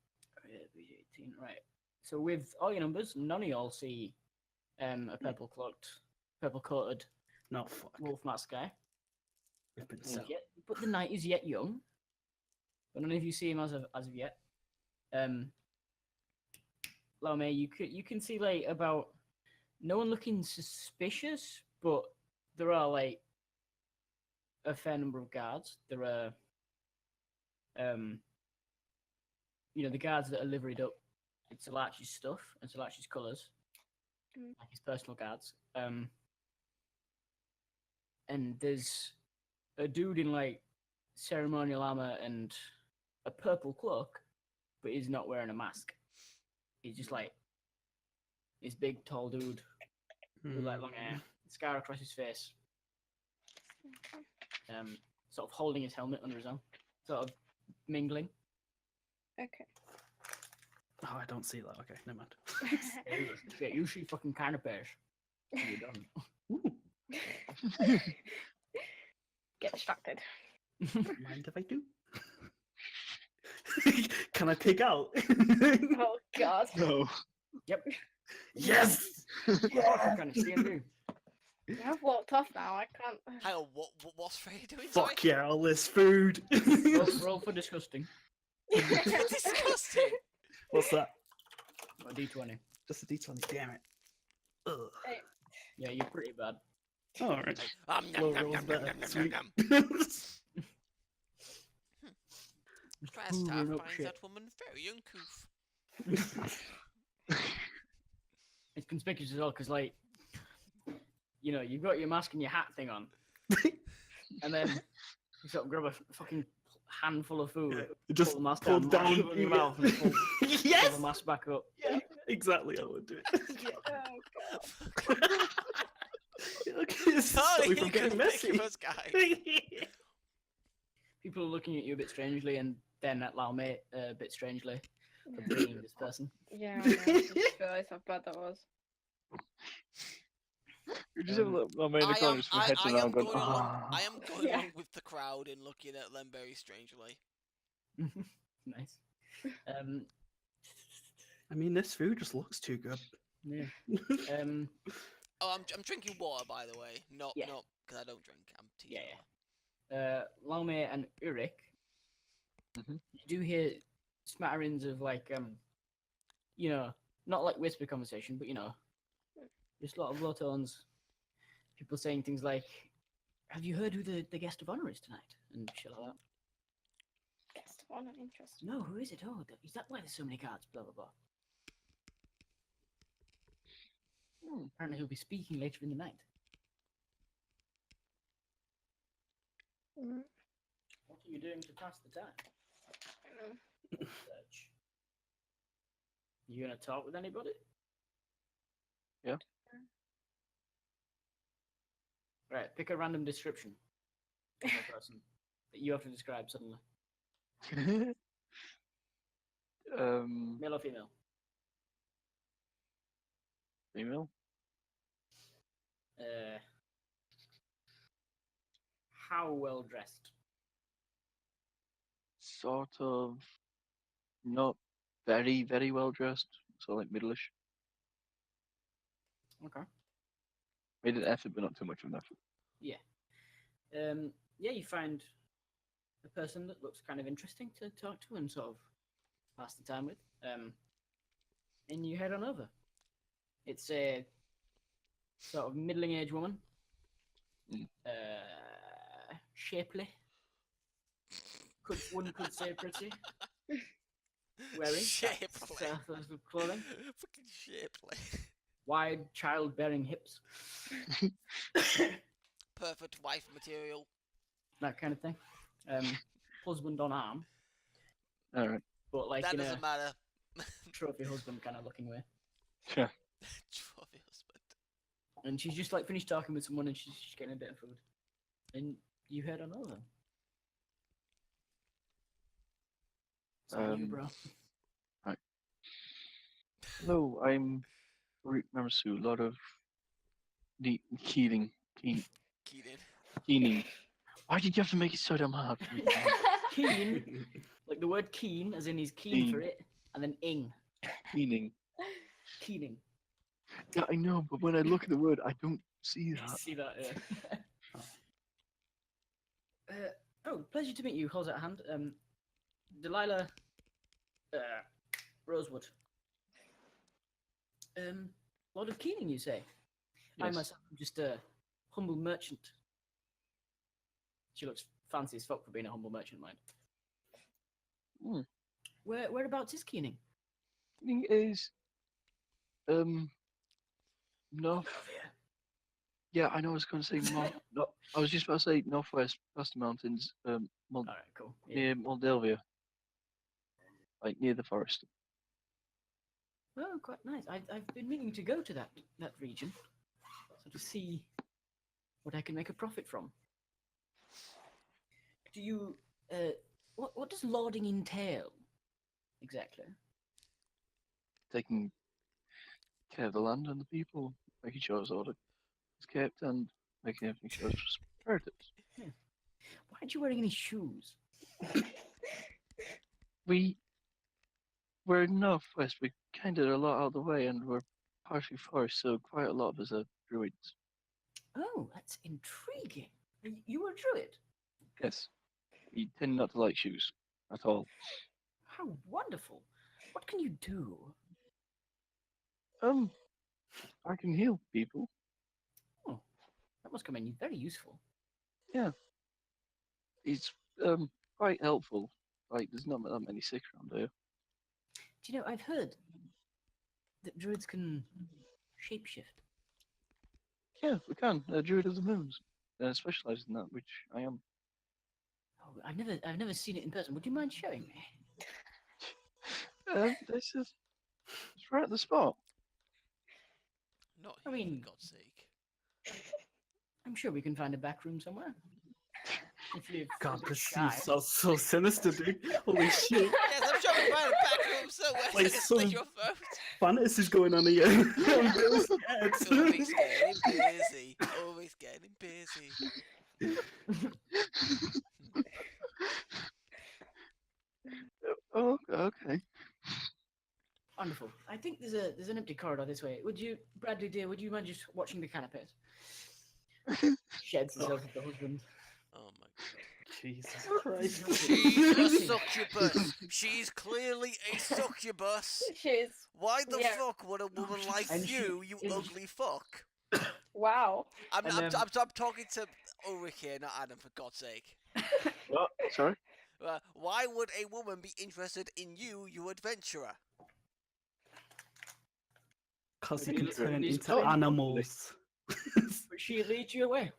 right. So with all your numbers, none of y'all see a purple coated No, fuck. wolf mask guy. We've been As set. yet, but the night is yet young. But none of you see him as of yet. Lome, you can see like about no one looking suspicious, but there are like a fair number of guards. There are the guards that are liveried up in Salachi's stuff and Salachi's colours, like his personal guards. And there's a dude in like ceremonial armor and a purple cloak, but he's not wearing a mask. He's just like this big, tall dude with like long hair, scar across his face, sort of holding his helmet under his arm, sort of mingling. Okay. Oh, I don't see that. Okay, never mind. Yeah, you see fucking canapes. You don't. Ooh, Get distracted. mind if I do? Can I pick out? Oh God. No. Yep. Yes! Kind of see him do. I've walked off now. I can't. Hang on, what's Freya doing? Sorry? Fuck yeah, all this food. Roll for disgusting. Disgusting. What's that? A D20. Just a D20, damn it. Ugh. Yeah, you're pretty bad. Alright. Nom, Slow nom, rolls nom, better. nom, nom, Sweet. nom. Krastar Hoovering up finds shit. that woman very uncouth. It's conspicuous as well because, like, you've got your mask and your hat thing on, and then you sort of grab a fucking handful of food, Just pull the mask pull down, down shove it in your mouth, and pull Yes! the mask back up. Yeah, exactly how I would do it. Oh God. Okay, this is Totally sorry for getting messy. inconspicuous guy. People are looking at you a bit strangely, and then at Laume a bit strangely for being this person. Yeah. I know. I just realised how bad that was. You just have a little man in the corner just with heads I around am going, going along, "Ah." I am going Yeah. along with the crowd and looking at them very strangely. Nice. I mean, this food just looks too good. Yeah. Oh, I'm drinking water, by the way. Not Yeah. because I don't drink. I'm Yeah, teetotal. Laume and Urik, Mhm. you do hear smatterings of like, not like whisper conversation, but just a lot of low tones. People saying things like, "Have you heard who the guest of honor is tonight?" and shit like that. Guest of honor, interesting. No, who is it? Oh, is that why there's so many cards? Blah blah blah. Apparently he'll be speaking later in the night. Mm. What are you doing to pass the time? Search. You gonna talk with anybody? Yeah. Right, pick a random description of a person that you have to describe suddenly. Male or female? Female. How well dressed? Sort of not very, very well dressed. So like middleish. Okay. Made an effort, but not too much of an effort. Yeah, you find a person that looks kind of interesting to talk to and sort of pass the time with. And you head on over. It's a sort of middling-aged woman. Mm. Shapely. One could say pretty. Wearing Shapely. Sarthas of clothing. Fucking shapely. Wide childbearing hips. Perfect wife material. That kind of thing. Husband on arm. All right. But like That in doesn't a matter. trophy husband kind of looking way. Yeah. Trophy husband. And she's just like finished talking with someone and she's just getting a bit of food. And you head on over. It's on you, bro. Hello, I'm Rick Marasu. A lot of keening. Why did you have to make it so damn hard? For me? Keen, like the word keen, as in he's keen for Keen. it, and then ing, Keening. keening. Yeah, I know, but when I look at the word, I don't see that. See that? Oh, pleasure to meet you. Holds out a hand. Delilah Rosewood. Lord of Keening, you say? I Yes. myself am just a humble merchant. She looks fancy as fuck for being a humble merchant, mind. Hmm. Whereabouts is Keening? Keening is north. Yeah, I know. I was going to say north. No, I was just about to say northwest, past the mountains. All right, cool. Yeah. Near Moldavia, like near the forest. Oh, quite nice. I've been meaning to go to that region, so to see what I can make a profit from. Do you what does lording entail exactly? Taking care of the land and the people, making sure it's order is kept, and making everything sure it's prosperous. Why aren't you wearing any shoes? We're in northwest. We kind of a lot out of the way, and we're partially forest, so quite a lot of us are druids. Oh, that's intriguing. You were a druid. Yes, we tend not to like shoes at all. How wonderful. What can you do? I can heal people. Oh, that must come in very useful. It's quite helpful. Like, there's not that many sick around here. Do you know, I've heard that druids can shapeshift. Yeah, we can. Druid of the Moons. Specialised in that, which I am. Oh, I've never seen it in person. Would you mind showing me? This is it's right at the spot. Not I here, mean- for God's sake. I'm sure we can find a back room somewhere. If you're God, a bit this shy. seems so sinister, dude. Holy shit. Yes, I'm sure we can find a back room somewhere so I Like can some- slit your throat. Fantasies going on here. I'm really scared. Always getting busy. Always getting busy. Oh, okay. Wonderful. I think there's an empty corridor this way. Would you, Bradley dear, would you mind just watching the canapes? Sheds herself with the husband. Oh my god. Jesus Christ. She's a succubus. She's clearly a succubus. She's Why the Yeah. fuck would a woman like and she- you and she- ugly fuck? wow. I'm, And, I'm, I'm, I'm talking to Ulrich here, not Adam, for God's sake. What? Sorry? Why would a woman be interested in you, you adventurer? Because you Okay, can let's- turn these into colours- animals. But she leads you away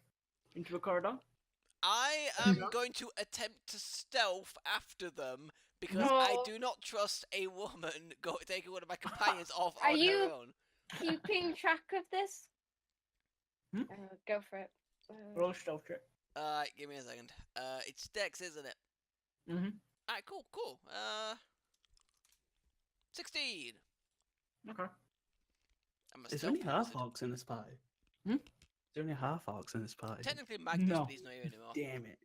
into a corridor. I am going to attempt to stealth after them because I No. do not trust a woman taking one of my companions off Are on you- her own. Keeping track of this? Hmm? Go for it. Roll stealth check. Give me a second. It's Dex, isn't it? Mm-hmm. Alright, cool. 16. Okay. I'm a Is there stealth only half wizard. orcs in this party? Hmm? Is there only half orcs in this party? Technically Magnus, No. but he's not here anymore. Damn it.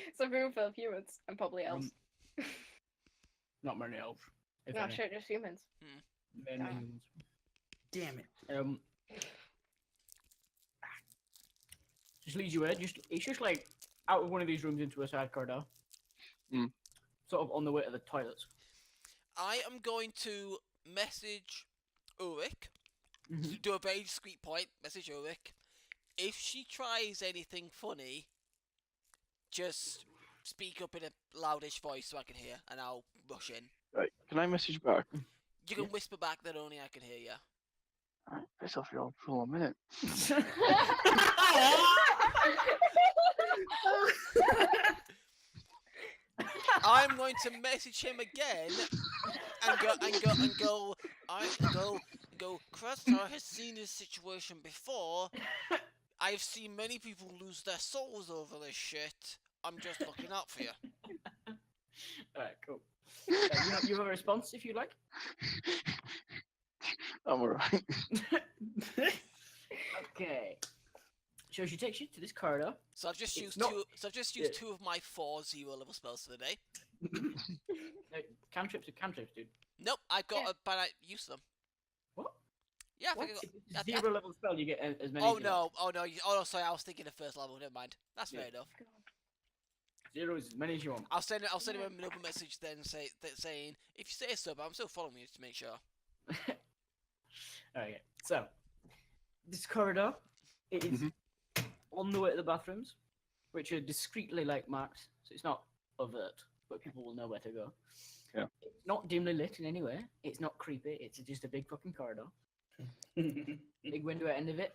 It's a room full of humans and probably elves. Not many elves. If No, any. sure, just humans. Mainly Ah. humans. Damn it. Just leads you away. It's just like out of one of these rooms into a side corridor. Mm. Sort of on the way to the toilets. I am going to message Ulrich. Mhm. Do a very discreet point. Message Ulrich. If she tries anything funny, just speak up in a loudish voice so I can hear, and I'll rush in. Right, can I message back? You can whisper back that only I can hear you. Alright, piss off, you're on for a minute. I'm going to message him again and go. Crustar has seen this situation before. I've seen many people lose their souls over this shit. I'm just looking out for you. Alright, cool. You have a response if you like. I'm alright. Okay. So she takes you to this corridor. So I've just It's used not- two. So I've just used yeah. 2 of my 4 0-level spells for the day. Cantrips are cantrips, dude. Nope, I've got Yeah. but I use them. What? Yeah, I What? think I got. If it's I a think I- zero level spell, you get as many. Oh as you like. no! Oh no! Oh sorry, I was thinking of first level. Never mind. That's Yeah. fair enough. Zero is as many as you want. I'll send him another message then saying if you say so, but I'm still following you to make sure. Okay. So this corridor, it is Mhm. on the way to the bathrooms, which are discreetly like marked, so it's not overt, but people will know where to go. Yeah. It's not dimly lit in any way. It's not creepy. It's just a big fucking corridor. Big window at the end of it.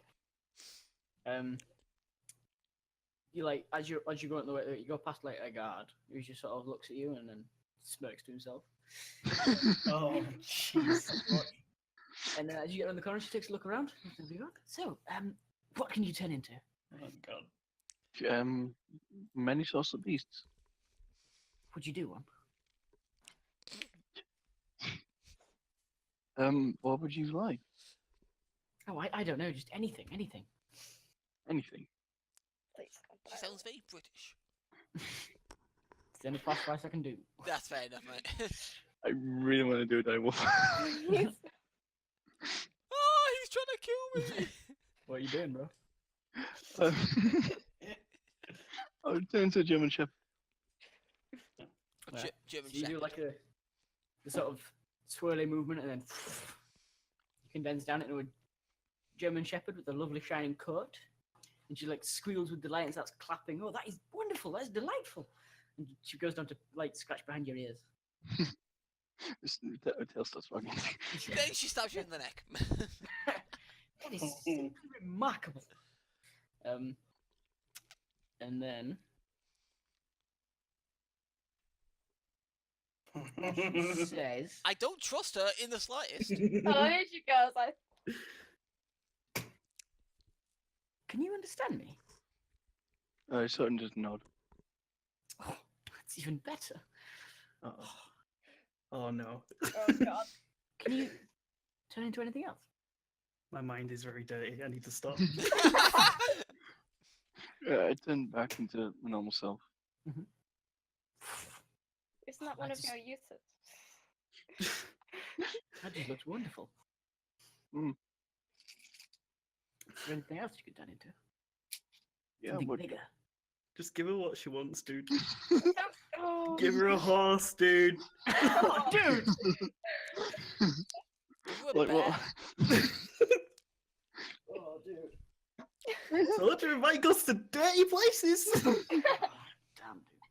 You like as you go on the way, you go past like a guard who just sort of looks at you and then smirks to himself. Oh, jeez. And then as you get around the corner, she takes a look around. So, what can you turn into? Oh, God. Many sorts of beasts. Would you do one? What would you like? Oh, I don't know. Just anything. Anything. Please. She sounds very British. It's the only fast price I can do. That's fair enough, mate. I really want to do a direwolf. Oh, he's trying to kill me! What are you doing, bro? I would turn to a German Shepherd. Right. German So you do Shepherd. like the sort of swirly movement and then you condense down into a German Shepherd with a lovely shining coat. And she like squeals with delight and starts clapping. Oh, that is wonderful. That is delightful. And she goes down to like scratch behind your ears. The tail starts wagging. Then she stabs you in the neck. That is simply remarkable. And then she says, I don't trust her in the slightest. Oh, here she goes. "Can you understand me?" I sort of just nod. Oh, that's even better. Oh. Oh, no. Oh god. Can you turn into anything else? My mind is very dirty. I need to stop. I turn back into my normal self. Isn't that one I of just- your uses? That just looks wonderful. Mm. Is there anything else you could turn into? Yeah, Something but bigger. Just give her what she wants, dude. Oh, Give her a horse, dude. Oh, dude! You a like bear. what? Oh, dude. Told you, invite us to dirty places. Oh, damn, dude.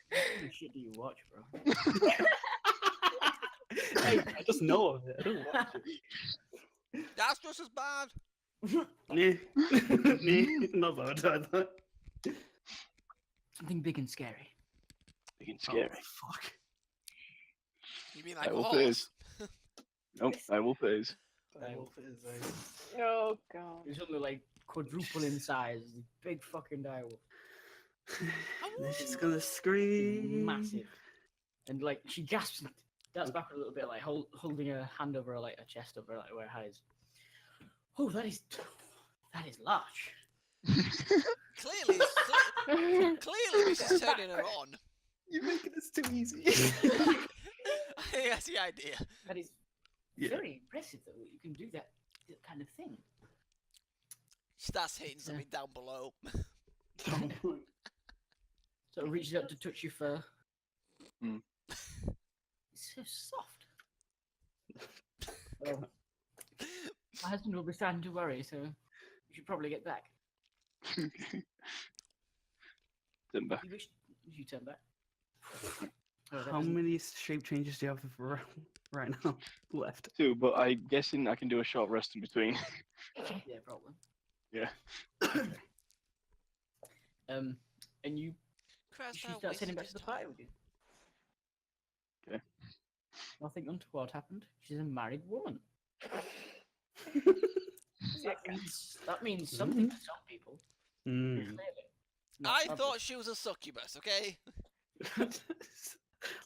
What kind of shit do you watch, bro? I just know of it. I don't watch it. That's just as bad. Nah. Nah. Not that either. Something big and scary. Big and scary. Oh, fuck. You mean I like a hope it horse? is. Nope, I hope it is. I hope it is, Oh god. It's something like quadruple in size. Big fucking direwolf. Then she's gonna scream. Massive. And like she gasps and darts back a little bit, like holding her hand over her, like her chest over like where her eyes. Oh, that is large. Clearly, clearly, this is turning her on. You're making this too easy. I think that's the idea. That is Yeah. very impressive, though. You can do that kind of thing. She starts hitting something down below. So it reaches out to touch your fur. Mm. It's so soft. Well, my husband will be starting to worry, so you should probably get back. Turn back. You turn back. Oh, that How doesn't- many shape changes do you have right now left? 2, but I'm guessing I can do a short rest in between. Yeah, problem. Yeah. And you, Christ, she how starts heading wasted back to his the party time. with you. Okay. Nothing untoward happened. She's a married woman. That means something to some people. Mm. Clearly. Not I others. thought she was a succubus, okay?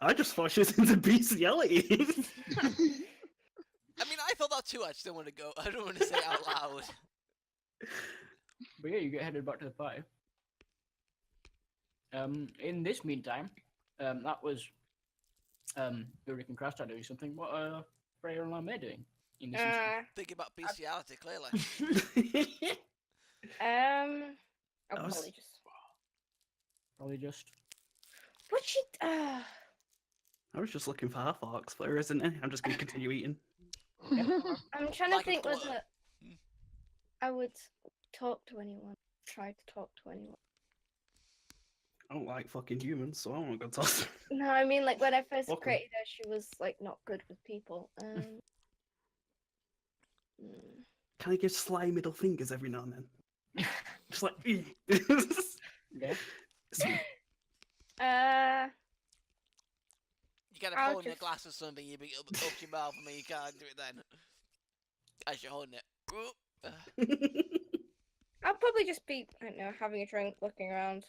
I just thought she was into bestiality. I mean, I thought that too. I just don't want to go. I don't want to say it out loud. But yeah, you get headed back to the party. In this meantime, that was Ulrich and Crash doing something. What are Freya and Lamé doing in this instance? Thinking about bestiality, clearly. I'll I was- probably just. Probably just What she? I was just looking for half orcs, but there isn't any. I'm just gonna continue eating. I'm trying to Like a think blur. whether I would talk to anyone. Try to talk to anyone. I don't like fucking humans, so I won't go talk to them. No, I mean like when I first Okay. created her, she was like not good with people. Can I give sly middle fingers every now and then? Just like, yeah. You gotta I'll hold in a just- glass or something. You bring it up your mouth. I mean, you can't do it then. As you're holding it. I'll probably just be, I don't know, having a drink, looking around.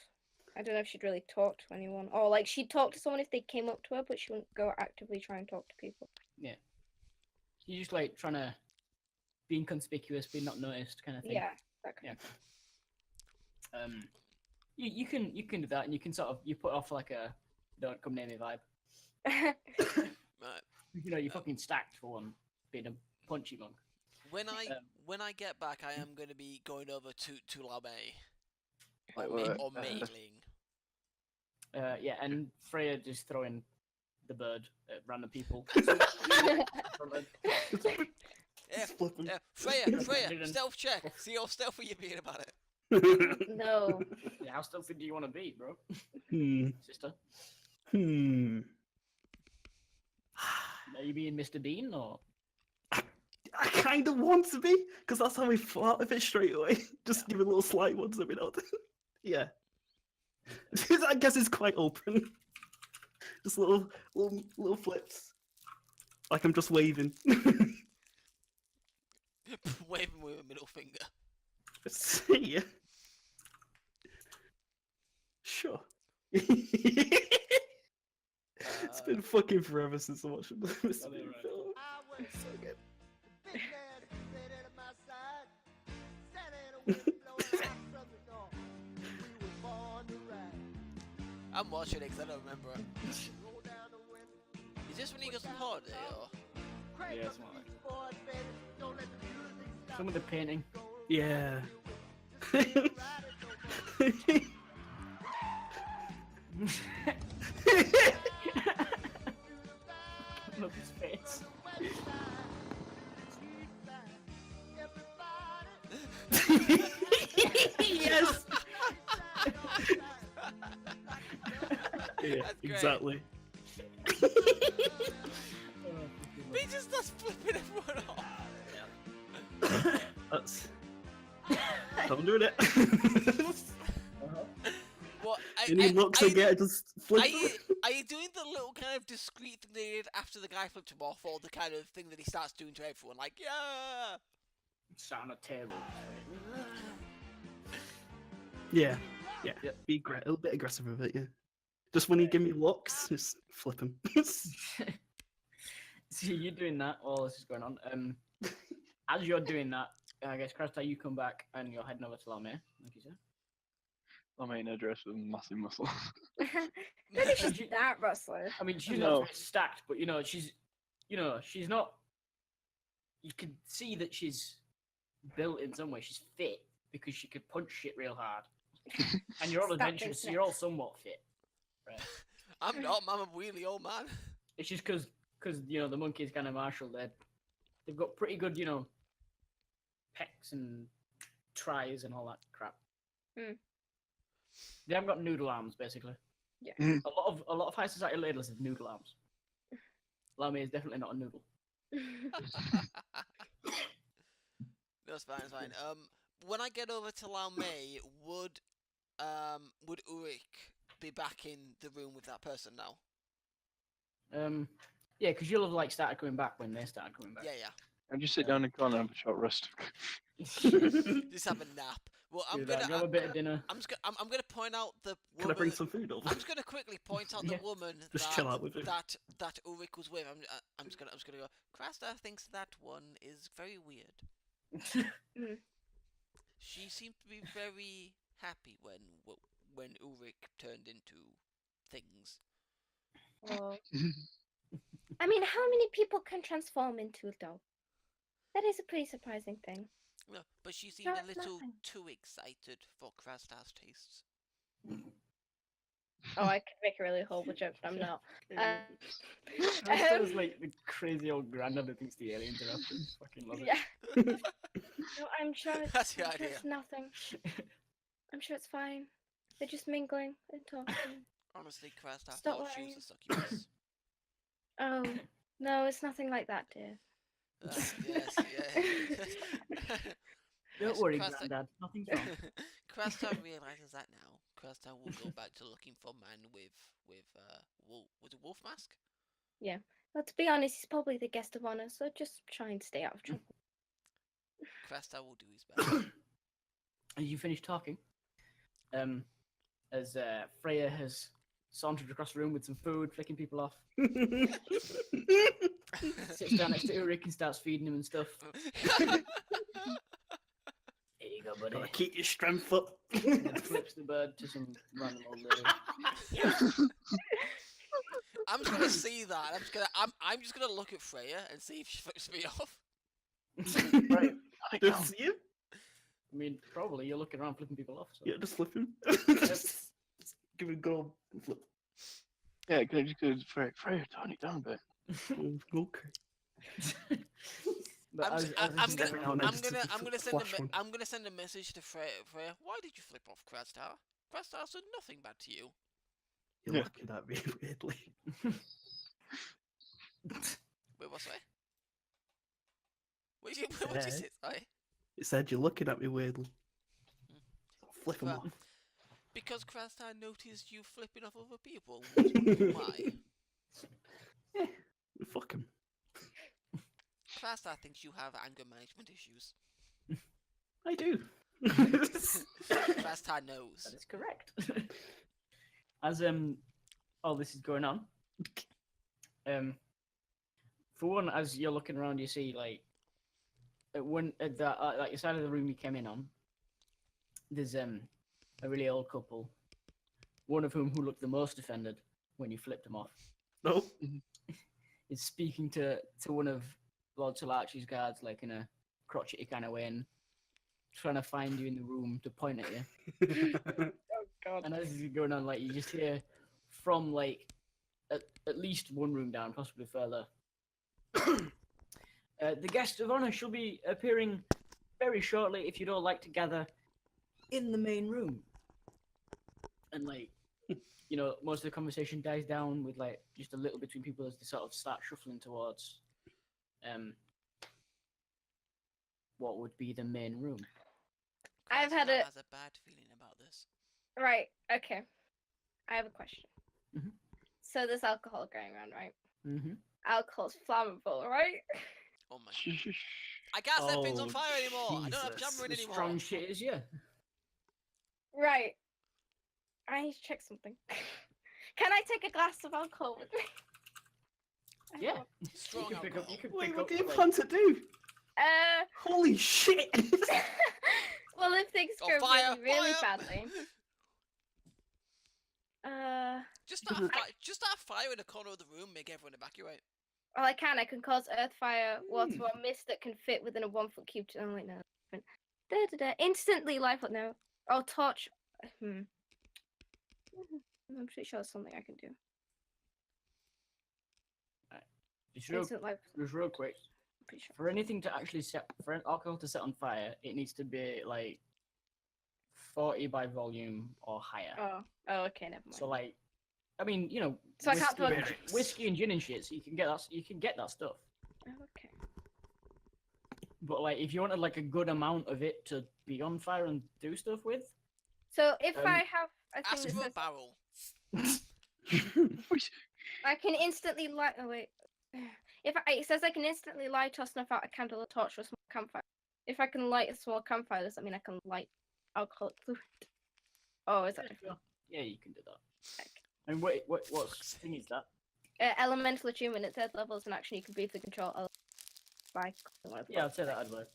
I don't know if she'd really talk to anyone, or like she'd talk to someone if they came up to her, but she wouldn't go actively try and talk to people. You're just like trying to be inconspicuous, be not noticed, kind of thing. Yeah, that kind Yeah. You can do that, and you can sort of you put off like a don't come near me vibe. of. Right. You know, you're fucking stacked for one, being a punchy monk. When I Um, when I get back, I am going to be going over to Lamé. Right, Or, right. or Maitling. Yeah, and Freya just throwing the bird at random people. Yeah, Flipping. yeah. Freya, Didn't- stealth check. See how stealthy you're being about it. No. Yeah, how stupid do you want to be, bro? Hmm. Sister? Hmm. Are you being Mr. Bean or? I kind of want to be, because that's how we thought of it straight away. Just give a little slight ones every now and then. Yeah. I guess it's quite open. Just little flips. Like I'm just waving. Waving with a middle finger. See ya. Sure. It's been fucking forever since I watched the Mr. Are they Bean right? film. So good. I'm watching it because I don't remember it. Is this when he goes on holiday or? Yeah, something like that. Some of the painting. Yeah. Look his face. Yes. Yeah, That's great. exactly. Oh, fucking he just starts flipping everyone off. That's. I'm doing it. What? Any looks I get, I just flip Are them. you doing the little kind of discreet thing they did after the guy flipped him off, or the kind of thing that he starts doing to everyone? Like, yeah! Sat on a table. Yeah. Yep. Be a little bit aggressive with it, yeah. Just when you give me looks, just flip him. See, you're doing that while this is going on. As you're doing that, I guess, Krasta, you come back and you're heading over to Lame, like you said. I'm in a dress with massive muscle. Maybe she's that rustler. I mean, she's No. not very stacked, but she's not. You can see that she's built in some way. She's fit because she could punch shit real hard. And you're all Stop adventurous, so thinking you're all somewhat fit. Right. I'm not, I'm a wheelie old man. It's just because the monkeys kind of martial. They've got pretty good pecs and tries and all that crap. Hmm. They haven't got noodle arms, basically. Yeah. A lot of high society ladlers have noodle arms. Lame is definitely not a noodle. No, it's fine, it's fine. When I get over to Lao Mei, would Ulrich be back in the room with that person now? Yeah, because you'll have started coming back when they started coming back. Yeah. And just sit down in the corner and have a short rest. Just have a nap. Well, I'm Do that, gonna grab a bit of dinner. I'm gonna point out the Can I woman. bring some food over? I'm just gonna quickly point out the Yeah. woman Just that chill out with him. that Ulrich was with. I'm just gonna go. Krasta thinks that one is very weird. She seemed to be very happy when Ulrich turned into things. Well, I mean, how many people can transform into a dog? That is a pretty surprising thing. No, but she seemed No, a it's little nothing. too excited for Krasta's tastes. Oh, I could make a really horrible joke, but I'm not. Sounds like the crazy old granddad that thinks the aliens are after him. Fucking love it. Yeah. No, I'm sure it's, That's the I'm sure idea. it's nothing. I'm sure it's fine. They're just mingling and talking. Honestly, Krasta Stop thought she worrying. was a succubus. Oh, no, it's nothing like that, dear. Yes, yeah. Don't worry, Krasta- granddad. Nothing's wrong. Krasta realizes that now. Krasta will go back to looking for man with was it wolf mask? Well, to be honest, he's probably the guest of honor, so just try and stay out of trouble. Krasta will do his best. As you finish talking, as Freya has sauntered across the room with some food, flicking people off, sits down next to Ulrich and starts feeding him and stuff. Here you go, buddy. Gotta keep your strength up. And then flips the bird to some random old lady. I'm just gonna see that. I'm just gonna look at Freya and see if she flips me off. Right. I Do you know. see him? I mean, probably you're looking around flipping people off. So. Yeah, just flip him. just give him a go. Flip. Yeah, can I just go, Freya, tone it down a bit. Okay. But I'm as this is every now and then just I'm gonna send a message to Freya. Why did you flip off Krasta? Krasta said nothing bad to you. You're Yeah. looking at me weirdly. Wait, what's that? What did you say? Sorry. It said you're looking at me weirdly. Flip him Well, off. Because Krasta noticed you flipping off other people. Why? Fuck him. Krasta thinks you have anger management issues. I do. Krasta knows. That is correct. As all this is going on, for one, as you're looking around, you see at your side of the room you came in on, there's a really old couple, one of whom who looked the most offended when you flipped him off, No. is speaking to one of Lord Salarchi's guards in a crotchety kind of way and trying to find you in the room to point at you. Oh, God. And as this is going on, you just hear from at least one room down, possibly further. The guest of honor shall be appearing very shortly. If you'd all like to gather in the main room, and most of the conversation dies down with just a little between people as they sort of start shuffling towards what would be the main room? I've had Crash a has a bad feeling about this. right. Okay, I have a question. Mhm. So there's alcohol going around, right? Mm-hmm. Alcohol's flammable, right? Oh my! I can't set things on Oh, fire anymore. I don't have Jesus. jammering The anymore. strong shit is yeah. Right. I need to check something. Can I take a glass of alcohol with me? I Yeah. don't- Strong you can pick up. You alcohol. can Wait, pick what up. do you like- plan to do? Uh, Holy shit! well, if things Oh, go fire, really, really fire! badly, Just start a fire in the corner of the room. Make everyone evacuate. well, I can. I can cause earth, fire, water, or mist that can fit within a 1 foot cube. Oh wait, no. Instantly life. No. Oh, torch. I'm pretty sure that's something I can do. Just real quick. I'm pretty sure. For anything to actually set, for an alcohol to set on fire, it needs to be like 40 by volume or higher. Oh, okay, never mind. So like, I mean, you know, So I can't whiskey, do it. whiskey and gin and shit. So you can get that. You can get that stuff. Oh, okay. But like, if you wanted like a good amount of it to be on fire and do stuff with, So if Um, I have a thing Ask that for a says barrel. I can instantly light. Oh wait. If it says I can instantly light or snuff out a candle or torch or a small campfire. If I can light a small campfire, does that mean I can light alcoholic fluid? Oh, is that different? yeah, you can do that. Okay. And what thing is that? Elemental attunement at third level is an action you can briefly control by whatever. Yeah, I'd say that I'd work.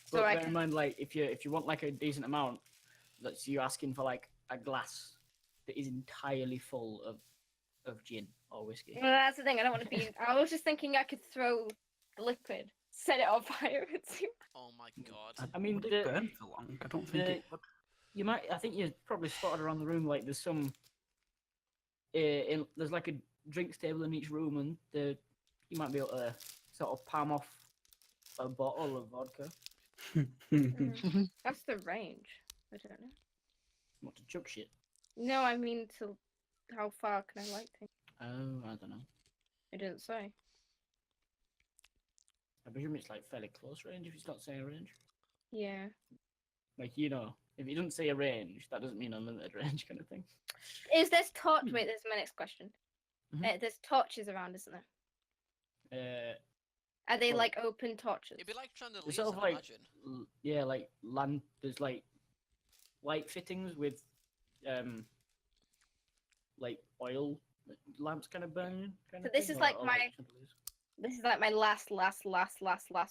So But I bear in can. mind, like, if you want like a decent amount, that's you asking for like a glass that is entirely full of gin or whiskey. Well, that's the thing. I don't want to be. I was just thinking I could throw the liquid, set it on fire, and see. Oh my god. I mean, would it burn for long? I don't think it would. You might. I think you probably spotted around the room like there's some. There's like a drinks table in each room, and you might be able to sort of palm off a bottle of vodka. That's the range. I don't know. What to chuck shit? No, I mean to. How far can I light things? Oh, I don't know. It didn't say. I presume it's like fairly close range if it's not saying range. Yeah. Like, you know, if it doesn't say a range, that doesn't mean unlimited range kind of thing. Is there's torch? Wait, there's my next question. Mhm. There's torches around, isn't there? Are they well, like open torches? It'd be like trying to It's lease, sort of I like, imagine. yeah, like land. There's like light fittings with, like oil lamps kind of burning. Kind So of this thing, is like my- chandeliers. This is like my last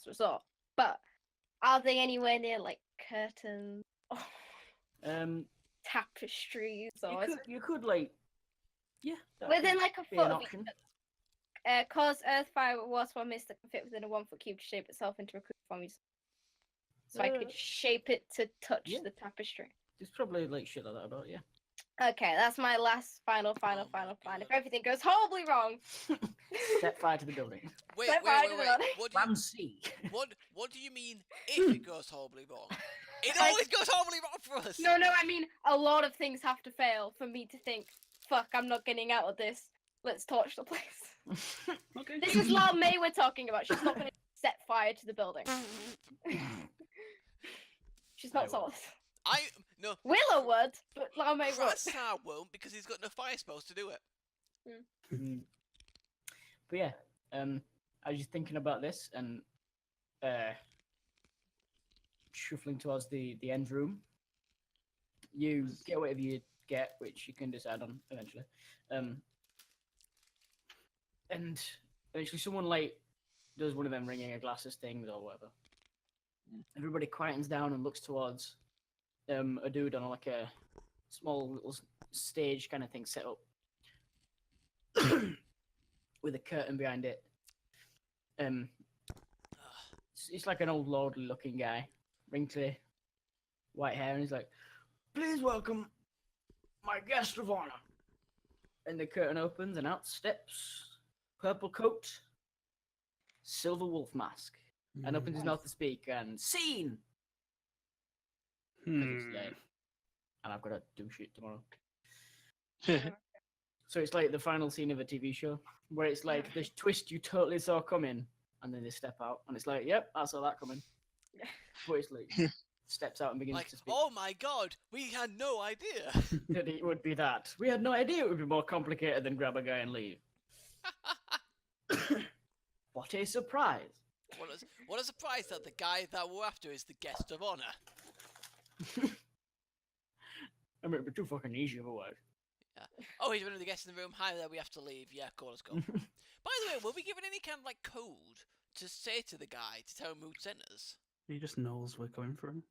resort. But are they anywhere near like curtains, tapestries, or You could like, yeah. that within could like a be foot an of each option. cause earth, fire, water, or mist that can fit within a 1 foot cube to shape itself into a cube form. So I could shape it to touch yeah. the tapestry. There's probably like shit like that about, yeah. Okay, that's my last final Oh my plan. If God. everything goes horribly wrong, Set fire to the building. Wait, Set wait, fire wait, to the wait. building. What do you, Plan C. what do you mean if it goes horribly wrong? It always goes horribly wrong for us. no, I mean a lot of things have to fail for me to think, fuck, I'm not getting out of this. Let's torch the place. Okay. This is Lao Mei we're talking about. She's not going to set fire to the building. She's I not will. solid. No. Willow would, but Lao Mei won't. Krasar won't because he's got no fire spells to do it. Mm. But yeah, I was just thinking about this and shuffling towards the end room. You get whatever you get, which you can decide on eventually. And eventually someone like does one of them ringing a glasses things or whatever. Everybody quietens down and looks towards a dude on like a small little stage kind of thing set up with a curtain behind it. It's like an old lordly looking guy, wrinkly, white hair, and he's like, "Please welcome my guest of honor." And the curtain opens, and out steps purple coat, silver wolf mask, and opens his mouth to speak. And scene. 'Cause it's late, and I've got to do shit tomorrow. So it's like the final scene of a TV show where it's like this twist you totally saw coming, and then they step out, and it's like, yep, I saw that coming. But it's like steps out and begins Like, to speak. oh my god, we had no idea. That it would be that. We had no idea it would be more complicated than grab a guy and leave. What a surprise! What a surprise that the guy that we're after is the guest of honor. I mean, it'd be too fucking easy otherwise. Oh, he's one of the guests in the room. Hi there, we have to leave. Yeah, cool, let's go. By the way, were we given any kind of like code to say to the guy to tell him who sent us? He just knows we're coming for him.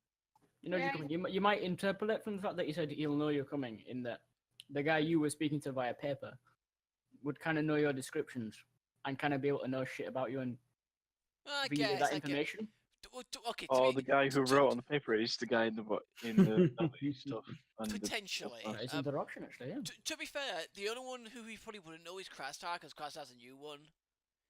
You know, Yeah. you might interpolate it from the fact that you said he'll know you're coming, in that the guy you were speaking to via paper would kind of know your descriptions and kind of be able to know shit about you and I relay guess. that information. Okay, Or the guy who wrote on the paper is the guy in the belly stuff. And potentially. The, That is another option, actually. Yeah. To be fair, the only one who he probably wouldn't know is Crastar, because Crastar's a new one.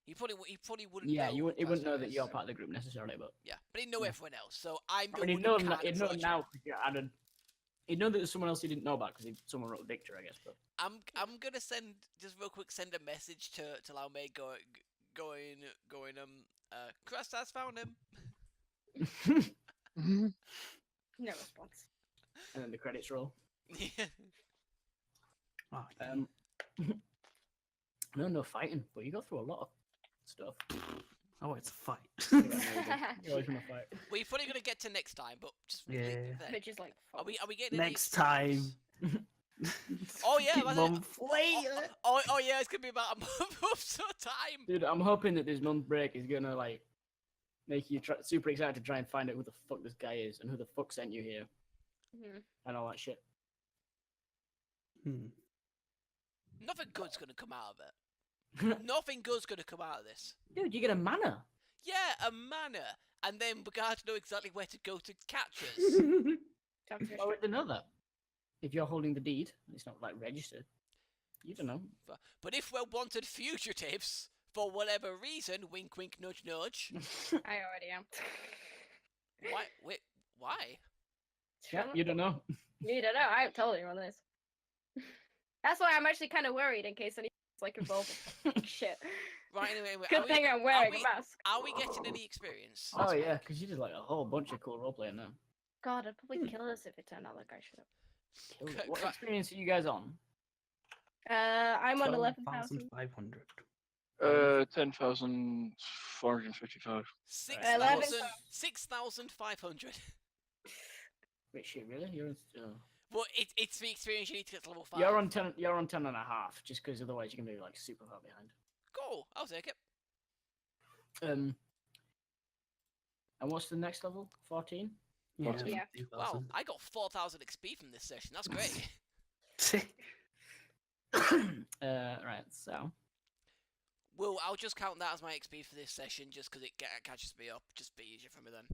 He probably wouldn't. Yeah, know he who wouldn't know Crastar that is. you're part of the group necessarily, but Yeah, but he'd know Yeah. everyone else. So I'm the I mean, one who he'd can't know approach him. now. He'd know that there's someone else he didn't know about because someone wrote Victor, I guess. But I'm gonna just real quick send a message to Lao Mei going Crastar's found him. Mhm. No response. and then the credits roll. Oh, No fighting, but you go through a lot of stuff. oh, it's a fight. You're always gonna fight. We're probably gonna get to next time, but just Yeah. there. Which is like Are we getting any Next time. experience? Oh yeah, Keep that's mum it. later. Oh yeah, it's gonna be about a month of so time. Dude, I'm hoping that this month break is gonna like make you super excited to try and find out who the fuck this guy is and who the fuck sent you here Mhm. and all that shit. Hmm. Nothing good's gonna come out of it. Nothing good's gonna come out of this. Dude, you get a manor. Yeah, a manor, and then we're gonna have to know exactly where to go to catch us. Sounds Why would they know that? If you're holding the deed, it's not like registered. You don't know. But if we're wanted fugitives for whatever reason, wink, wink, nudge, nudge. I already am. Why? Wait, why? Yeah, you don't know. You don't know. I haven't told anyone this. That's why I'm actually kind of worried in case anyone's like involved in shit. Right. Anyway, Good thing I'm wearing we- a mask. Are we getting any experience? Oh yeah, because you did like a whole bunch of cool roleplaying now. God, I'd probably kill us if it turned out like I should have. Killed it. Okay, What cra- experience are you guys on? I'm on 11,000. 500. 10,455. 6,500. Wait, shit, really? You're Well, it's the experience you need to get to level 5. you're on 10. You're on 10 and a half, just because otherwise you're gonna be like super far behind. Cool. I'll take it. And what's the next level? 14. Yeah. Yeah. Wow, I got 4,000 XP from this session. That's great. Right. So Well, I'll just count that as my XP for this session, just because it catches me up. Just be easier for me then.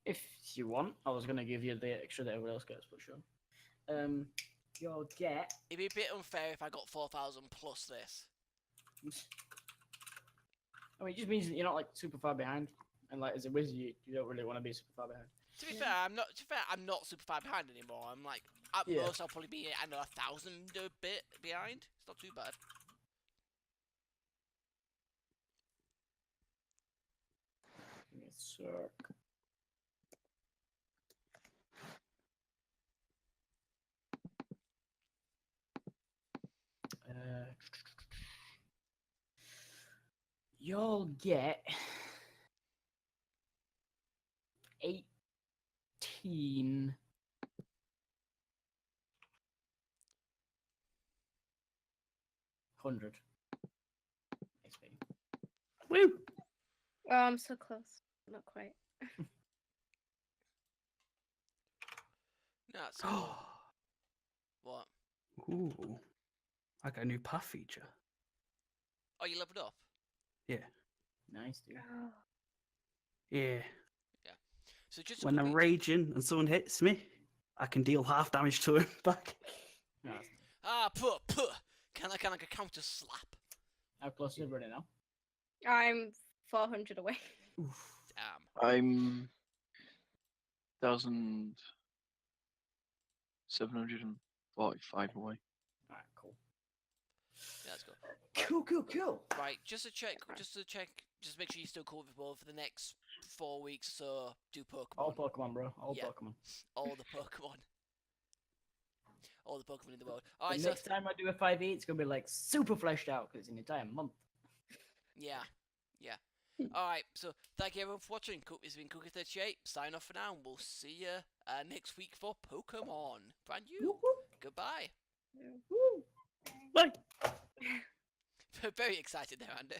if you want, I was gonna give you the extra that everyone else gets, but sure. You'll get. It'd be a bit unfair if I got 4,000 plus this. I mean, it just means that you're not like super far behind, and like as a wizard, you don't really want to be super far behind. To be fair, I'm not super far behind anymore. I'm like at Yeah. most I'll probably be another 1,000 a bit behind. It's not too bad. Give me a sec. You'll get 18. Hundred. XP. Woo! Oh, I'm so close. Not quite. No, it's cool. What? Ooh. I got a new path feature. Oh, you leveled up? Nice, dude. Yeah. So just to When I'm quickly- raging and someone hits me, I can deal half damage to him back. No, that's- puh. Can I like a counter slap? How close is everybody now? I'm 400 away. Oof. Damn. I'm 1,745 away. Alright, cool. Cool. Right, just to check, just make sure you're still cool with both for the next 4 weeks. So do Pokemon. All Pokemon, bro. All Yeah. Pokemon. All the Pokemon. All the Pokemon in the world. All The right, so next time I do a 5e, it's gonna be like super fleshed out because it's an entire month. yeah. All right, so thank you everyone for watching. It's been Cookie38. Sign off for now, and we'll see you next week for Pokemon. Brand new. Goodbye. Bye. Very excited there, Andy.